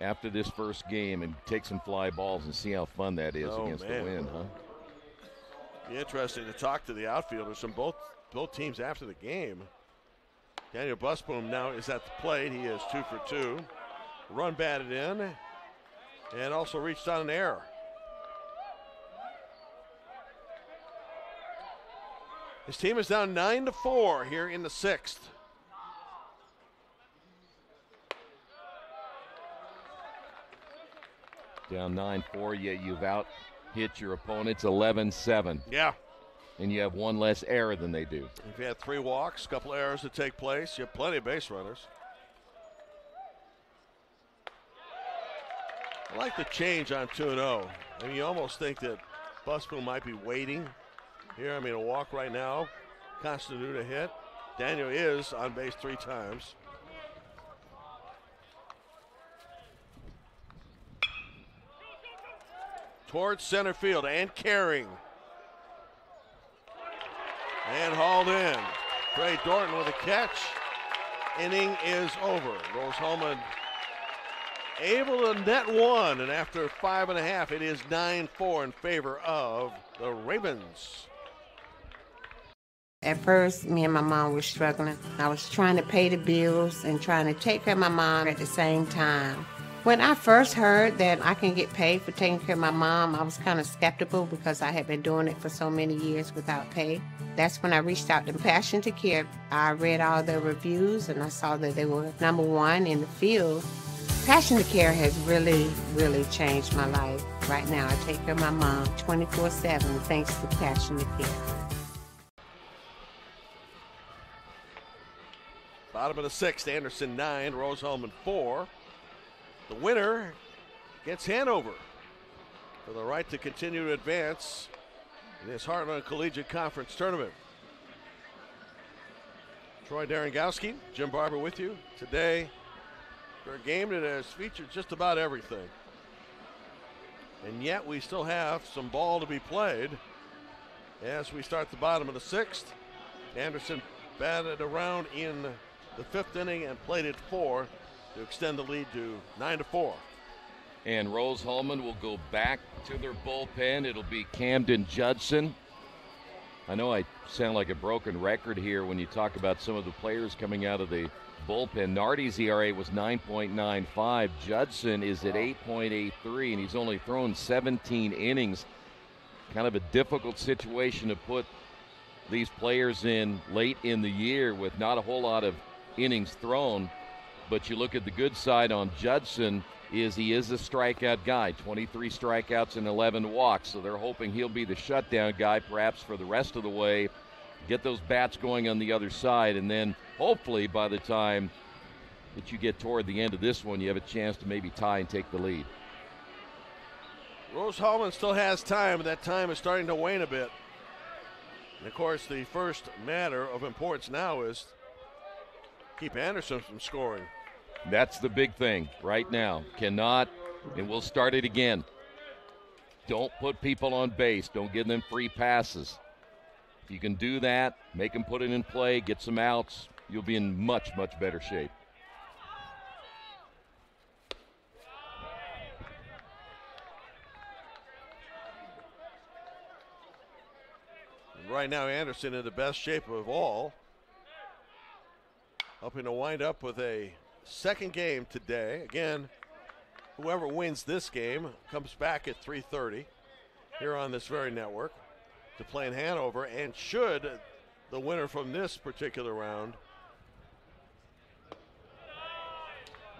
Speaker 2: after this first game and take some fly balls and see how fun that is against the wind, huh?
Speaker 1: Be interesting to talk to the outfielders from both teams after the game. Daniel Busboom now is at the plate. He is 2 for 2. Run batted in and also reached on an error. His team is down 9-4 here in the 6th.
Speaker 2: Down 9-4, yet you've out-hit your opponents 11-7.
Speaker 1: Yeah.
Speaker 2: And you have 1 less error than they do.
Speaker 1: If you had 3 walks, a couple errors to take place, you have plenty of base runners. I like the change on 2-0. I mean, you almost think that Busboom might be waiting here. I mean, a walk right now constitute a hit. Daniel is on base 3 times. Towards center field and carrying. And hauled in. Trey Dorton with a catch. Inning is over. Rose-Hulman able to net 1, and after 5.5, it is 9-4 in favor of the Ravens.
Speaker 13: At first, me and my mom were struggling. I was trying to pay the bills and trying to take care of my mom at the same time. When I first heard that I can get paid for taking care of my mom, I was kind of skeptical because I had been doing it for so many years without pay. That's when I reached out to Passion to Care. I read all the reviews and I saw that they were #1 in the field. Passion to Care has really, really changed my life. Right now, I take care of my mom 24/7 thanks to Passion to Care.
Speaker 1: Bottom of the 6th, Anderson 9, Rose-Hulman 4. The winner gets Hanover for the right to continue to advance in this Heartland Collegiate Conference Tournament. Troy Darengowski, Jim Barber with you today for a game that has featured just about everything. And yet we still have some ball to be played as we start the bottom of the 6th. Anderson batted around in the 5th inning and played it 4 to extend the lead to 9-4.
Speaker 2: And Rose-Hulman will go back to their bullpen. It'll be Camden Judson. I know I sound like a broken record here when you talk about some of the players coming out of the bullpen. Nardi's ERA was 9.95. Judson is at 8.83, and he's only thrown 17 innings. Kind of a difficult situation to put these players in late in the year with not a whole lot of innings thrown. But you look at the good side on Judson is he is a strikeout guy, 23 strikeouts and 11 walks. So they're hoping he'll be the shutdown guy perhaps for the rest of the way, get those bats going on the other side, and then hopefully by the time that you get toward the end of this one, you have a chance to maybe tie and take the lead.
Speaker 1: Rose-Hulman still has time, but that time is starting to wane a bit. And of course, the first matter of importance now is keep Anderson from scoring.
Speaker 2: That's the big thing right now. Cannot, and we'll start it again. Don't put people on base. Don't give them free passes. If you can do that, make them put it in play, get some outs, you'll be in much, much better shape.
Speaker 1: Right now, Anderson in the best shape of all. Hoping to wind up with a second game today. Again, whoever wins this game comes back at 3:30 here on this very network to play in Hanover. And should the winner from this particular round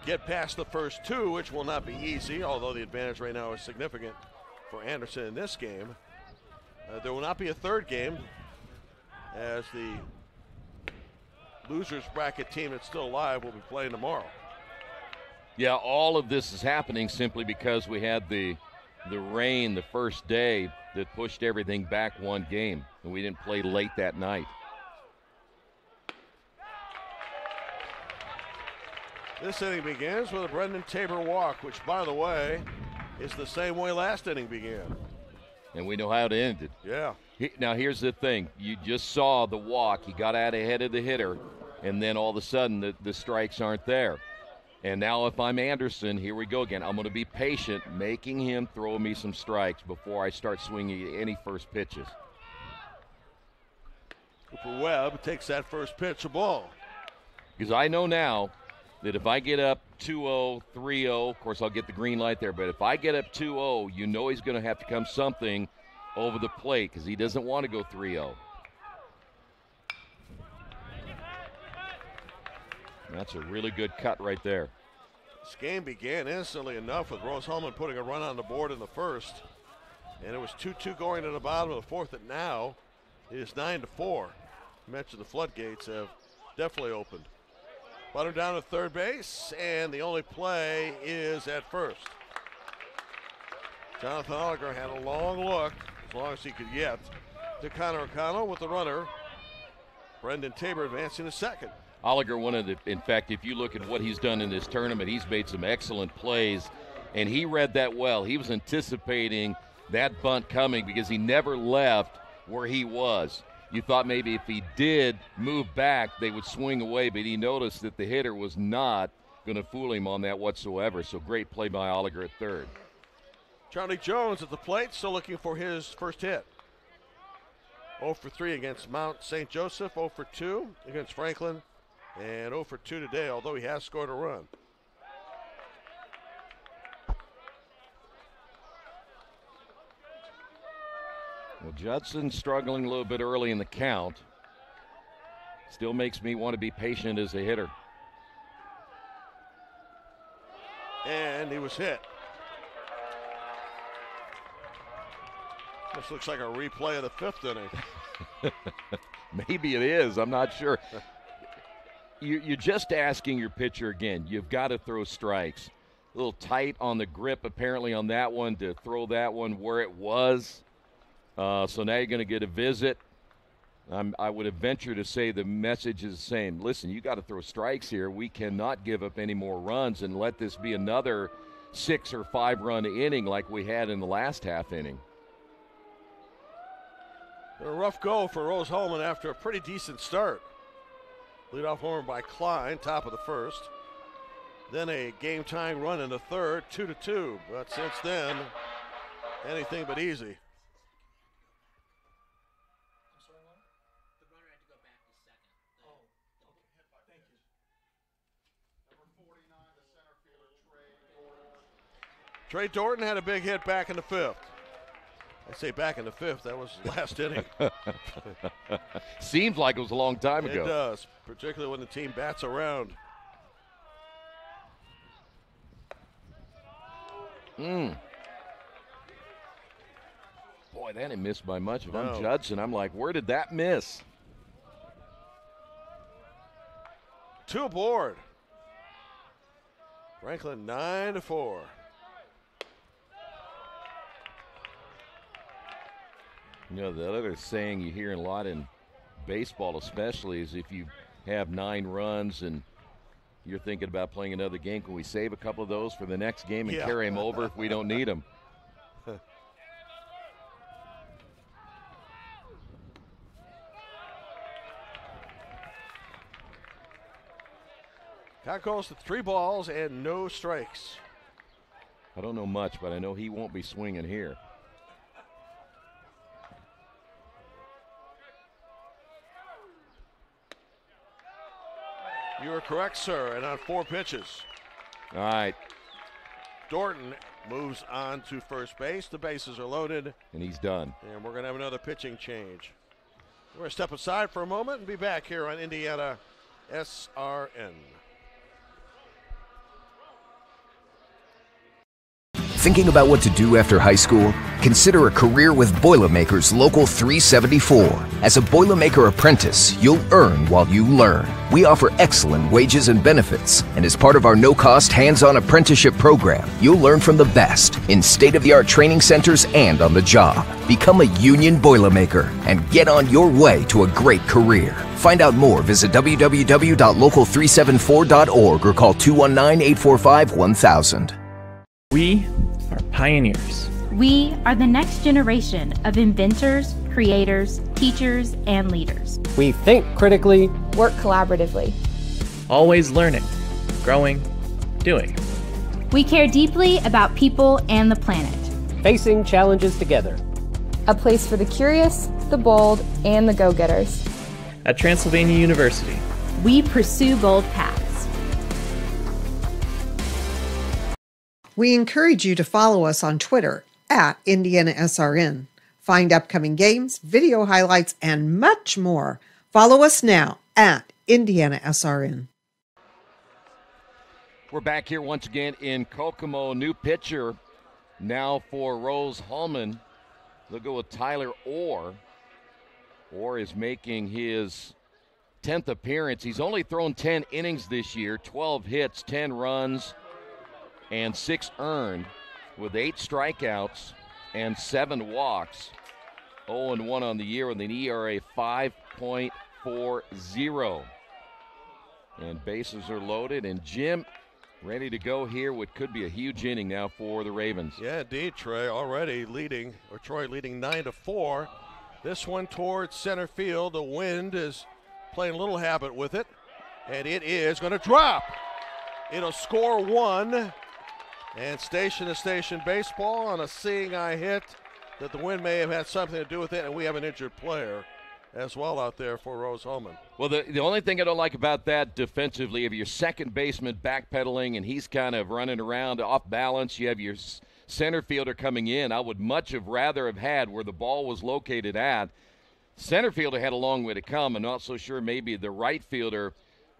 Speaker 1: get past the first two, which will not be easy, although the advantage right now is significant for Anderson in this game, there will not be a third game as the losers bracket team that's still alive will be playing tomorrow.
Speaker 2: Yeah, all of this is happening simply because we had the rain the first day that pushed everything back one game, and we didn't play late that night.
Speaker 1: This inning begins with a Brendan Tabor walk, which, by the way, is the same way last inning began.
Speaker 2: And we know how it ended.
Speaker 1: Yeah.
Speaker 2: Now, here's the thing. You just saw the walk. He got out ahead of the hitter, and then all of a sudden the strikes aren't there. And now if I'm Anderson, here we go again. I'm going to be patient, making him throw me some strikes before I start swinging any first pitches.
Speaker 1: Cooper Webb takes that first pitch, a ball.
Speaker 2: Because I know now that if I get up 2-0, 3-0, of course I'll get the green light there, but if I get up 2-0, you know he's going to have to come something over the plate because he doesn't want to go 3-0. That's a really good cut right there.
Speaker 1: This game began instantly enough with Rose-Hulman putting a run on the board in the first. And it was 2-2 going to the bottom of the fourth, and now it is 9-4. You mentioned the floodgates have definitely opened. Butter down to third base, and the only play is at first. Jonathan Oliger had a long look, as long as he could get, to Connor O'Connell with the runner. Brendan Tabor advancing to second.
Speaker 2: Oliger, in fact, if you look at what he's done in this tournament, he's made some excellent plays, and he read that well. He was anticipating that bunt coming because he never left where he was. You thought maybe if he did move back, they would swing away, but he noticed that the hitter was not going to fool him on that whatsoever. So great play by Oliger at third.
Speaker 1: Charlie Jones at the plate, still looking for his first hit. 0 for 3 against Mount St. Joseph, 0 for 2 against Franklin, and 0 for 2 today, although he has scored a run.
Speaker 2: Well, Judson's struggling a little bit early in the count. Still makes me want to be patient as a hitter.
Speaker 1: And he was hit. This looks like a replay of the 5th inning.
Speaker 2: Maybe it is. I'm not sure. You're just asking your pitcher again. You've got to throw strikes. A little tight on the grip apparently on that one to throw that one where it was. So now you're going to get a visit. I would have ventured to say the message is saying, listen, you got to throw strikes here. We cannot give up any more runs and let this be another 6 or 5 run inning like we had in the last half inning.
Speaker 1: A rough go for Rose-Hulman after a pretty decent start. Leadoff homer by Klein, top of the 1st. Then a game-tying run in the 3rd, 2-2. But since then, anything but easy. Trey Dorton had a big hit back in the 5th. I say back in the 5th, that was last inning.
Speaker 2: Seems like it was a long time ago.
Speaker 1: It does, particularly when the team bats around.
Speaker 2: Boy, that didn't miss by much. If I'm Judson, I'm like, where did that miss?
Speaker 1: 2 aboard. Franklin 9-4.
Speaker 2: You know, the other saying you hear a lot in baseball especially is if you have 9 runs and you're thinking about playing another game, can we save a couple of those for the next game and carry them over if we don't need them?
Speaker 1: Count goes to 3 balls and no strikes.
Speaker 2: I don't know much, but I know he won't be swinging here.
Speaker 1: You are correct, sir, and on 4 pitches.
Speaker 2: All right.
Speaker 1: Dorton moves on to first base. The bases are loaded.
Speaker 2: And he's done.
Speaker 1: And we're going to have another pitching change. We're going to step aside for a moment and be back here on Indiana SRN.
Speaker 14: Thinking about what to do after high school? Consider a career with Boilermakers Local 374. As a Boilermaker apprentice, you'll earn while you learn. We offer excellent wages and benefits, and as part of our no-cost hands-on apprenticeship program, you'll learn from the best in state-of-the-art training centers and on the job. Become a union Boilermaker and get on your way to a great career. Find out more, visit www.local374.org or call 219-845-1000.
Speaker 10: We are pioneers.
Speaker 15: We are the next generation of inventors, creators, teachers, and leaders.
Speaker 6: We think critically,
Speaker 12: work collaboratively,
Speaker 10: always learning, growing, doing.
Speaker 15: We care deeply about people and the planet.
Speaker 6: Facing challenges together.
Speaker 12: A place for the curious, the bold, and the go-getters.
Speaker 10: At Transylvania University,
Speaker 15: we pursue bold paths.
Speaker 16: We encourage you to follow us on Twitter at IndianaSRN. Find upcoming games, video highlights, and much more. Follow us now at IndianaSRN.
Speaker 2: We're back here once again in Kokomo. New pitcher now for Rose-Hulman. They'll go with Tyler Orr. Orr is making his 10th appearance. He's only thrown 10 innings this year, 12 hits, 10 runs, and 6 earned, with 8 strikeouts and 7 walks. 0-1 on the year with an ERA 5.40. And bases are loaded, and Jim ready to go here. What could be a huge inning now for the Ravens.
Speaker 1: Yeah, indeed, Trey already leading, or Troy leading 9-4. This one towards center field. The wind is playing a little habit with it, and it is going to drop. It'll score 1. And station-to-station baseball on a seeing eye hit that the wind may have had something to do with it, and we have an injured player as well out there for Rose-Hulman.
Speaker 2: Well, the only thing I don't like about that defensively, if your second baseman backpedaling and he's kind of running around off balance, you have your center fielder coming in. I would much have rather have had where the ball was located at. Center fielder had a long way to come. I'm not so sure maybe the right fielder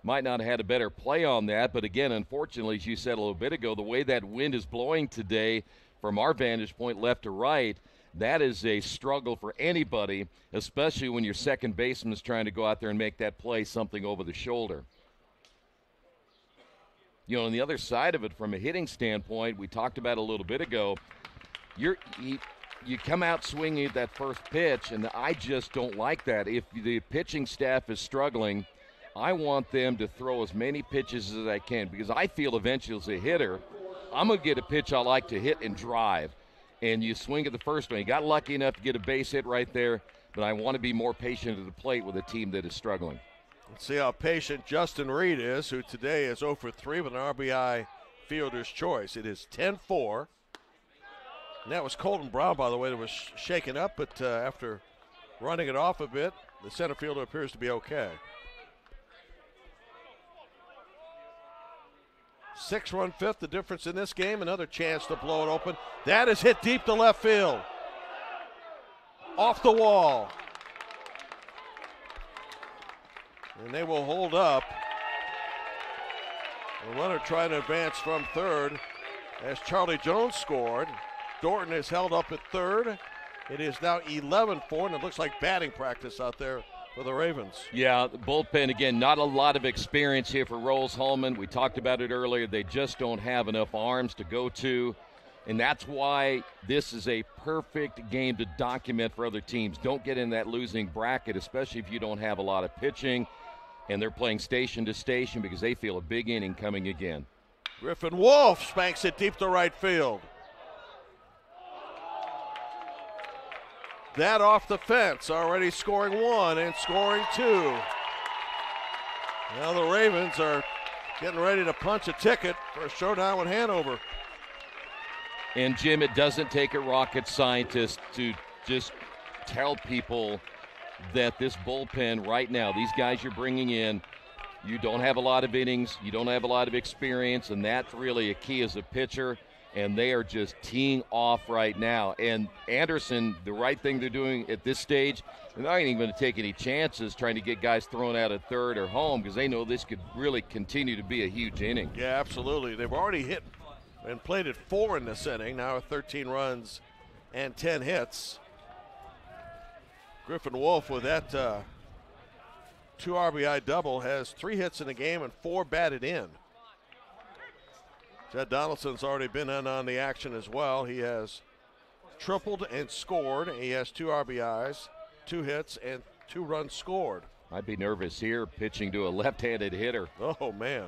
Speaker 2: might not have had a better play on that. But, again, unfortunately, as you said a little bit ago, the way that wind is blowing today from our vantage point left to right, that is a struggle for anybody, especially when your second baseman is trying to go out there and make that play something over the shoulder. You know, on the other side of it, from a hitting standpoint, we talked about a little bit ago, you come out swinging at that first pitch, and I just don't like that. If the pitching staff is struggling, I want them to throw as many pitches as I can, because I feel eventually as a hitter, I'm going to get a pitch I like to hit and drive. And you swing at the first one. You got lucky enough to get a base hit right there, but I want to be more patient at the plate with a team that is struggling.
Speaker 1: Let's see how patient Justin Reed is, who today is 0 for 3 with an RBI fielder's choice. It is 10-4. And that was Colton Brown, by the way, that was shaken up, but after running it off a bit, the center fielder appears to be okay. 6-run fifth, the difference in this game. Another chance to blow it open. That is hit deep to left field. Off the wall. And they will hold up. The runner trying to advance from third as Charlie Jones scored. Dorton is held up at third. It is now 11-4, and it looks like batting practice out there for the Ravens.
Speaker 2: Yeah, the bullpen, again, not a lot of experience here for Rose-Hulman. We talked about it earlier. They just don't have enough arms to go to, and that's why this is a perfect game to document for other teams. Don't get in that losing bracket, especially if you don't have a lot of pitching, and they're playing station to station because they feel a big inning coming again.
Speaker 1: Griffin Wolf spanks it deep to right field. That off the fence, already scoring one and scoring two. Now the Ravens are getting ready to punch a ticket for a showdown with Hanover.
Speaker 2: And, Jim, it doesn't take a rocket scientist to just tell people that this bullpen right now, these guys you're bringing in, you don't have a lot of innings, you don't have a lot of experience, and that's really a key as a pitcher. And they are just teeing off right now. And Anderson, the right thing they're doing at this stage, they're not even going to take any chances trying to get guys thrown out at third or home because they know this could really continue to be a huge inning.
Speaker 1: Yeah, absolutely. They've already hit and played at 4 in this inning, now with 13 runs and 10 hits. Griffin Wolf with that 2 RBI double has 3 hits in the game and 4 batted in. Jed Donaldson's already been in on the action as well. He has tripled and scored. He has 2 RBIs, 2 hits, and 2 runs scored.
Speaker 2: I'd be nervous here pitching to a left-handed hitter.
Speaker 1: Oh, man.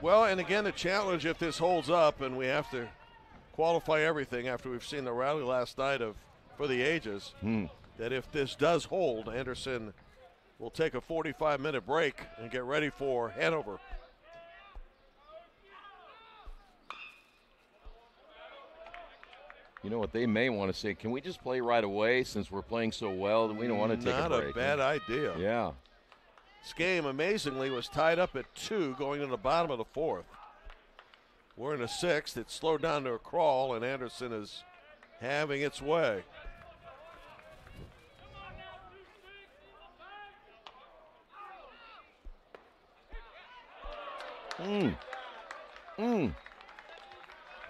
Speaker 1: Well, and again, the challenge, if this holds up, and we have to qualify everything after we've seen the rally last night for the ages, that if this does hold, Anderson will take a 45-minute break and get ready for Hanover.
Speaker 2: You know what they may want to say, can we just play right away since we're playing so well that we don't want to take a break?
Speaker 1: Not a bad idea.
Speaker 2: Yeah.
Speaker 1: This game, amazingly, was tied up at 2 going into the bottom of the 4th. We're in the 6th. It's slowed down to a crawl, and Anderson is having its way.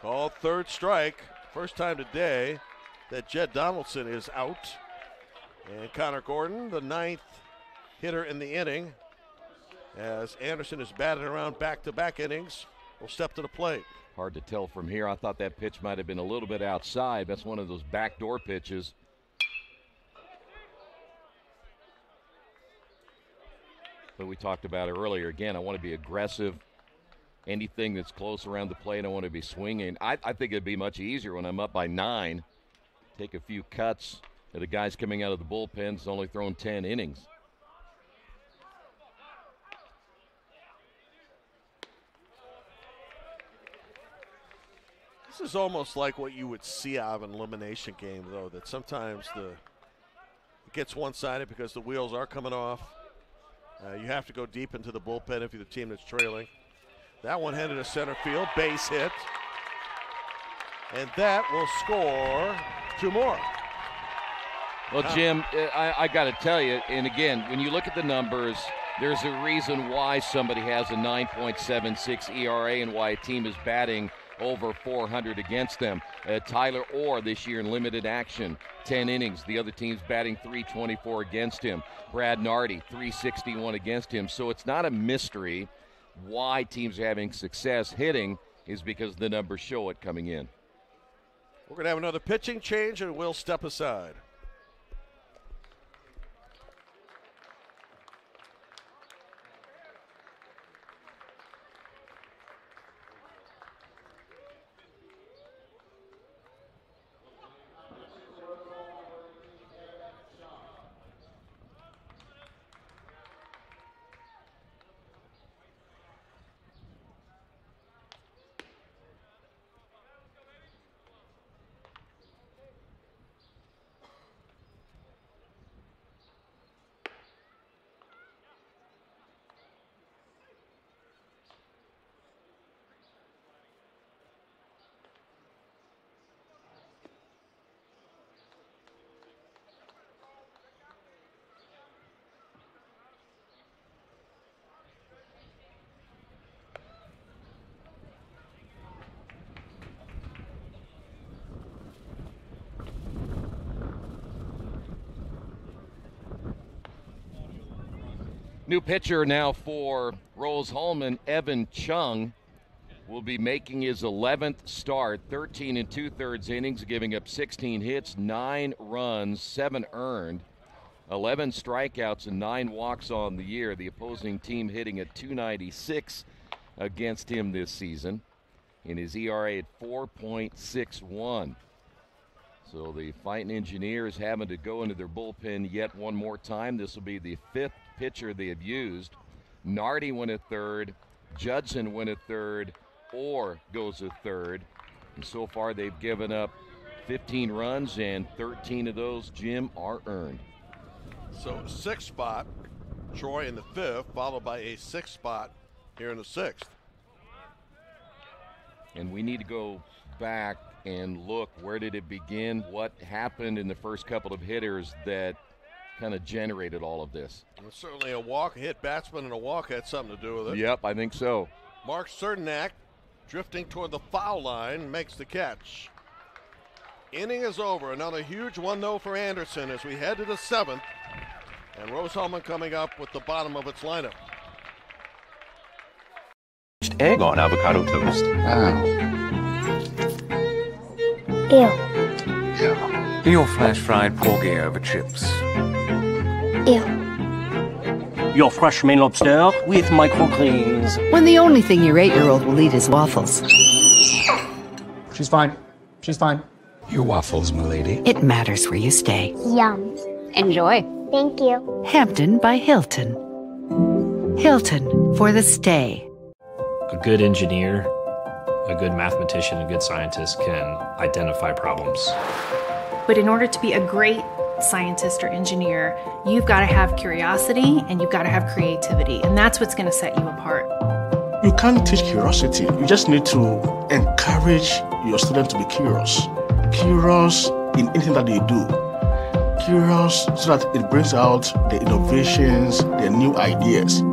Speaker 1: Called third strike. First time today that Jed Donaldson is out. And Connor Gordon, the 9th hitter in the inning, as Anderson is batted around back-to-back innings, will step to the plate.
Speaker 2: Hard to tell from here. I thought that pitch might have been a little bit outside. That's one of those backdoor pitches. But we talked about it earlier. Again, I want to be aggressive. Anything that's close around the plate, I want to be swinging. I think it'd be much easier when I'm up by 9. Take a few cuts at the guys coming out of the bullpens, only thrown 10 innings.
Speaker 1: This is almost like what you would see out of an elimination game, though, that sometimes it gets one-sided because the wheels are coming off. You have to go deep into the bullpen if you're the team that's trailing. That one headed to center field, base hit. And that will score 2 more.
Speaker 2: Well, Jim, I got to tell you, and again, when you look at the numbers, there's a reason why somebody has a 9.76 ERA and why a team is batting over 400 against them. Tyler Orr this year in limited action, 10 innings. The other team's batting 324 against him. Brad Nardi, 361 against him. So it's not a mystery why teams are having success hitting is because the numbers show it coming in.
Speaker 1: We're going to have another pitching change, and we'll step aside.
Speaker 2: New pitcher now for Rose-Hulman, Evan Chung, will be making his 11th start, 13 2/3 innings, giving up 16 hits, 9 runs, 7 earned, 11 strikeouts, and 9 walks on the year. The opposing team hitting at .296 against him this season, and his ERA at 4.61. So the Fighting Engineers having to go into their bullpen yet one more time. This will be the 5th pitcher they have used. Nardi went at third, Judson went at third, Orr goes at third. And so far they've given up 15 runs, and 13 of those, Jim, are earned.
Speaker 1: So 6th spot, Troy in the 5th, followed by a 6th spot here in the 6th.
Speaker 2: And we need to go back and look, where did it begin? What happened in the first couple of hitters that kind of generated all of this?
Speaker 1: And certainly a walk, a hit batsman and a walk had something to do with it.
Speaker 2: Yep, I think so.
Speaker 1: Mark Cernak, drifting toward the foul line, makes the catch. Inning is over. Another huge 1-0 for Anderson as we head to the 7th. And Rose-Hulman coming up with the bottom of its lineup.
Speaker 17: Egg on avocado toast.
Speaker 8: Ew.
Speaker 17: Your flash fried porgy over chips.
Speaker 8: Ew.
Speaker 10: Your fresh Maine lobster with microgreens.
Speaker 9: When the only thing your 8-year-old will eat is waffles.
Speaker 6: She's fine. She's fine.
Speaker 17: Your waffles, milady.
Speaker 9: It matters where you stay.
Speaker 8: Yum.
Speaker 5: Enjoy.
Speaker 8: Thank you.
Speaker 9: Hampton by Hilton. Hilton for the stay.
Speaker 18: A good engineer, a good mathematician, a good scientist can identify problems.
Speaker 19: But in order to be a great scientist or engineer, you've got to have curiosity and you've got to have creativity, and that's what's going to set you apart.
Speaker 20: You can't teach curiosity. You just need to encourage your students to be curious. Curious in anything that they do. Curious so that it brings out the innovations, the new ideas.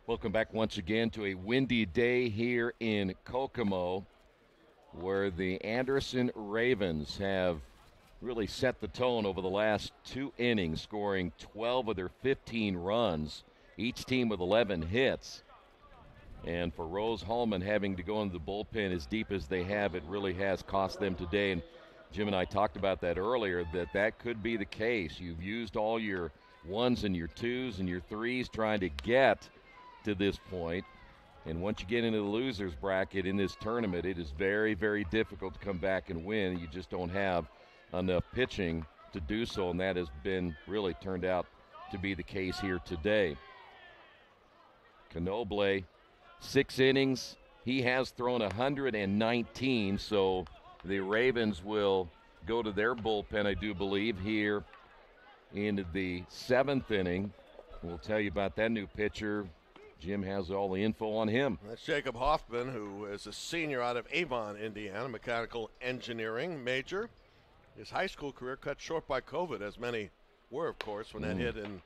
Speaker 2: Welcome back once again to a windy day here in Kokomo, where the Anderson Ravens have really set the tone over the last 2 innings, scoring 12 of their 15 runs, each team with 11 hits. And for Rose-Hulman having to go into the bullpen as deep as they have, it really has cost them today. And Jim and I talked about that earlier, that could be the case. You've used all your 1s and your 2s and your 3s trying to get to this point. And once you get into the loser's bracket in this tournament, it is very, very difficult to come back and win. You just don't have enough pitching to do so, and that has been really turned out to be the case here today. Knoble, 6 innings, He has thrown 119, so the Ravens will go to their bullpen, I do believe, here into the 7th inning. We'll tell you about that new pitcher. Jim has all the info on him.
Speaker 1: That's Jacob Hoffman, who is a senior out of Avon, Indiana, mechanical engineering major. His high school career cut short by COVID, as many were, of course, when that hit in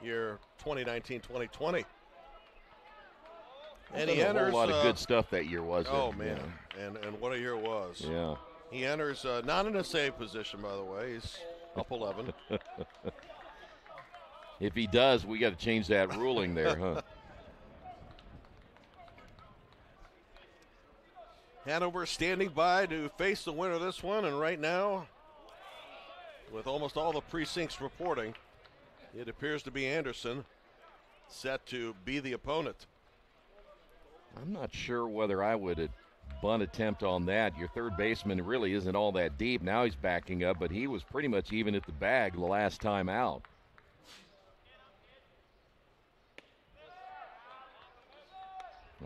Speaker 1: year 2019-2020. And he enters
Speaker 2: a whole lot of good stuff that year, wasn't it?
Speaker 1: Oh, man. Yeah. And what a year it was.
Speaker 2: Yeah.
Speaker 1: He enters not in a save position, by the way. He's up 11.
Speaker 2: If he does, we got to change that ruling there, huh?
Speaker 1: Hanover standing by to face the winner of this one, and right now, with almost all the precincts reporting, it appears to be Anderson set to be the opponent.
Speaker 2: I'm not sure whether I would have bunt attempt on that. Your third baseman really isn't all that deep. Now he's backing up, but he was pretty much even at the bag the last time out.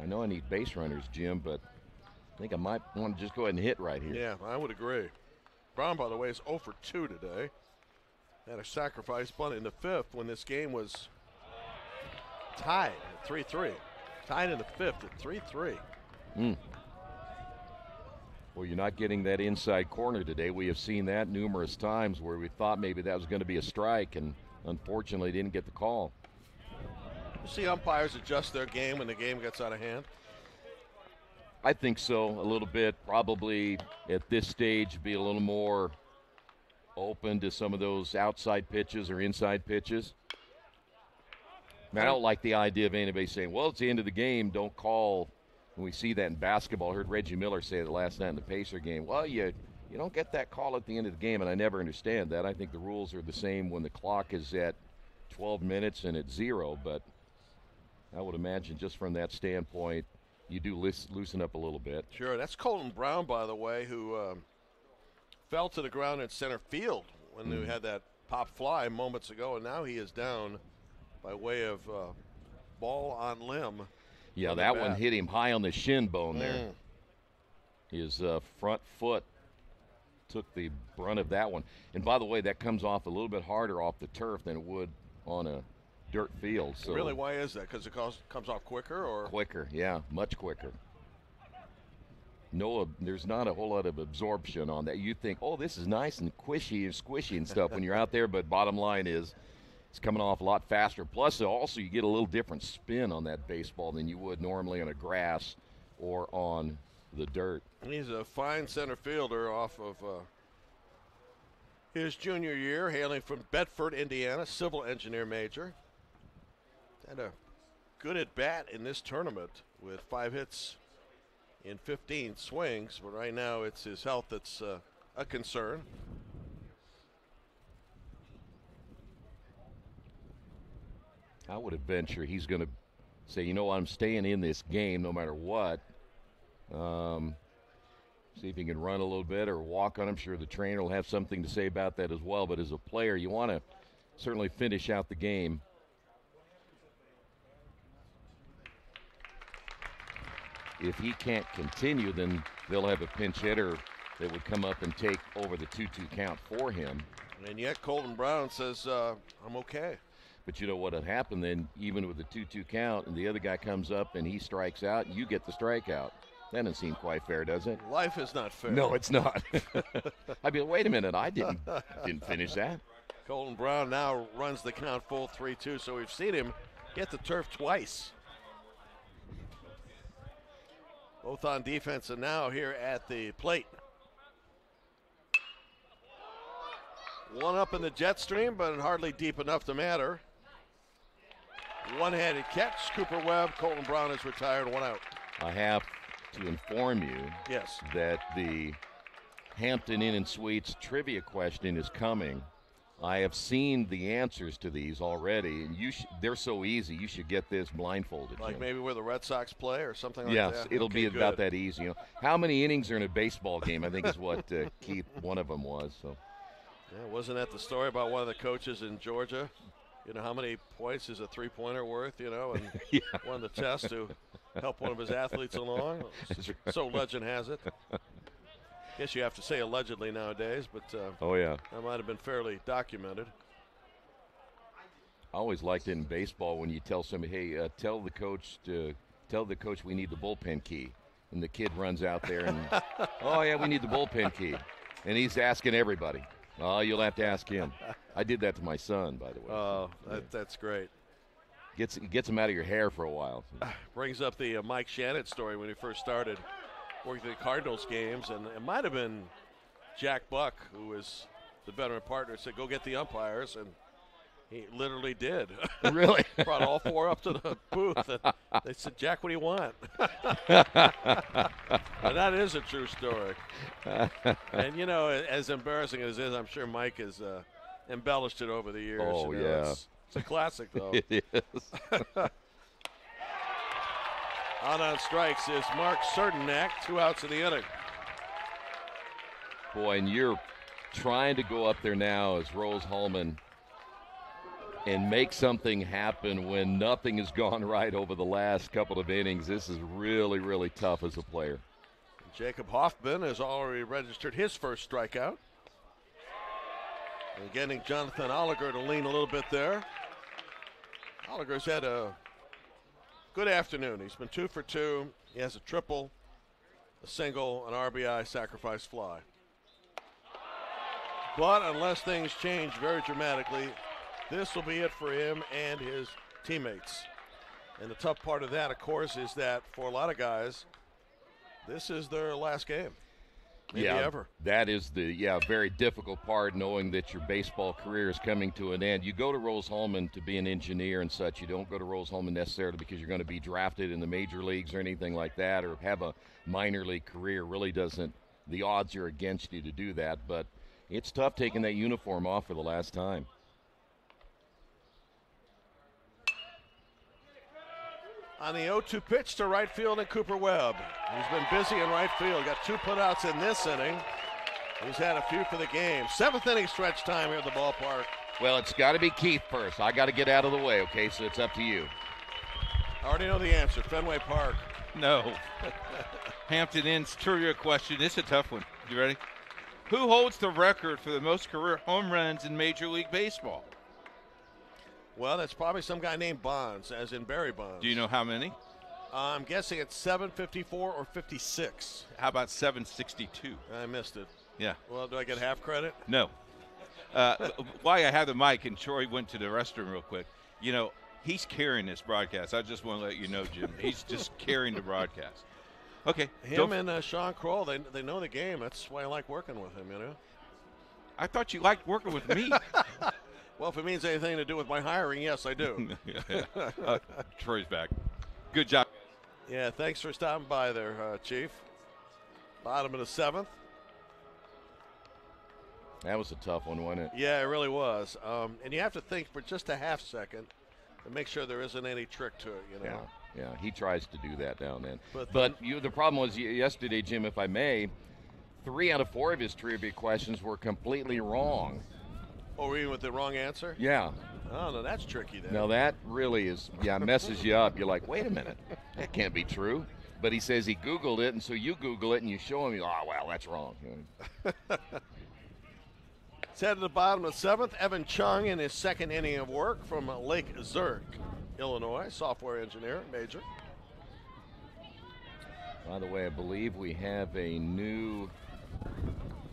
Speaker 2: I know I need base runners, Jim, but I think I might want to just go ahead and hit right here.
Speaker 1: Yeah, I would agree. Brown, by the way, is 0 for 2 today. Had a sacrifice bunt in the 5th when this game was tied at 3-3. Tied in the 5th at 3-3.
Speaker 2: Well, you're not getting that inside corner today. We have seen that numerous times where we thought maybe that was going to be a strike and unfortunately didn't get the call.
Speaker 1: You see umpires adjust their game when the game gets out of hand?
Speaker 2: I think so, a little bit. Probably at this stage be a little more open to some of those outside pitches or inside pitches. I don't like the idea of anybody saying, well, it's the end of the game, don't call. When we see that in basketball, I heard Reggie Miller say it last night in the Pacer game. Well, you don't get that call at the end of the game, and I never understand that. I think the rules are the same when the clock is at 12 minutes and at 0, but I would imagine just from that standpoint, you do loosen up a little bit.
Speaker 1: Sure. That's Colton Brown, by the way, who fell to the ground in center field when we had that pop fly moments ago, and now he is down by way of ball on limb.
Speaker 2: Yeah, that one hit him high on the shin bone there. His front foot took the brunt of that one. And by the way, that comes off a little bit harder off the turf than it would on a dirt field. So
Speaker 1: really, why is that? Because it comes off quicker, or
Speaker 2: quicker? Yeah, much quicker. No, there's not a whole lot of absorption on that. You think, oh, this is nice and squishy and stuff when you're out there, but bottom line is it's coming off a lot faster. Plus, also you get a little different spin on that baseball than you would normally on a grass or on the dirt.
Speaker 1: He's a fine center fielder off of his junior year, hailing from Bedford, Indiana, civil engineer major. Had a good at-bat in this tournament with 5 hits in 15 swings, but right now it's his health that's a concern.
Speaker 2: I would venture he's going to say, you know, I'm staying in this game no matter what. See if he can run a little bit or walk on. I'm sure the trainer will have something to say about that as well. But as a player, you want to certainly finish out the game. If he can't continue, then they'll have a pinch hitter that would come up and take over the 2-2 count for him.
Speaker 1: And yet Colton Brown says, I'm okay.
Speaker 2: But you know what had happened then, even with the 2-2 count, and the other guy comes up and he strikes out, you get the strikeout. That doesn't seem quite fair, does it?
Speaker 1: Life is not fair.
Speaker 2: No, it's not. I'd be like, wait a minute, I didn't finish that.
Speaker 1: Colton Brown now runs the count full 3-2, so we've seen him get the turf twice. Both on defense and now here at the plate. One up in the jet stream, but hardly deep enough to matter. One-handed catch, Cooper Webb. Colton Brown is retired, 1 out.
Speaker 2: I have to inform you that the Hampton Inn and Suites trivia question is coming. I have seen the answers to these already, and they're so easy. You should get this blindfolded.
Speaker 1: Like
Speaker 2: Jim.
Speaker 1: Maybe where the Red Sox play or something like
Speaker 2: that?
Speaker 1: Yes,
Speaker 2: it'll be about that easy. You know, how many innings are in a baseball game, I think is what one of them was. So.
Speaker 1: Yeah, wasn't that the story about one of the coaches in Georgia? You know, how many points is a three-pointer worth, you know, and one of the tests who help one of his athletes along. So legend has it. Guess you have to say allegedly nowadays, but
Speaker 2: oh yeah,
Speaker 1: that might have been fairly documented.
Speaker 2: I always liked it in baseball when you tell somebody, hey, tell the coach we need the bullpen key. And the kid runs out there and, oh, yeah, we need the bullpen key. And he's asking everybody. Oh, you'll have to ask him. I did that to my son, by the way.
Speaker 1: Oh, that's great.
Speaker 2: Gets him out of your hair for a while.
Speaker 1: Brings up the Mike Shannon story when he first started working the Cardinals games. And it might have been Jack Buck, who was the veteran partner, said, go get the umpires. And he literally did.
Speaker 2: Really?
Speaker 1: Brought all four up to the booth. And they said, Jack, what do you want? And that is a true story. And, you know, as embarrassing as it is, I'm sure Mike has embellished it over the years.
Speaker 2: Oh,
Speaker 1: you know,
Speaker 2: yeah.
Speaker 1: It's a classic, though.
Speaker 2: It is.
Speaker 1: On strikes is Mark Cerdenak, 2 outs in the inning.
Speaker 2: Boy, and you're trying to go up there now as Rose-Hulman and make something happen when nothing has gone right over the last couple of innings. This is really, really tough as a player.
Speaker 1: Jacob Hoffman has already registered his first strikeout. And getting Jonathan Oliger to lean a little bit there. Oliger's had a good afternoon. He's been 2 for 2. He has a triple, a single, an RBI, sacrifice fly. But unless things change very dramatically, this will be it for him and his teammates. And the tough part of that, of course, is that for a lot of guys, this is their last game. Maybe ever.
Speaker 2: That is the very difficult part, knowing that your baseball career is coming to an end. You go to Rose-Hulman to be an engineer and such. You don't go to Rose-Hulman necessarily because you're going to be drafted in the major leagues or anything like that, or have a minor league career. Really doesn't. The odds are against you to do that, but it's tough taking that uniform off for the last time.
Speaker 1: On the 0-2 pitch to right field and Cooper Webb. He's been busy in right field. Got 2 putouts in this inning. He's had a few for the game. 7th inning stretch time here at the ballpark.
Speaker 2: Well, it's got to be Keith first. I got to get out of the way, okay? So it's up to you.
Speaker 1: I already know the answer. Fenway Park.
Speaker 21: No. Hampton Inn's trivia question. It's a tough one. You ready? Who holds the record for the most career home runs in Major League Baseball?
Speaker 1: Well, that's probably some guy named Bonds, as in Barry Bonds.
Speaker 21: Do you know how many?
Speaker 1: I'm guessing it's 754 or 56.
Speaker 21: How about 762?
Speaker 1: I missed it.
Speaker 21: Yeah.
Speaker 1: Well, do I get half credit?
Speaker 21: No. While I have the mic, and Troy went to the restroom real quick, you know, he's carrying this broadcast. I just want to let you know, Jim. He's just carrying the broadcast. Okay.
Speaker 1: Him and Sean Kroll, they know the game. That's why I like working with him, you know.
Speaker 21: I thought you liked working with me.
Speaker 1: Well, if it means anything to do with my hiring, yes, I do.
Speaker 21: Troy's back. Good job.
Speaker 1: Yeah, thanks for stopping by there, Chief. Bottom of the 7th.
Speaker 2: That was a tough one, wasn't it?
Speaker 1: Yeah, it really was. And you have to think for just a half second and make sure there isn't any trick to it, you know.
Speaker 2: Yeah, he tries to do that now and then. But the problem was yesterday, Jim, if I may, 3 out of 4 of his trivia questions were completely wrong.
Speaker 1: Or even with the wrong answer?
Speaker 2: Yeah.
Speaker 1: Oh, no, that's tricky then.
Speaker 2: Now that really is, messes you up. You're like, wait a minute, that can't be true. But he says he Googled it, and so you Google it, and you show him, oh, well, that's wrong.
Speaker 1: It's headed to the bottom of the 7th. Evan Chung in his 2nd inning of work from Lake Zurich, Illinois, software engineer, major.
Speaker 2: By the way, I believe we have a new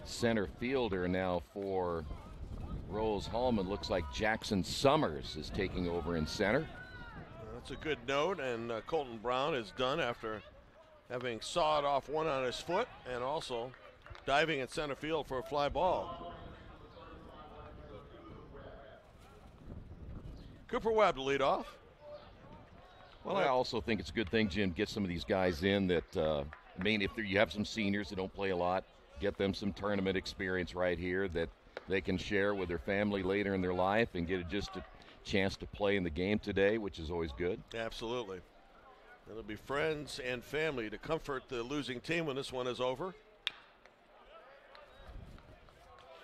Speaker 2: center fielder now for Rose-Hulman. Looks like Jackson Summers is taking over in center.
Speaker 1: That's a good note, and Colton Brown is done after having sawed off one on his foot and also diving in center field for a fly ball. Cooper Webb to lead off.
Speaker 2: Well, I also think it's a good thing, Jim, get some of these guys in that, if you have some seniors that don't play a lot, get them some tournament experience right here that they can share with their family later in their life and get just a chance to play in the game today, which is always good.
Speaker 1: Absolutely. It'll be friends and family to comfort the losing team when this one is over.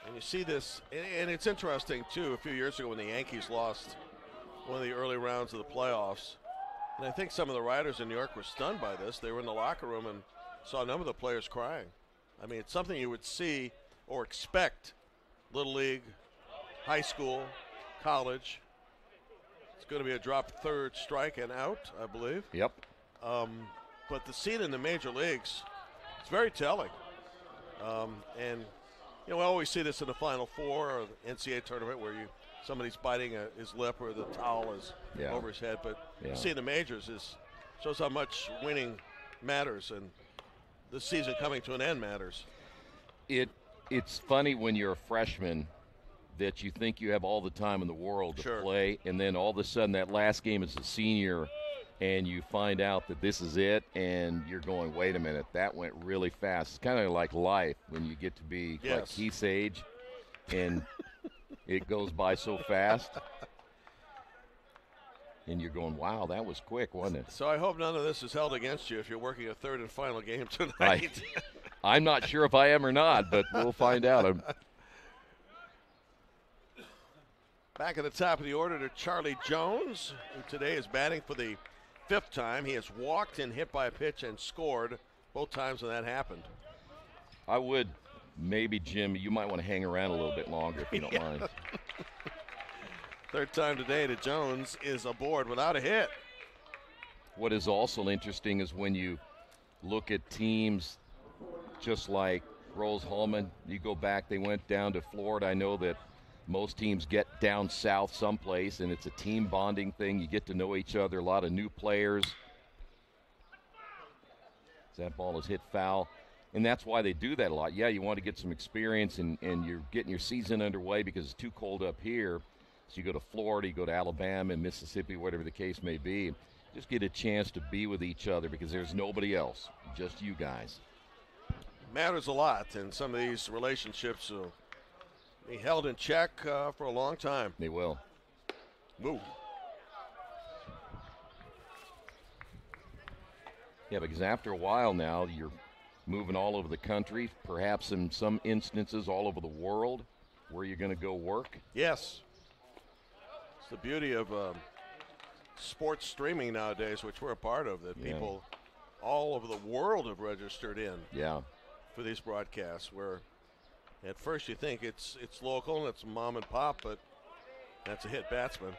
Speaker 1: And you see this, and it's interesting, too, a few years ago when the Yankees lost one of the early rounds of the playoffs. And I think some of the riders in New York were stunned by this. They were in the locker room and saw a number of the players crying. I mean, it's something you would see or expect. Little League, high school, college. It's going to be a drop third strike and out, I believe.
Speaker 2: Yep.
Speaker 1: But to see it in the major leagues, it's very telling. And, you know, we always see this in the Final Four or the NCAA tournament where somebody's biting his lip or the towel is over his head. But to see in the majors shows how much winning matters, and the season coming to an end matters.
Speaker 2: It's funny when you're a freshman that you think you have all the time in the world to play, and then all of a sudden that last game is a senior, and you find out that this is it, and you're going, wait a minute, that went really fast. It's kind of like life when you get to be like Keith's age, and it goes by so fast. And you're going, wow, that was quick, wasn't it?
Speaker 1: So I hope none of this is held against you if you're working a third and final game tonight.
Speaker 2: I'm not sure if I am or not, but we'll find out.
Speaker 1: Back at the top of the order to Charlie Jones, who today is batting for the 5th time. He has walked and hit by a pitch and scored both times when that happened.
Speaker 2: I would, maybe, Jim, you might want to hang around a little bit longer if you don't mind.
Speaker 1: 3rd time today that Jones is aboard without a hit.
Speaker 2: What is also interesting is when you look at teams just like Rose-Hulman, you go back, they went down to Florida. I know that most teams get down south someplace, and it's a team bonding thing. You get to know each other, a lot of new players. That ball is hit foul, and that's why they do that a lot. Yeah, you want to get some experience, and you're getting your season underway because it's too cold up here. So you go to Florida, you go to Alabama and Mississippi, whatever the case may be. Just get a chance to be with each other because there's nobody else, just you guys.
Speaker 1: Matters a lot, and some of these relationships will be held in check for a long time.
Speaker 2: They will.
Speaker 1: Move.
Speaker 2: Yeah, because after a while now, you're moving all over the country, perhaps in some instances all over the world, where you're going to go work.
Speaker 1: Yes. It's the beauty of sports streaming nowadays, which we're a part of, that people all over the world have registered in for these broadcasts, where at first you think it's local and it's mom and pop, but that's a hit batsman.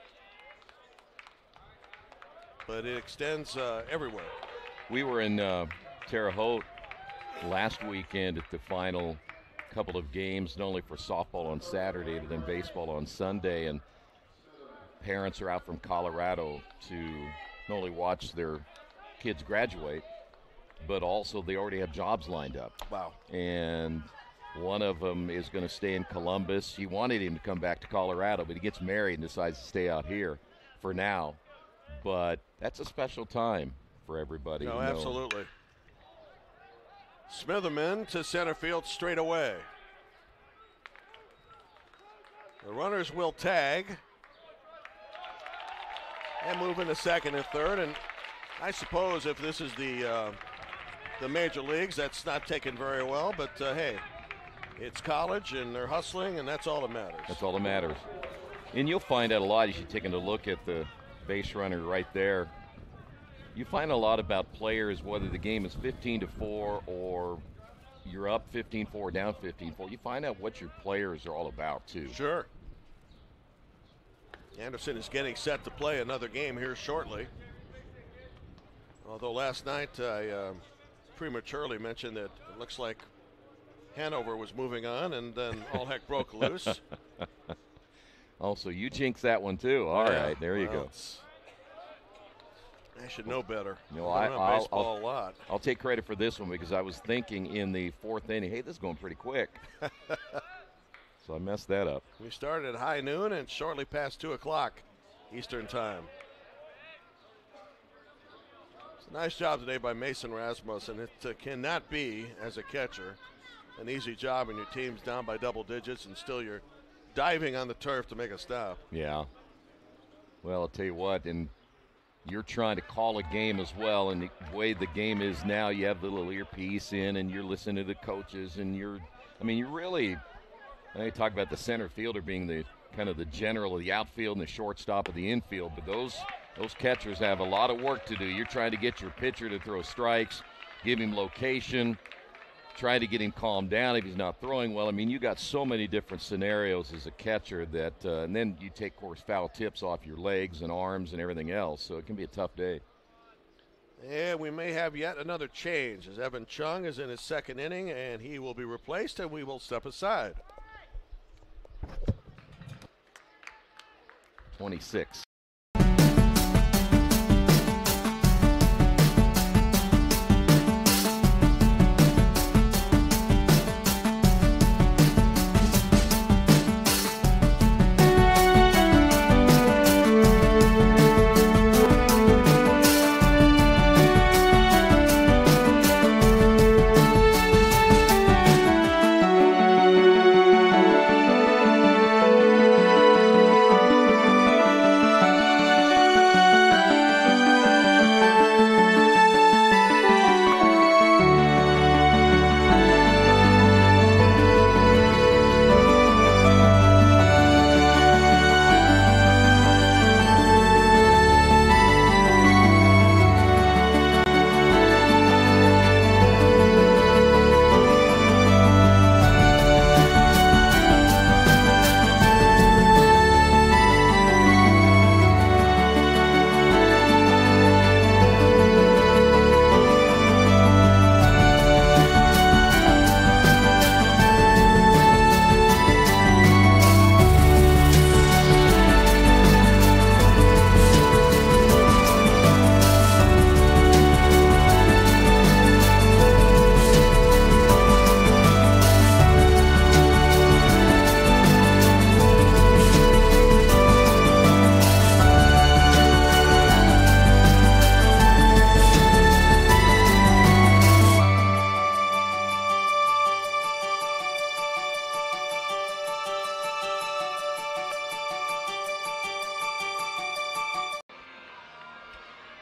Speaker 1: But it extends everywhere.
Speaker 2: We were in Terre Haute last weekend at the final couple of games, not only for softball on Saturday, but then baseball on Sunday, and parents are out from Colorado to not only watch their kids graduate, but also they already have jobs lined up.
Speaker 1: Wow.
Speaker 2: And one of them is going to stay in Columbus. He wanted him to come back to Colorado, but he gets married and decides to stay out here for now. But that's a special time for everybody.
Speaker 1: No, absolutely. Smitherman to center field straight away. The runners will tag and move into second and third. And I suppose if this is the major leagues, that's not taken very well. But, hey, it's college, and they're hustling, and that's all that matters.
Speaker 2: That's all that matters. And you'll find out a lot as you take a look at the base runner right there. You find a lot about players, whether the game is 15-4 or you're up 15-4, down 15-4. You find out what your players are all about, too.
Speaker 1: Sure. Anderson is getting set to play another game here shortly. Although last night I prematurely mentioned that it looks like Hanover was moving on, and then all heck broke loose.
Speaker 2: Also, you jinxed that one, too. All right, there you go.
Speaker 1: I should know better.
Speaker 2: You know,
Speaker 1: baseball a lot.
Speaker 2: I'll take credit for this one because I was thinking in the 4th inning, hey, this is going pretty quick. So I messed that up.
Speaker 1: We started at high noon and shortly past 2 o'clock Eastern time. It's a nice job today by Mason Rasmussen. It cannot be, as a catcher, an easy job when your team's down by double digits and still you're diving on the turf to make a stop.
Speaker 2: Yeah. Well, I'll tell you what, and you're trying to call a game as well, and the way the game is now, you have the little earpiece in and you're listening to the coaches, and you really, I know you talk about the center fielder being the kind of the general of the outfield and the shortstop of the infield, but those Those catchers have a lot of work to do. You're trying to get your pitcher to throw strikes, give him location, try to get him calmed down if he's not throwing well. I mean, you got so many different scenarios as a catcher that, and then you take, of course, foul tips off your legs and arms and everything else, so it can be a tough day.
Speaker 1: Yeah, we may have yet another change as Evan Chung is in his second inning, and he will be replaced, and we will step aside.
Speaker 2: 26.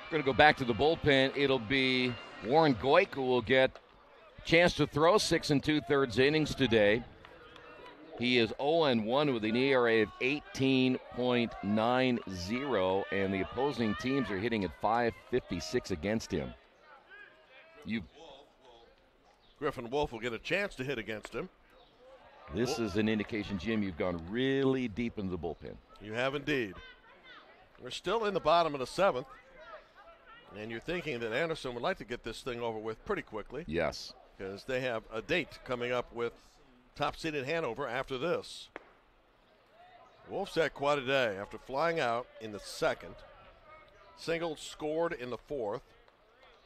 Speaker 2: We're going to go back to the bullpen. It'll be Warren Goik who will get a chance to throw 6 2/3 innings today. He is 0-1 with an ERA of 18.90, and the opposing teams are hitting at .556 against him.
Speaker 1: Griffin Wolf will get a chance to hit against him.
Speaker 2: This is an indication, Jim, you've gone really deep into the bullpen.
Speaker 1: You have indeed. We're still in the bottom of the 7th. And you're thinking that Anderson would like to get this thing over with pretty quickly.
Speaker 2: Yes.
Speaker 1: Because they have a date coming up with top-seeded Hanover after this. Wolf's had quite a day after flying out in the 2nd. Singled, scored in the 4th.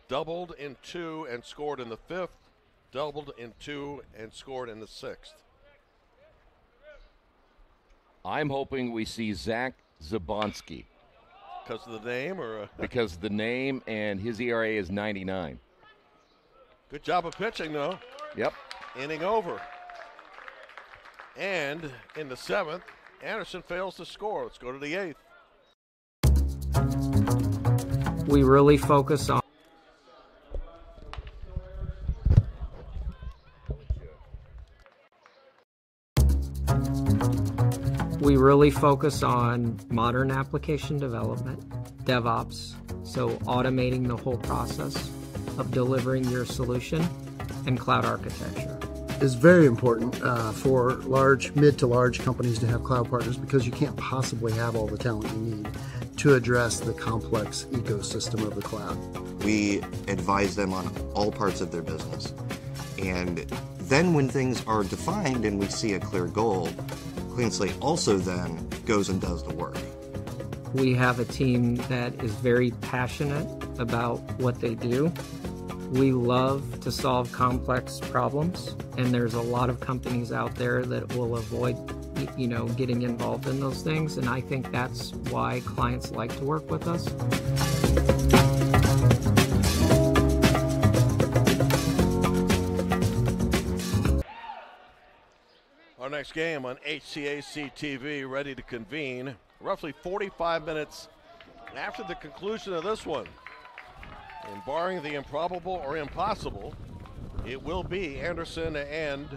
Speaker 1: Doubled in 2 and scored in the 5th. Doubled in 2 and scored in the 6th.
Speaker 2: I'm hoping we see Zach Zabonsky.
Speaker 1: Because of the name?
Speaker 2: Because of the name, and his ERA is 99.
Speaker 1: Good job of pitching, though.
Speaker 2: Yep.
Speaker 1: Inning over. And in the 7th, Anderson fails to score. Let's go to the 8th.
Speaker 6: We really focus on modern application development, DevOps, so automating the whole process of delivering your solution, and cloud architecture.
Speaker 3: It's very important for mid to large companies to have cloud partners because you can't possibly have all the talent you need to address the complex ecosystem of the cloud.
Speaker 22: We advise them on all parts of their business. And then when things are defined and we see a clear goal, Clean Slate also then goes and does the work.
Speaker 6: We have a team that is very passionate about what they do. We love to solve complex problems, and there's a lot of companies out there that will avoid, getting involved in those things, and I think that's why clients like to work with us.
Speaker 1: Our next game on HCAC TV ready to convene roughly 45 minutes after the conclusion of this one. And barring the improbable or impossible, it will be Anderson and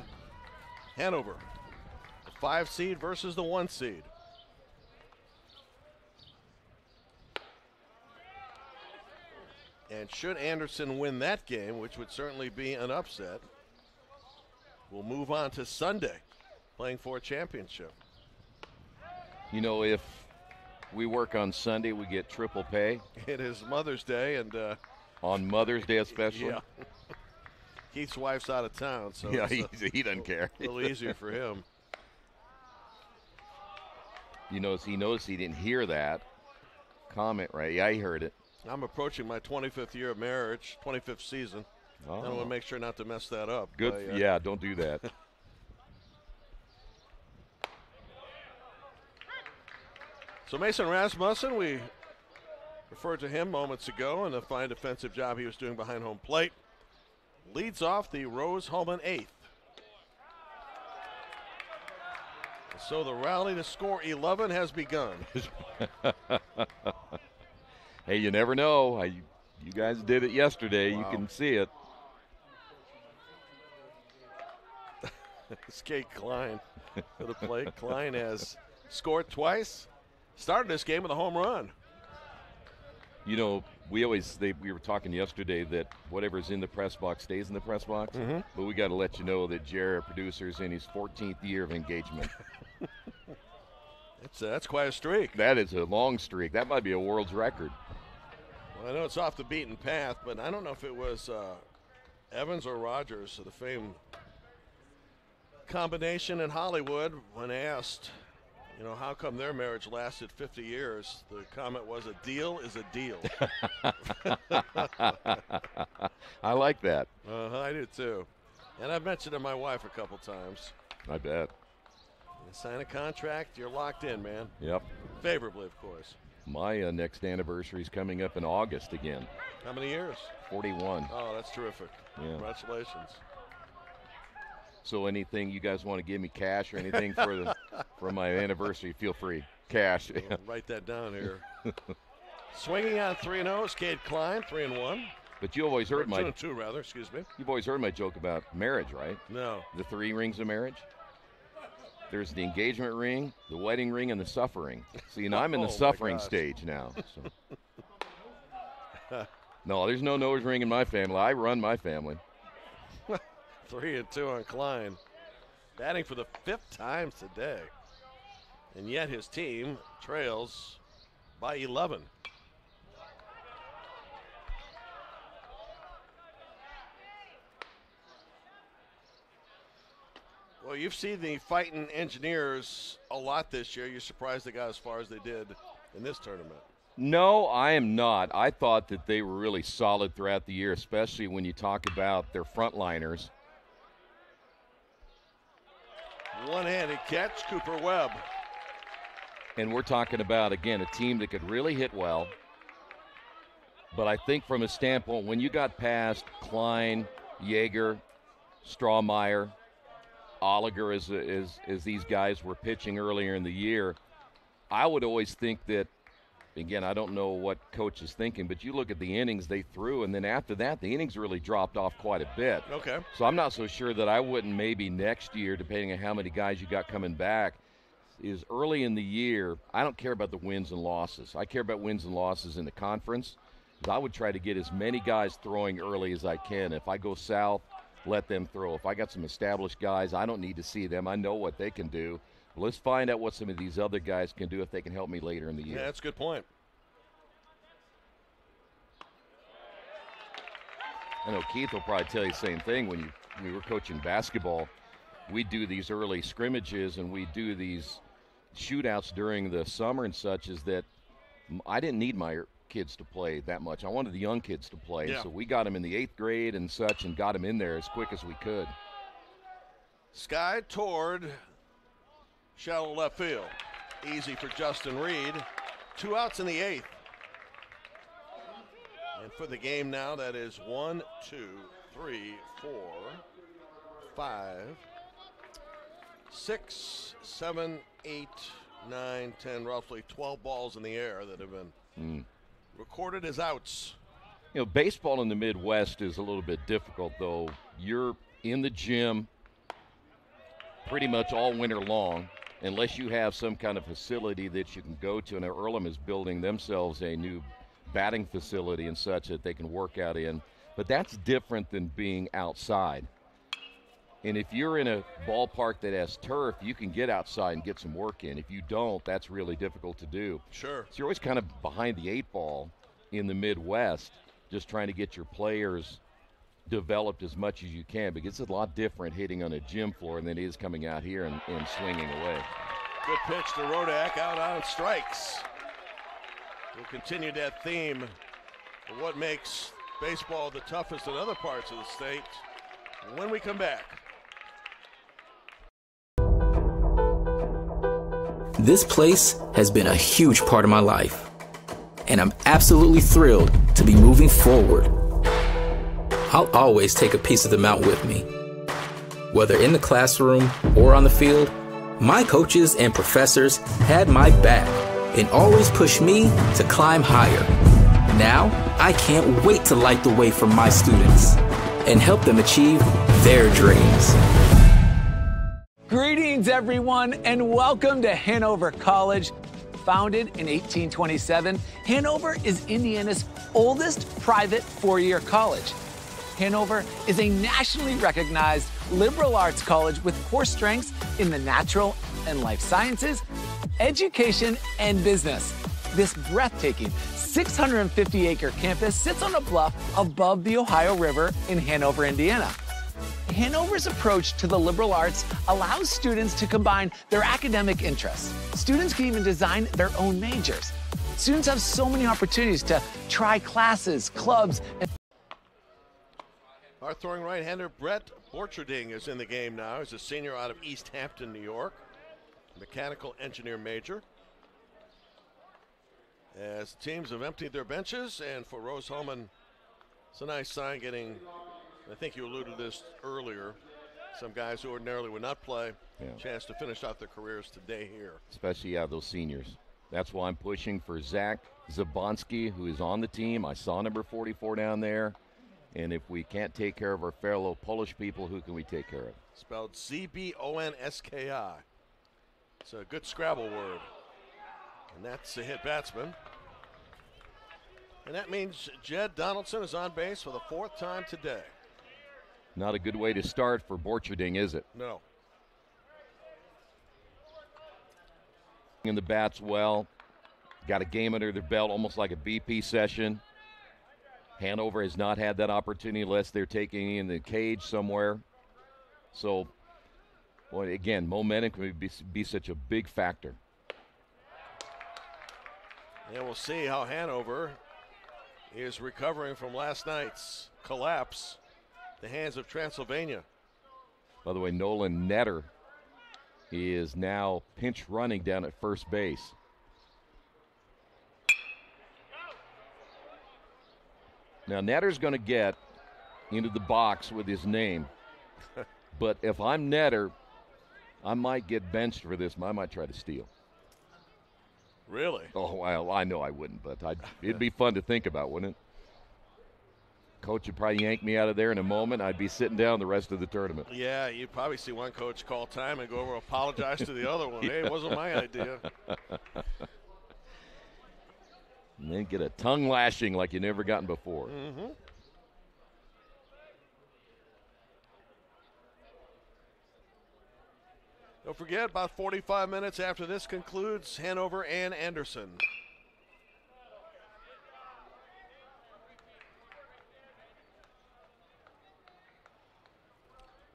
Speaker 1: Hanover. The 5 seed versus the 1 seed. And should Anderson win that game, which would certainly be an upset, we'll move on to Sunday, playing for a championship.
Speaker 2: You know, if we work on Sunday, we get triple pay.
Speaker 1: It is Mother's Day, and
Speaker 2: on Mother's Day especially.
Speaker 1: Yeah. Keith's wife's out of town, so
Speaker 2: yeah, he doesn't care.
Speaker 1: A little easier for him.
Speaker 2: You notice he didn't hear that comment, right? Yeah, he heard it.
Speaker 1: I'm approaching my 25th year of marriage, 25th season.
Speaker 2: Oh.
Speaker 1: I want to make sure not to mess that up.
Speaker 2: Good. Yeah, don't do that.
Speaker 1: So Mason Rasmussen, we referred to him moments ago and the fine defensive job he was doing behind home plate. Leads off the Rose-Hulman 8th. So the rally to score 11 has begun.
Speaker 2: Hey, you never know. You guys did it yesterday. Wow. You can see it.
Speaker 1: Skate Klein to the plate. Klein has scored twice. Started this game with a home run.
Speaker 2: You know, we were talking yesterday that whatever's in the press box stays in the press box.
Speaker 1: Mm-hmm.
Speaker 2: But we got to let you know that Jerry, our producer's in his 14th year of engagement.
Speaker 1: That's quite a streak.
Speaker 2: That is a long streak. That might be a world's record.
Speaker 1: Well, I know it's off the beaten path, but I don't know if it was Evans or Rogers, the famed combination in Hollywood, when asked, you know, how come their marriage lasted 50 years? The comment was, a deal is a deal.
Speaker 2: I like that.
Speaker 1: I do too. And I've mentioned it to my wife a couple times.
Speaker 2: I bet.
Speaker 1: You sign a contract, you're locked in, man.
Speaker 2: Yep.
Speaker 1: Favorably, of course.
Speaker 2: My next anniversary is coming up in August again.
Speaker 1: How many years?
Speaker 2: 41.
Speaker 1: Oh, that's terrific.
Speaker 2: Yeah.
Speaker 1: Congratulations.
Speaker 2: So anything you guys want to give me cash or anything for my anniversary, feel free. Cash.
Speaker 1: I'll write that down here. Swinging on 3-0 is Cade Klein, 3-1.
Speaker 2: But you always heard
Speaker 1: 2-2 rather, excuse me.
Speaker 2: You've always heard my joke about marriage, right?
Speaker 1: No.
Speaker 2: The 3 rings of marriage. There's the engagement ring, the wedding ring, and the suffering. See, now I'm in the suffering stage now. So. No, there's no nose ring in my family. I run my family.
Speaker 1: 3-2 on Klein. Batting for the 5th time today. And yet his team trails by 11. Well, you've seen the fighting Engineers a lot this year. You're surprised they got as far as they did in this tournament.
Speaker 2: No, I am not. I thought that they were really solid throughout the year, especially when you talk about their frontliners.
Speaker 1: One-handed catch, Cooper Webb.
Speaker 2: And we're talking about, again, a team that could really hit well. But I think from a standpoint, when you got past Klein, Yeager, Strawmeyer, Oliger, as these guys were pitching earlier in the year, I would always think that, again, I don't know what coach is thinking, but you look at the innings they threw, and then after that, the innings really dropped off quite a bit.
Speaker 1: Okay.
Speaker 2: So I'm not so sure that I wouldn't maybe next year, depending on how many guys you got coming back, is early in the year, I don't care about the wins and losses. I care about wins and losses in the conference. I would try to get as many guys throwing early as I can. If I go south, let them throw. If I got some established guys, I don't need to see them. I know what they can do. But let's find out what some of these other guys can do if they can help me later in the year.
Speaker 1: Yeah, that's a good point.
Speaker 2: I know Keith will probably tell you the same thing. When we were coaching basketball, we do these early scrimmages and we do these shootouts during the summer and such, is that I didn't need my kids to play that much. I wanted the young kids to play.
Speaker 1: Yeah.
Speaker 2: So we got them in the 8th grade and such and got them in there as quick as we could.
Speaker 1: Sky toward shallow left field. Easy for Justin Reed. 2 outs in the 8th. And for the game now, that is 1, 2, 3, 4, 5, 6, 7, 8, 9, 10, roughly 12 balls in the air that have been recorded as outs.
Speaker 2: You know, baseball in the Midwest is a little bit difficult, though. You're in the gym pretty much all winter long, unless you have some kind of facility that you can go to. And Earlham is building themselves a new batting facility and such that they can work out in. But that's different than being outside. And if you're in a ballpark that has turf, you can get outside and get some work in. If you don't, that's really difficult to do.
Speaker 1: Sure.
Speaker 2: So you're always kind of behind the 8 ball in the Midwest, just trying to get your players developed as much as you can. Because it's a lot different hitting on a gym floor than it is coming out here and swinging away.
Speaker 1: Good pitch to Rodak, out on strikes. We'll continue that theme of what makes baseball the toughest in other parts of the state when we come back.
Speaker 10: This place has been a huge part of my life, and I'm absolutely thrilled to be moving forward. I'll always take a piece of the mountain with me. Whether in the classroom or on the field, my coaches and professors had my back and always pushed me to climb higher. Now, I can't wait to light the way for my students and help them achieve their dreams.
Speaker 4: Greetings, everyone, and welcome to Hanover College. Founded in 1827, Hanover is Indiana's oldest private four-year college. Hanover is a nationally recognized liberal arts college with core strengths in the natural and life sciences, education, and business. This breathtaking 650-acre campus sits on a bluff above the Ohio River in Hanover, Indiana. Hanover's approach to the liberal arts allows students to combine their academic interests. Students can even design their own majors. Students have so many opportunities to try classes, clubs, and
Speaker 1: our throwing right-hander Brett Borcherding is in the game now. He's a senior out of East Hampton, New York, mechanical engineer major. As teams have emptied their benches, and for Rose-Hulman, it's a nice sign getting, I think you alluded to this earlier, some guys who ordinarily would not play, chance to finish out their careers today here.
Speaker 2: Especially, those seniors. That's why I'm pushing for Zach Zabonski, who is on the team. I saw number 44 down there. And if we can't take care of our fellow Polish people, who can we take care of?
Speaker 1: Spelled Z-B-O-N-S-K-I. It's a good Scrabble word. And that's a hit batsman. And that means Jed Donaldson is on base for the 4th time today.
Speaker 2: Not a good way to start for Borcherding, is it?
Speaker 1: No.
Speaker 2: In the bats well. Got a game under their belt, almost like a BP session. Hanover has not had that opportunity unless they're taking in the cage somewhere. So, well, again, momentum can be such a big factor.
Speaker 1: And we'll see how Hanover is recovering from last night's collapse at the hands of Transylvania.
Speaker 2: By the way, Nolan Netter is now pinch running down at first base. Now, Netter's going to get into the box with his name. But if I'm Netter, I might get benched for this. I might try to steal.
Speaker 1: Really?
Speaker 2: Oh, well, I know I wouldn't, but it'd be fun to think about, wouldn't it? Coach would probably yank me out of there in a moment. I'd be sitting down the rest of the tournament.
Speaker 1: Yeah, you'd probably see one coach call time and go over and apologize to the other one. Hey, it wasn't my idea.
Speaker 2: And then get a tongue lashing like you never gotten before.
Speaker 1: Mm-hmm. Don't forget, about 45 minutes after this concludes, Hanover and Anderson.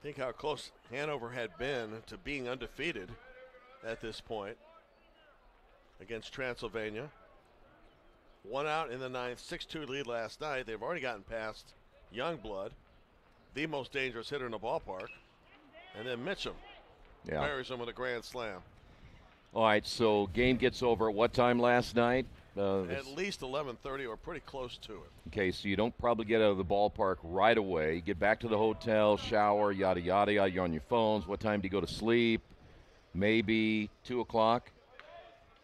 Speaker 1: Think how close Hanover had been to being undefeated at this point against Transylvania. 1 out in the 9th, 6-2 lead last night. They've already gotten past Youngblood, the most dangerous hitter in the ballpark, and then Mitchum buries him with a grand slam.
Speaker 2: All right, so game gets over at what time last night?
Speaker 1: At least 11:30 or pretty close to it.
Speaker 2: Okay, so you don't probably get out of the ballpark right away. You get back to the hotel, shower, yada, yada, yada. You're on your phones. What time do you go to sleep? Maybe 2 o'clock.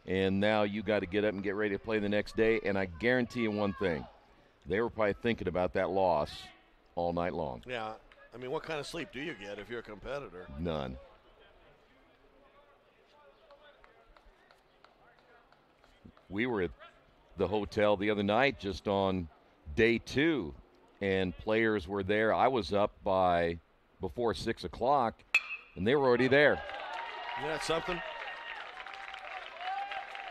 Speaker 2: And now you got to get up and get ready to play the next day. And I guarantee you one thing. They were probably thinking about that loss all night long.
Speaker 1: Yeah. I mean, what kind of sleep do you get if you're a competitor?
Speaker 2: None. We were at the hotel the other night just on day 2, and players were there. I was up by before 6 o'clock, and they were already there.
Speaker 1: Isn't that something?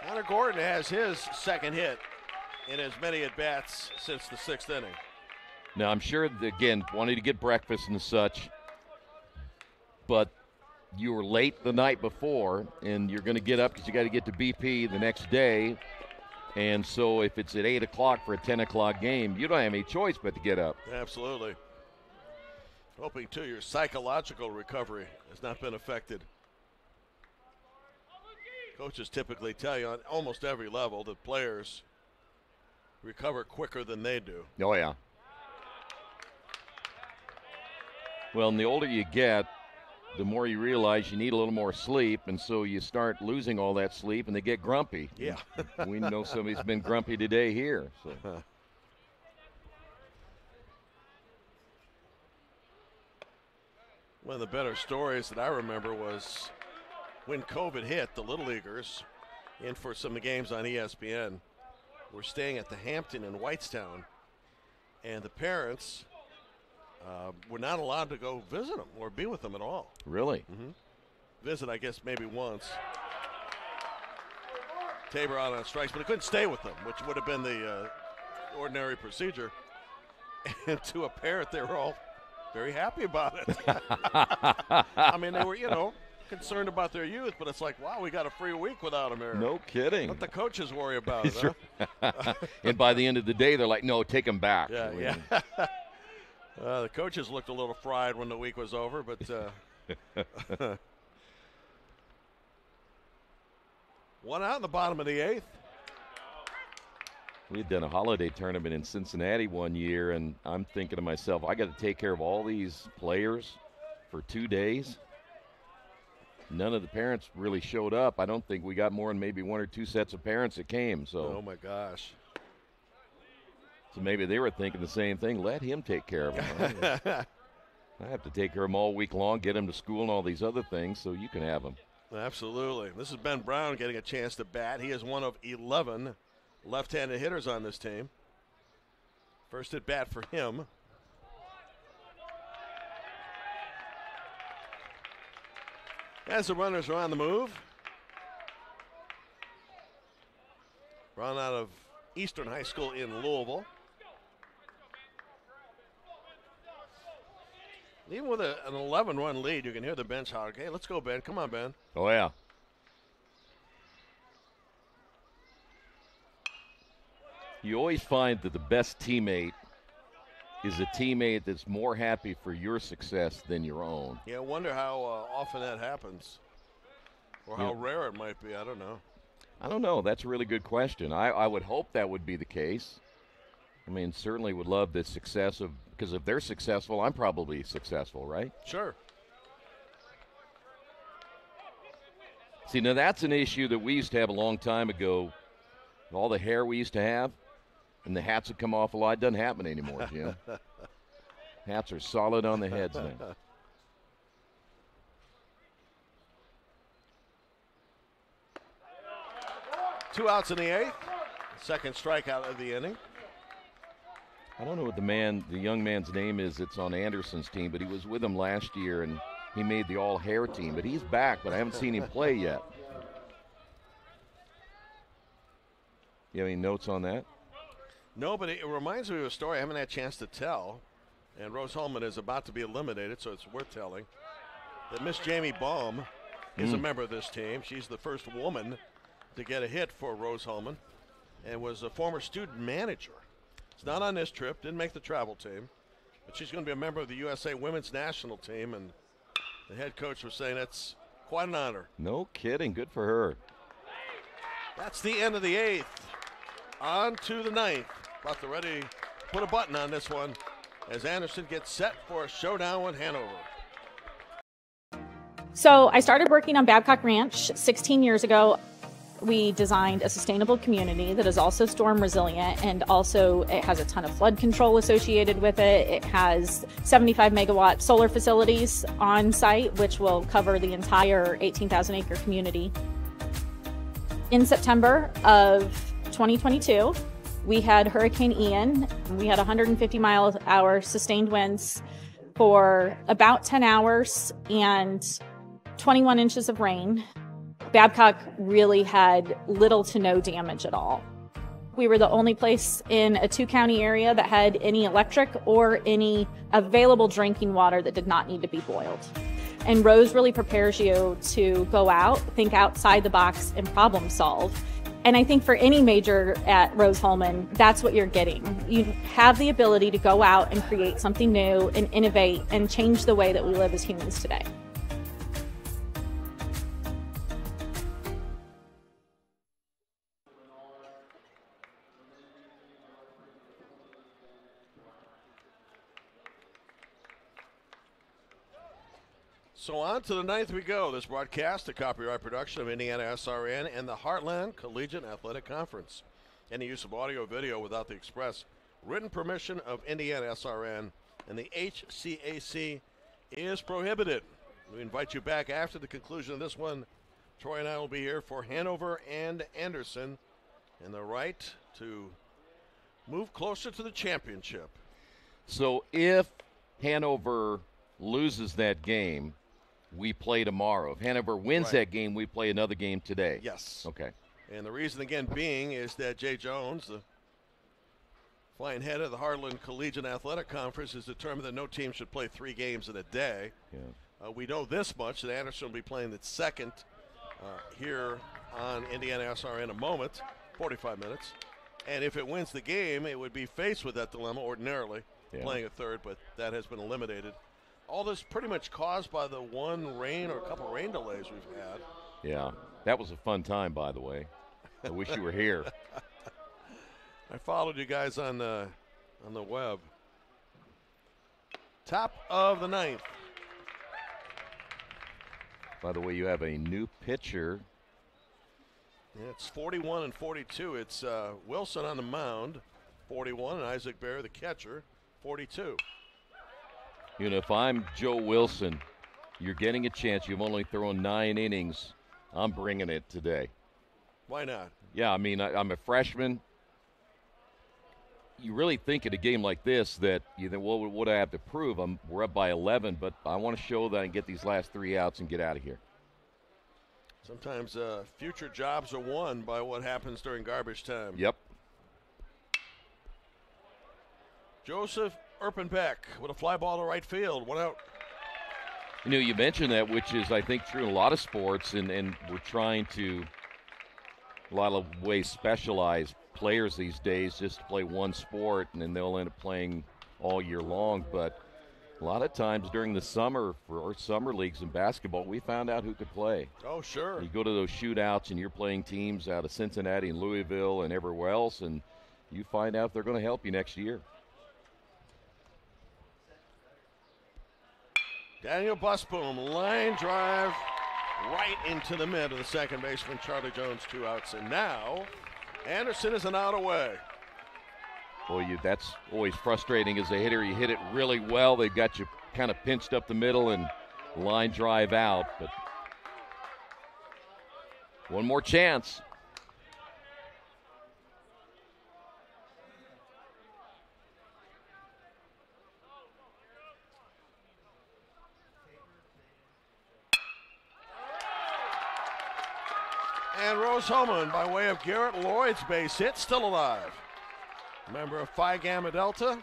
Speaker 1: Connor Gordon has his second hit in as many at-bats since the 6th inning.
Speaker 2: Now, I'm sure, again, wanting to get breakfast and such, but you were late the night before, and you're going to get up because you got to get to BP the next day. And so if it's at 8 o'clock for a 10 o'clock game, you don't have any choice but to get up.
Speaker 1: Absolutely. Hoping, too, your psychological recovery has not been affected. Coaches typically tell you on almost every level that players recover quicker than they do.
Speaker 2: Oh, yeah. Well, and the older you get, the more you realize you need a little more sleep, and so you start losing all that sleep, and they get grumpy.
Speaker 1: Yeah.
Speaker 2: We know somebody's been grumpy today here. So.
Speaker 1: One of the better stories that I remember was when COVID hit, the Little Leaguers, in for some games on ESPN, were staying at the Hampton in Whitestown, and the parents were not allowed to go visit them or be with them at all.
Speaker 2: Really?
Speaker 1: Mm-hmm. Visit, I guess, maybe once. Tabor out on strikes, but he couldn't stay with them, which would have been the ordinary procedure. And to a parent, they were all very happy about it. I mean, they were, concerned about their youth, but it's like, wow, we got a free week without them here.
Speaker 2: No kidding.
Speaker 1: Let the coaches worry about it, huh?
Speaker 2: And by the end of the day, they're like, no, take them back.
Speaker 1: Yeah. The coaches looked a little fried when the week was over, but one out in the bottom of the 8th.
Speaker 2: We had done a holiday tournament in Cincinnati one year, and I'm thinking to myself, I got to take care of all these players for 2 days. None of the parents really showed up. I don't think we got more than maybe 1 or 2 sets of parents that came. So.
Speaker 1: Oh, my gosh.
Speaker 2: So maybe they were thinking the same thing. Let him take care of them. I have to take care of them all week long, get them to school and all these other things, so you can have them.
Speaker 1: Absolutely. This is Ben Brown getting a chance to bat. He is one of 11 left-handed hitters on this team. First at bat for him. As the runners are on the move. Run out of Eastern High School in Louisville. Even with an 11-run lead, you can hear the bench holler, hey, let's go, Ben. Come on, Ben.
Speaker 2: Oh, yeah. You always find that the best teammate is a teammate that's more happy for your success than your own.
Speaker 1: Yeah, I wonder how often that happens or how rare it might be. I don't know.
Speaker 2: I don't know. That's a really good question. I would hope that would be the case. I mean, certainly would love the success of, because if they're successful, I'm probably successful, right?
Speaker 1: Sure.
Speaker 2: See, now that's an issue that we used to have a long time ago. All the hair we used to have and the hats would come off a lot. It doesn't happen anymore, Jim. Hats are solid on the heads now.
Speaker 1: Two outs in the 8th. Second strikeout of the inning.
Speaker 2: I don't know what the young man's name is that's on Anderson's team, but he was with him last year, and he made the all-hair team. But he's back, but I haven't seen him play yet. You have any notes on that?
Speaker 1: No, but it reminds me of a story I haven't had a chance to tell, and Rose-Hulman is about to be eliminated, so it's worth telling, that Miss Jamie Baum is a member of this team. She's the first woman to get a hit for Rose-Hulman and was a former student manager. It's not on this trip, didn't make the travel team, but she's going to be a member of the USA Women's National Team, and the head coach was saying that's quite an honor.
Speaker 2: No kidding. Good for her.
Speaker 1: That's the end of the 8th. On to the 9th. About to ready to put a button on this one as Anderson gets set for a showdown with Hanover.
Speaker 7: So I started working on Babcock Ranch 16 years ago. We designed a sustainable community that is also storm resilient, and also it has a ton of flood control associated with it. It has 75 megawatt solar facilities on site, which will cover the entire 18,000 acre community. In September of 2022, we had Hurricane Ian. We had 150-mile-an-hour sustained winds for about 10 hours and 21 inches of rain. Babcock really had little to no damage at all. We were the only place in a 2-county area that had any electric or any available drinking water that did not need to be boiled. And Rose really prepares you to go out, think outside the box, and problem solve. And I think for any major at Rose-Hulman, that's what you're getting. You have the ability to go out and create something new and innovate and change the way that we live as humans today.
Speaker 1: So on to the ninth we go. This broadcast, a copyright production of IndianaSRN and the Heartland Collegiate Athletic Conference. Any use of audio or video without the express written permission of IndianaSRN and the HCAC is prohibited. We invite you back after the conclusion of this one. Troy and I will be here for Hanover and Anderson and the right to move closer to the championship.
Speaker 2: So if Hanover loses that game, we play tomorrow. If Hanover wins that game, we play another game today.
Speaker 1: Yes.
Speaker 2: Okay.
Speaker 1: And the reason, again, being is that Jay Jones, the flying head of the Heartland Collegiate Athletic Conference, has determined that no team should play 3 games in a day.
Speaker 2: Yeah.
Speaker 1: We know this much, that Anderson will be playing the second here on IndianaSRN in a moment, 45 minutes. And if it wins the game, it would be faced with that dilemma ordinarily, playing a third, but that has been eliminated. All this pretty much caused by the one rain or a couple rain delays we've had.
Speaker 2: Yeah, that was a fun time, by the way. I wish you were here.
Speaker 1: I followed you guys on the web. Top of the ninth.
Speaker 2: By the way, you have a new pitcher.
Speaker 1: Yeah, it's 41 and 42. It's Wilson on the mound, 41, and Isaac Bear, the catcher, 42.
Speaker 2: You know, if I'm Joe Wilson, you're getting a chance. You've only thrown 9 innings. I'm bringing it today.
Speaker 1: Why not?
Speaker 2: Yeah, I mean, I'm a freshman. You really think in a game like this that you think, well, what do I have to prove? We're up by 11, but I want to show that I can get these last 3 outs and get out of here.
Speaker 1: Sometimes future jobs are won by what happens during garbage time.
Speaker 2: Yep.
Speaker 1: Joseph Erpenbeck with a fly ball to right field. 1 out.
Speaker 2: You know, you mentioned that, which is, I think, true in a lot of sports, and we're trying to, a lot of ways, specialize players these days just to play one sport, and then they'll end up playing all year long. But a lot of times during the summer, for our summer leagues in basketball, we found out who could play.
Speaker 1: Oh, sure.
Speaker 2: You go to those shootouts, and you're playing teams out of Cincinnati and Louisville and everywhere else, and you find out they're going to help you next year.
Speaker 1: Daniel Busboom, line drive right into the mid of the second baseman, Charlie Jones, 2 outs. And now Anderson is an out away.
Speaker 2: Boy, that's always frustrating as a hitter. You hit it really well. They've got you kind of pinched up the middle and line drive out. But one more chance.
Speaker 1: And Rose-Hulman, by way of Garrett Lloyd's base hit, still alive. Member of Phi Gamma Delta,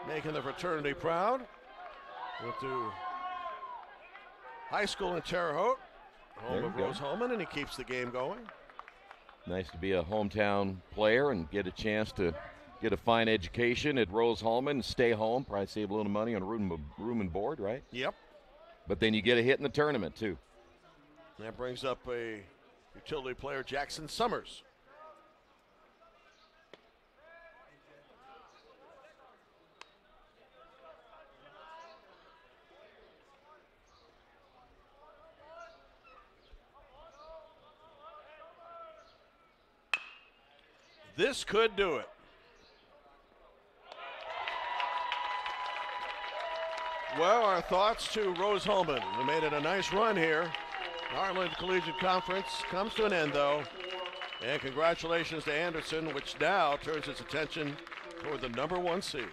Speaker 1: making the fraternity proud. Went to high school in Terre Haute, home of Rose-Hulman, and he keeps the game going.
Speaker 2: Nice to be a hometown player and get a chance to get a fine education at Rose-Hulman and stay home. Probably save a little money on room and board, right?
Speaker 1: Yep.
Speaker 2: But then you get a hit in the tournament, too.
Speaker 1: That brings up a utility player, Jackson Summers. This could do it. Well, our thoughts to Rose-Hulman, who made it a nice run here. Heartland Collegiate Conference comes to an end, though. And congratulations to Anderson, which now turns its attention toward the number 1 seed.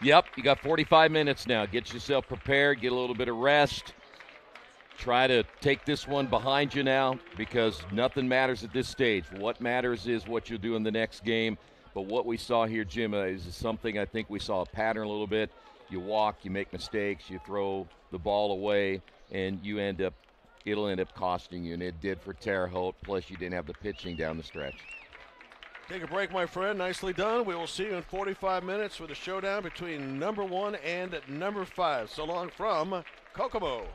Speaker 2: Yep, you got 45 minutes now. Get yourself prepared, get a little bit of rest. Try to take this one behind you now because nothing matters at this stage. What matters is what you'll do in the next game. But what we saw here, Jim, is something I think we saw a pattern a little bit. You walk, you make mistakes, you throw the ball away, and it'll end up costing you, and it did for Terre Haute, plus you didn't have the pitching down the stretch.
Speaker 1: Take a break, my friend. Nicely done. We will see you in 45 minutes for the showdown between number 1 and number 5. So long from Kokomo.